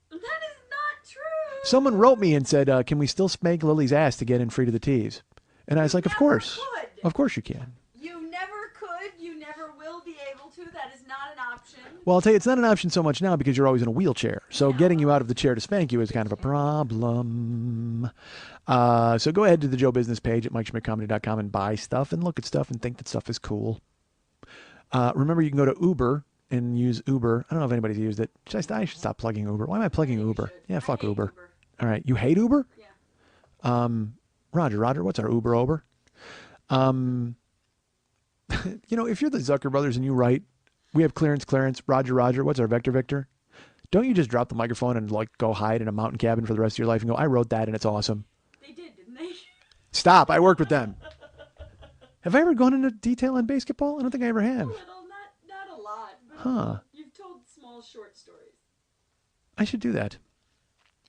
Someone wrote me and said, can we still spank Lily's ass to get in free to the tees? And I was like, of course. Could. Of course you can. You never could. You never will be able to. That is not an option. Well, I'll tell you, it's not an option so much now because you're always in a wheelchair. So getting you out of the chair to spank you is kind of a problem. So go ahead to the Joe Business page at MikeSchmidtComedy.com and buy stuff and look at stuff and think that stuff is cool. Remember, you can go to Uber and use Uber. I don't know if anybody's used it. I should stop plugging Uber. Why am I plugging Uber? Yeah, fuck Uber. All right. You hate Uber? Yeah. Roger, what's our Uber over? You know, if you're the Zucker brothers and you write, we have clearance, Roger, what's our Victor? Don't you just drop the microphone and like go hide in a mountain cabin for the rest of your life and go, I wrote that and it's awesome. They did, didn't they? Stop. I worked with them. Have I ever gone into detail on basketball? I don't think I ever have. A little, not a lot. But Huh. You've told small, short stories. I should do that.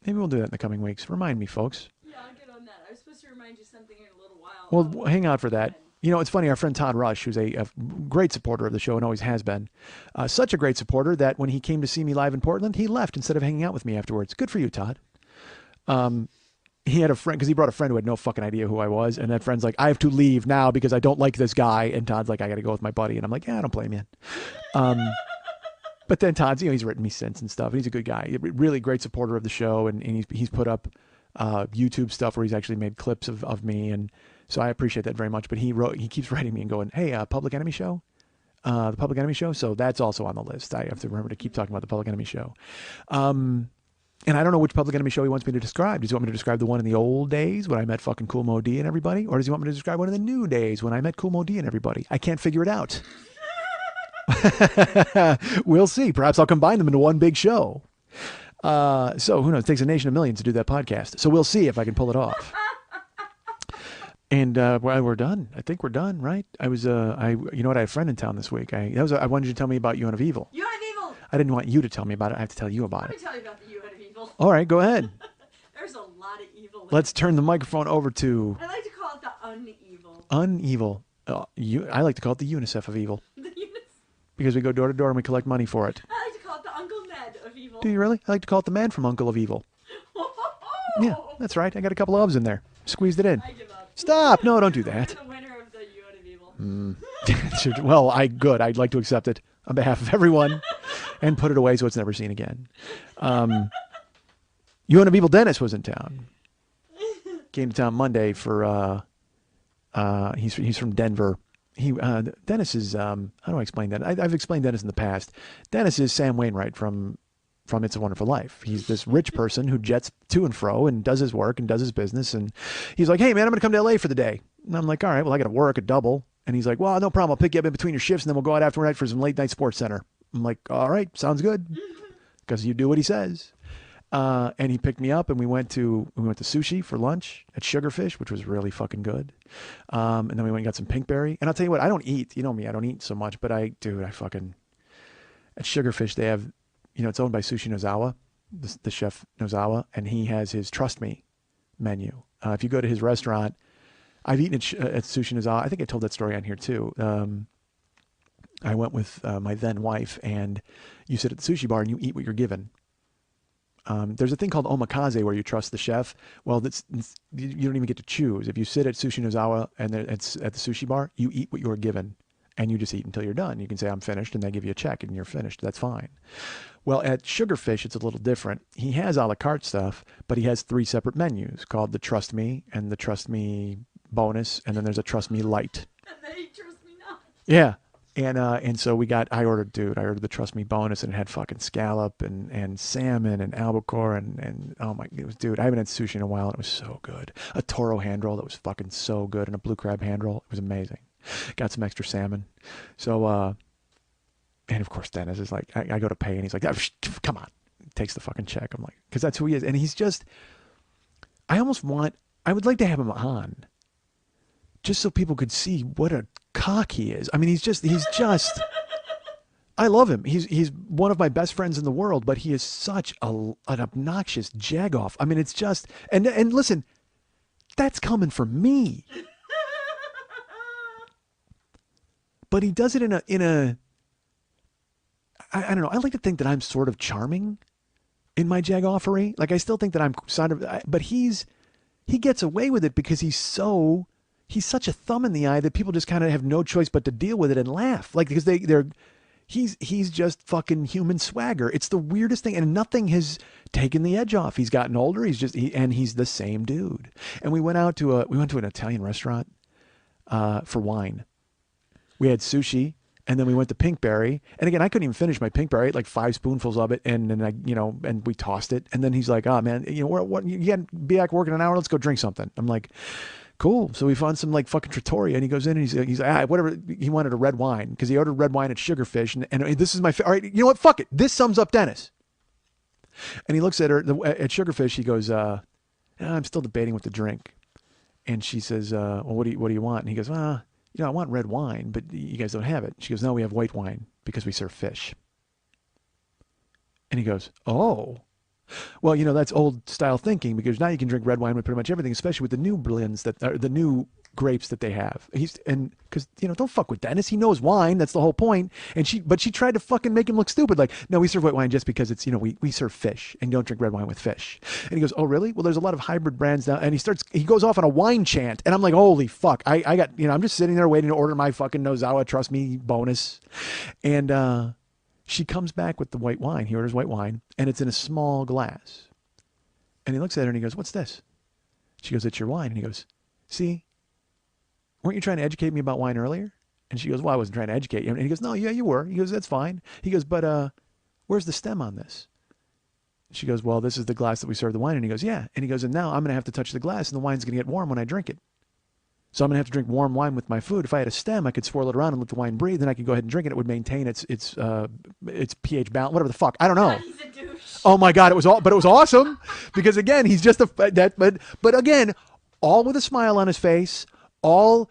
Maybe we'll do that in the coming weeks. Remind me, folks. Yeah, I'll get on that. I was supposed to remind you something in a little while. Well, hang on for that. You know, it's funny. Our friend Todd Rush, who's a great supporter of the show and always has been, such a great supporter that when he came to see me live in Portland, he left instead of hanging out with me afterwards. Good for you, Todd. He had a friend, because he brought a friend who had no fucking idea who I was. And that friend's like, I have to leave now because I don't like this guy. And Todd's like, I got to go with my buddy. And I'm like, yeah, I don't blame you. But then Todd's, he's written me since and stuff. And he's a good guy. Really great supporter of the show. And he's put up YouTube stuff where he's actually made clips of me. And so I appreciate that very much. But he keeps writing me and going, hey, Public Enemy show? The Public Enemy show? So that's also on the list. I have to remember to keep talking about the Public Enemy show. And I don't know which Public Enemy show he wants me to describe. Does he want me to describe the one in the old days when I met fucking Cool Mo D and everybody? Or does he want me to describe one in the new days when I met Cool Mo D and everybody? I can't figure it out. We'll see. Perhaps I'll combine them into one big show. So who knows? It takes a nation of millions to do that podcast. So we'll see if I can pull it off. And we're done. I think we're done, right? You know what? I had a friend in town this week. I wanted you to tell me about UN of Evil. UN of Evil. I didn't want you to tell me about it. I have to tell you about Let me it. tell you about the UN of Evil. All right, go ahead. There's a lot of evil. Let's turn the microphone over to I like to call it the unevel. Unevel. I like to call it the UNICEF of evil because we go door to door and we collect money for it. I like to call it the Uncle Ned of evil. Do you really? I like to call it the man from Uncle of Evil. Yeah, that's right. I got a couple of in there. Squeezed it in. I give up. Stop. No, don't do that. The winner of the UN of Evil. Well, good. I'd like to accept it on behalf of everyone and put it away so it's never seen again. UN of Evil Dennis was in town. Came to town Monday for, he's from Denver. Dennis is, how do I explain that? I've explained Dennis in the past. Dennis is Sam Wainwright from It's a Wonderful Life. He's this rich person who jets to and fro and does his work and does his business. And he's like, hey man, I'm going to come to LA for the day. And I'm like, all right, well, I got to work a double. And he's like, well, no problem. I'll pick you up in between your shifts and then we'll go out after night for some late night sports center. I'm like, all right, sounds good. Because you do what he says. And he picked me up and we went to sushi for lunch at Sugarfish, which was really fucking good. And then we went and got some pinkberry. And I'll tell you what, I don't eat. You know me, I don't eat so much, but I fucking, at Sugarfish, they have, it's owned by Sushi Nozawa, the chef Nozawa, and he has his Trust Me menu. If you go to his restaurant, I've eaten at Sushi Nozawa. I think I told that story on here too. I went with my then wife, and you sit at the sushi bar and you eat what you're given. There's a thing called omakase where you trust the chef. Well, you don't even get to choose. If you sit at Sushi Nozawa and it's at the sushi bar, you eat what you're given, and you just eat until you're done. You can say, I'm finished, and they give you a check, and you're finished. That's fine. Well, at Sugarfish, it's a little different. He has a la carte stuff, but he has 3 separate menus called the Trust Me and the Trust Me Bonus, and then there's a Trust Me Light. And then he trusts me not. Yeah. And so I ordered the Trust Me Bonus, and it had fucking scallop and salmon and albacore and oh my, dude, I haven't had sushi in a while, and it was so good. A toro hand roll that was fucking so good, and a blue crab hand roll. It was amazing. Got some extra salmon. So, and of course Dennis is like, I go to pay, and he's like, oh, come on. Takes the fucking check. I'm like, because that's who he is. And he's just, I would like to have him on just so people could see what a cock he is. I mean, he's just, I love him. He's one of my best friends in the world, but he is such an obnoxious jagoff. I mean, it's just, and listen, that's coming from me. But he does it in a, I don't know. I like to think that I'm sort of charming in my jagoffery. Like, I still think that I'm sort of, but he gets away with it because he's such a thumb in the eye that people just kind of have no choice but to deal with it and laugh. Like, because he's just fucking human swagger. It's the weirdest thing, and nothing has taken the edge off. He's gotten older. He's the same dude. And we went to an Italian restaurant for wine. We had sushi, and then we went to Pinkberry. And again, I couldn't even finish my Pinkberry. I ate like 5 spoonfuls of it, and then and we tossed it. And then he's like, "Oh man, you got to be back working an hour. Let's go drink something." I'm like, cool. So we found some like fucking trattoria, and he goes in and he's like, whatever. He wanted a red wine because he ordered red wine at Sugarfish, and this is all right. You know what? Fuck it. This sums up Dennis. And he looks at her at Sugarfish. He goes, I'm still debating what to drink. And she says, well, what do you want? And he goes, I want red wine, but you guys don't have it. She goes, no, we have white wine because we serve fish. And he goes, oh. Well, that's old style thinking, because now you can drink red wine with pretty much everything, especially with the new blends the new grapes that they have. Because don't fuck with Dennis. He knows wine. That's the whole point. But she tried to fucking make him look stupid. Like, no, we serve white wine just because it's we serve fish, and you don't drink red wine with fish. And he goes, oh really? Well, there's a lot of hybrid brands now. And he goes off on a wine chant, and I'm like, holy fuck! I got I'm just sitting there waiting to order my fucking Nozawa Trust Me Bonus, and she comes back with the white wine. He orders white wine, and it's in a small glass. And he looks at her and he goes, what's this? She goes, it's your wine. And he goes, see, weren't you trying to educate me about wine earlier? And she goes, well, I wasn't trying to educate you. And he goes, no, yeah, you were. He goes, that's fine. He goes, but where's the stem on this? She goes, well, this is the glass that we serve the wine in. And he goes, yeah. And he goes, and now I'm going to have to touch the glass, and the wine's going to get warm when I drink it. So I'm going to have to drink warm wine with my food. If I had a stem, I could swirl it around and let the wine breathe, then I could go ahead and drink it. It would maintain its pH balance, whatever the fuck. I don't know. He's a douche. Oh my God, it was awesome because again, he's just but again, all with a smile on his face, all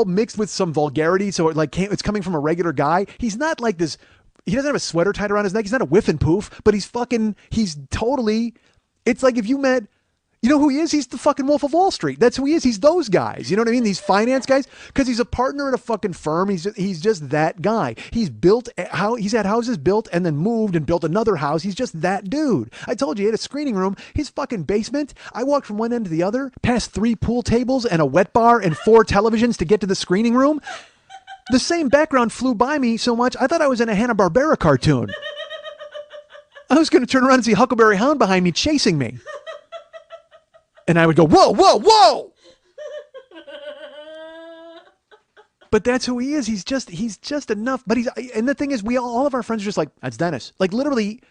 mixed with some vulgarity. So it's coming from a regular guy. He's not like this. He doesn't have a sweater tied around his neck. He's not a whiff and poof, but he's totally. It's like if you met. You know who he is? He's the fucking Wolf of Wall Street. That's who he is. He's those guys. You know what I mean? These finance guys. Because he's a partner at a fucking firm. He's just that guy. He's had houses built and then moved and built another house. He's just that dude. I told you, he had a screening room. His fucking basement. I walked from one end to the other, past 3 pool tables and a wet bar and 4 televisions to get to the screening room. The same background flew by me so much, I thought I was in a Hanna-Barbera cartoon. I was going to turn around and see Huckleberry Hound behind me chasing me. And I would go, whoa, whoa, whoa. But that's who he is. He's just enough. But and the thing is, all of our friends are just like, that's Dennis. Like literally,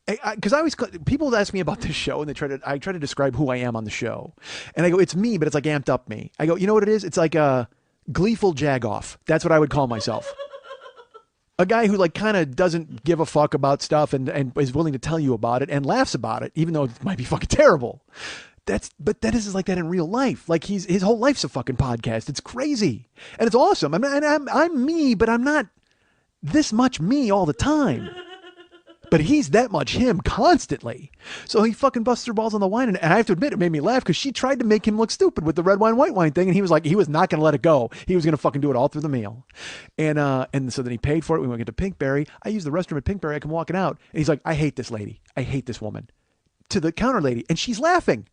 because people ask me about this show, and I try to describe who I am on the show. And I go, it's me, but it's like amped up me. I go, you know what it is? It's like a gleeful jagoff. That's what I would call myself. A guy who like kind of doesn't give a fuck about stuff and is willing to tell you about it and laughs about it, even though it might be fucking terrible. But Dennis is like that in real life. Like his whole life's a fucking podcast. It's crazy. And it's awesome. I mean, I'm me, but I'm not this much me all the time. But he's that much him constantly. So he fucking busts her balls on the wine. And I have to admit, it made me laugh because she tried to make him look stupid with the red wine, white wine thing. And he was like, he was not going to let it go. He was going to fucking do it all through the meal. And so then he paid for it. We went to Pinkberry. I used the restroom at Pinkberry. I come walking out. And he's like, I hate this lady. I hate this woman. To the counter lady. And she's laughing.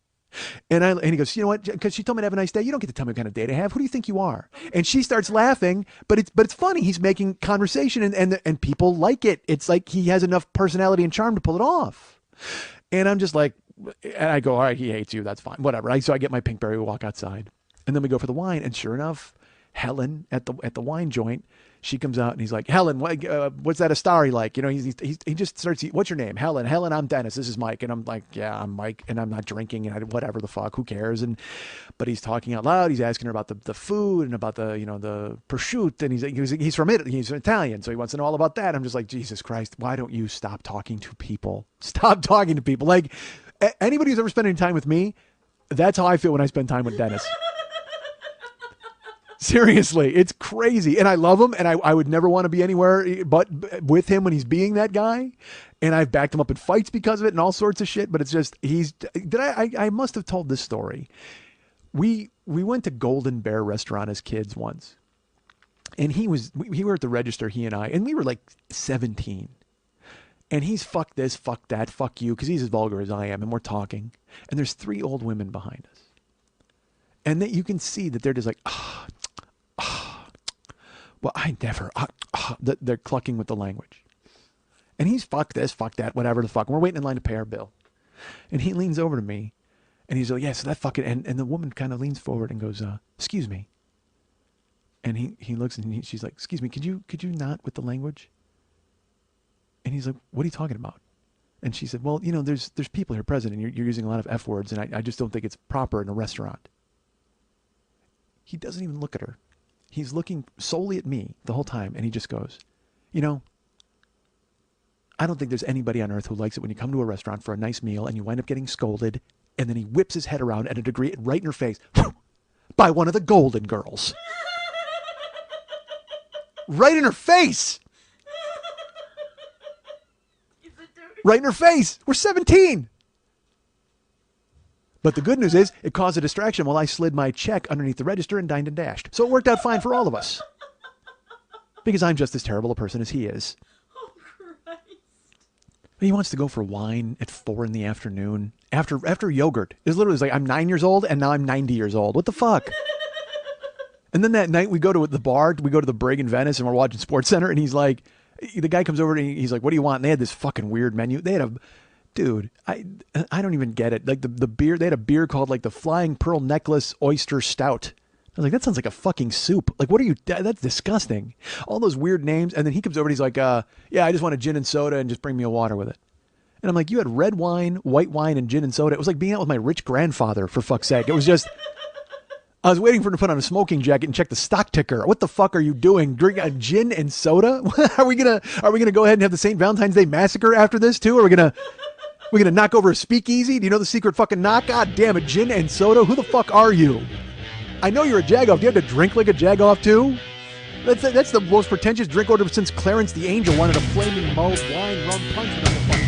And he goes, you know what? Because she told me to have a nice day. You don't get to tell me what kind of day to have. Who do you think you are? And she starts laughing, but it's funny. He's making conversation, and people like it. It's like he has enough personality and charm to pull it off. And I'm just like, and I go, all right, he hates you. That's fine, whatever. So I get my Pinkberry, we walk outside, and then we go for the wine. And sure enough, Helen at the wine joint, she comes out and he's like, Helen, what's that Astari like? You know, he just starts, what's your name? Helen, I'm Dennis. This is Mike. And I'm like, yeah, I'm Mike. And I'm not drinking and whatever the fuck, who cares? But he's talking out loud. He's asking her about the food and about the prosciutto. And he's from Italy. He's Italian. So he wants to know all about that. I'm just like, Jesus Christ, why don't you stop talking to people? Stop talking to people. Like anybody who's ever spent any time with me, that's how I feel when I spend time with Dennis. Seriously, it's crazy. And I love him, and I would never want to be anywhere but with him when he's being that guy. And I've backed him up in fights because of it and all sorts of shit. But it's just, I must have told this story. We went to Golden Bear Restaurant as kids once. And we were at the register, he and I, and we were like 17. And he's fuck this, fuck that, fuck you, because he's as vulgar as I am. And we're talking. And there's 3 old women behind us. And you can see that they're just like, well, I never, they're clucking with the language. And he's fuck this, fuck that, whatever the fuck. And we're waiting in line to pay our bill. And he leans over to me and he's like, yeah, so that fucking, and the woman kind of leans forward and goes, excuse me. And he looks and she's like, excuse me, could you not with the language? And he's like, what are you talking about? And she said, well, there's people here present and you're using a lot of F words and I just don't think it's proper in a restaurant. He doesn't even look at her. He's looking solely at me the whole time. And he just goes, I don't think there's anybody on earth who likes it when you come to a restaurant for a nice meal and you wind up getting scolded. And then he whips his head around at a degree right in her face by one of the Golden Girls. Right in her face. Right in her face. We're 17. But the good news is it caused a distraction while I slid my check underneath the register and dined and dashed. So it worked out fine for all of us. Because I'm just as terrible a person as he is. Oh, Christ. He wants to go for wine at 4 p.m. after yogurt. It's literally like I'm 9 years old and now I'm 90 years old. What the fuck? And then that night we go to the bar, we go to the Brig in Venice and we're watching Sports Center and he's like, the guy comes over and he's like, what do you want? And they had this fucking weird menu. They had dude, I don't even get it. Like the beer, they had a beer called like the Flying Pearl Necklace Oyster Stout. I was like, that sounds like a fucking soup. Like, what are you, that's disgusting. All those weird names. And then he comes over and he's like, yeah, I just want a gin and soda and just bring me a water with it. And I'm like, you had red wine, white wine, and gin and soda. It was like being out with my rich grandfather, for fuck's sake. It was just, I was waiting for him to put on a smoking jacket and check the stock ticker. What the fuck are you doing? Drink a gin and soda? Are we gonna go ahead and have the St. Valentine's Day massacre after this too? Are we gonna knock over a speakeasy? Do you know the secret fucking knock? God damn it, gin and soda? Who the fuck are you? I know you're a jagoff. Do you have to drink like a jagoff too? That's the most pretentious drink order since Clarence the Angel wanted a flaming mulled wine rum punch with the fucking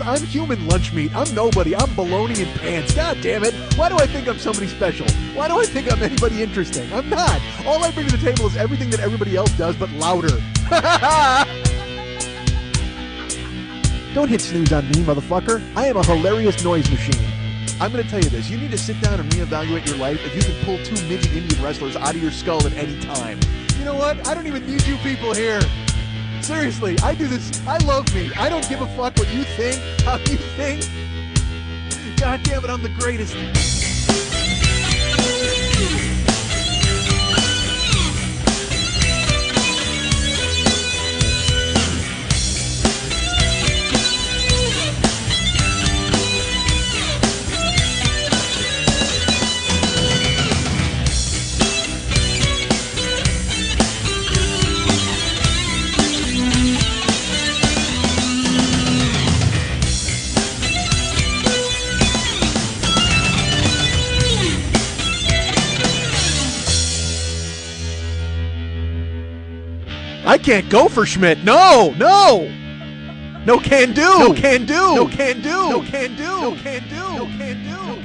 I'm human lunch meat. I'm nobody. I'm baloney in pants. God damn it. Why do I think I'm somebody special? Why do I think I'm anybody interesting? I'm not. All I bring to the table is everything that everybody else does, but louder. Don't hit snooze on me, motherfucker. I am a hilarious noise machine. I'm going to tell you this. You need to sit down and reevaluate your life if you can pull 2 midget Indian wrestlers out of your skull at any time. You know what? I don't even need you people here. Seriously, I do this. I love me. I don't give a fuck what you think, how you think. God damn it, I'm the greatest. I can't go for Schmidt. No. No can do. No can do. No can do. No can do. No can do. No can do.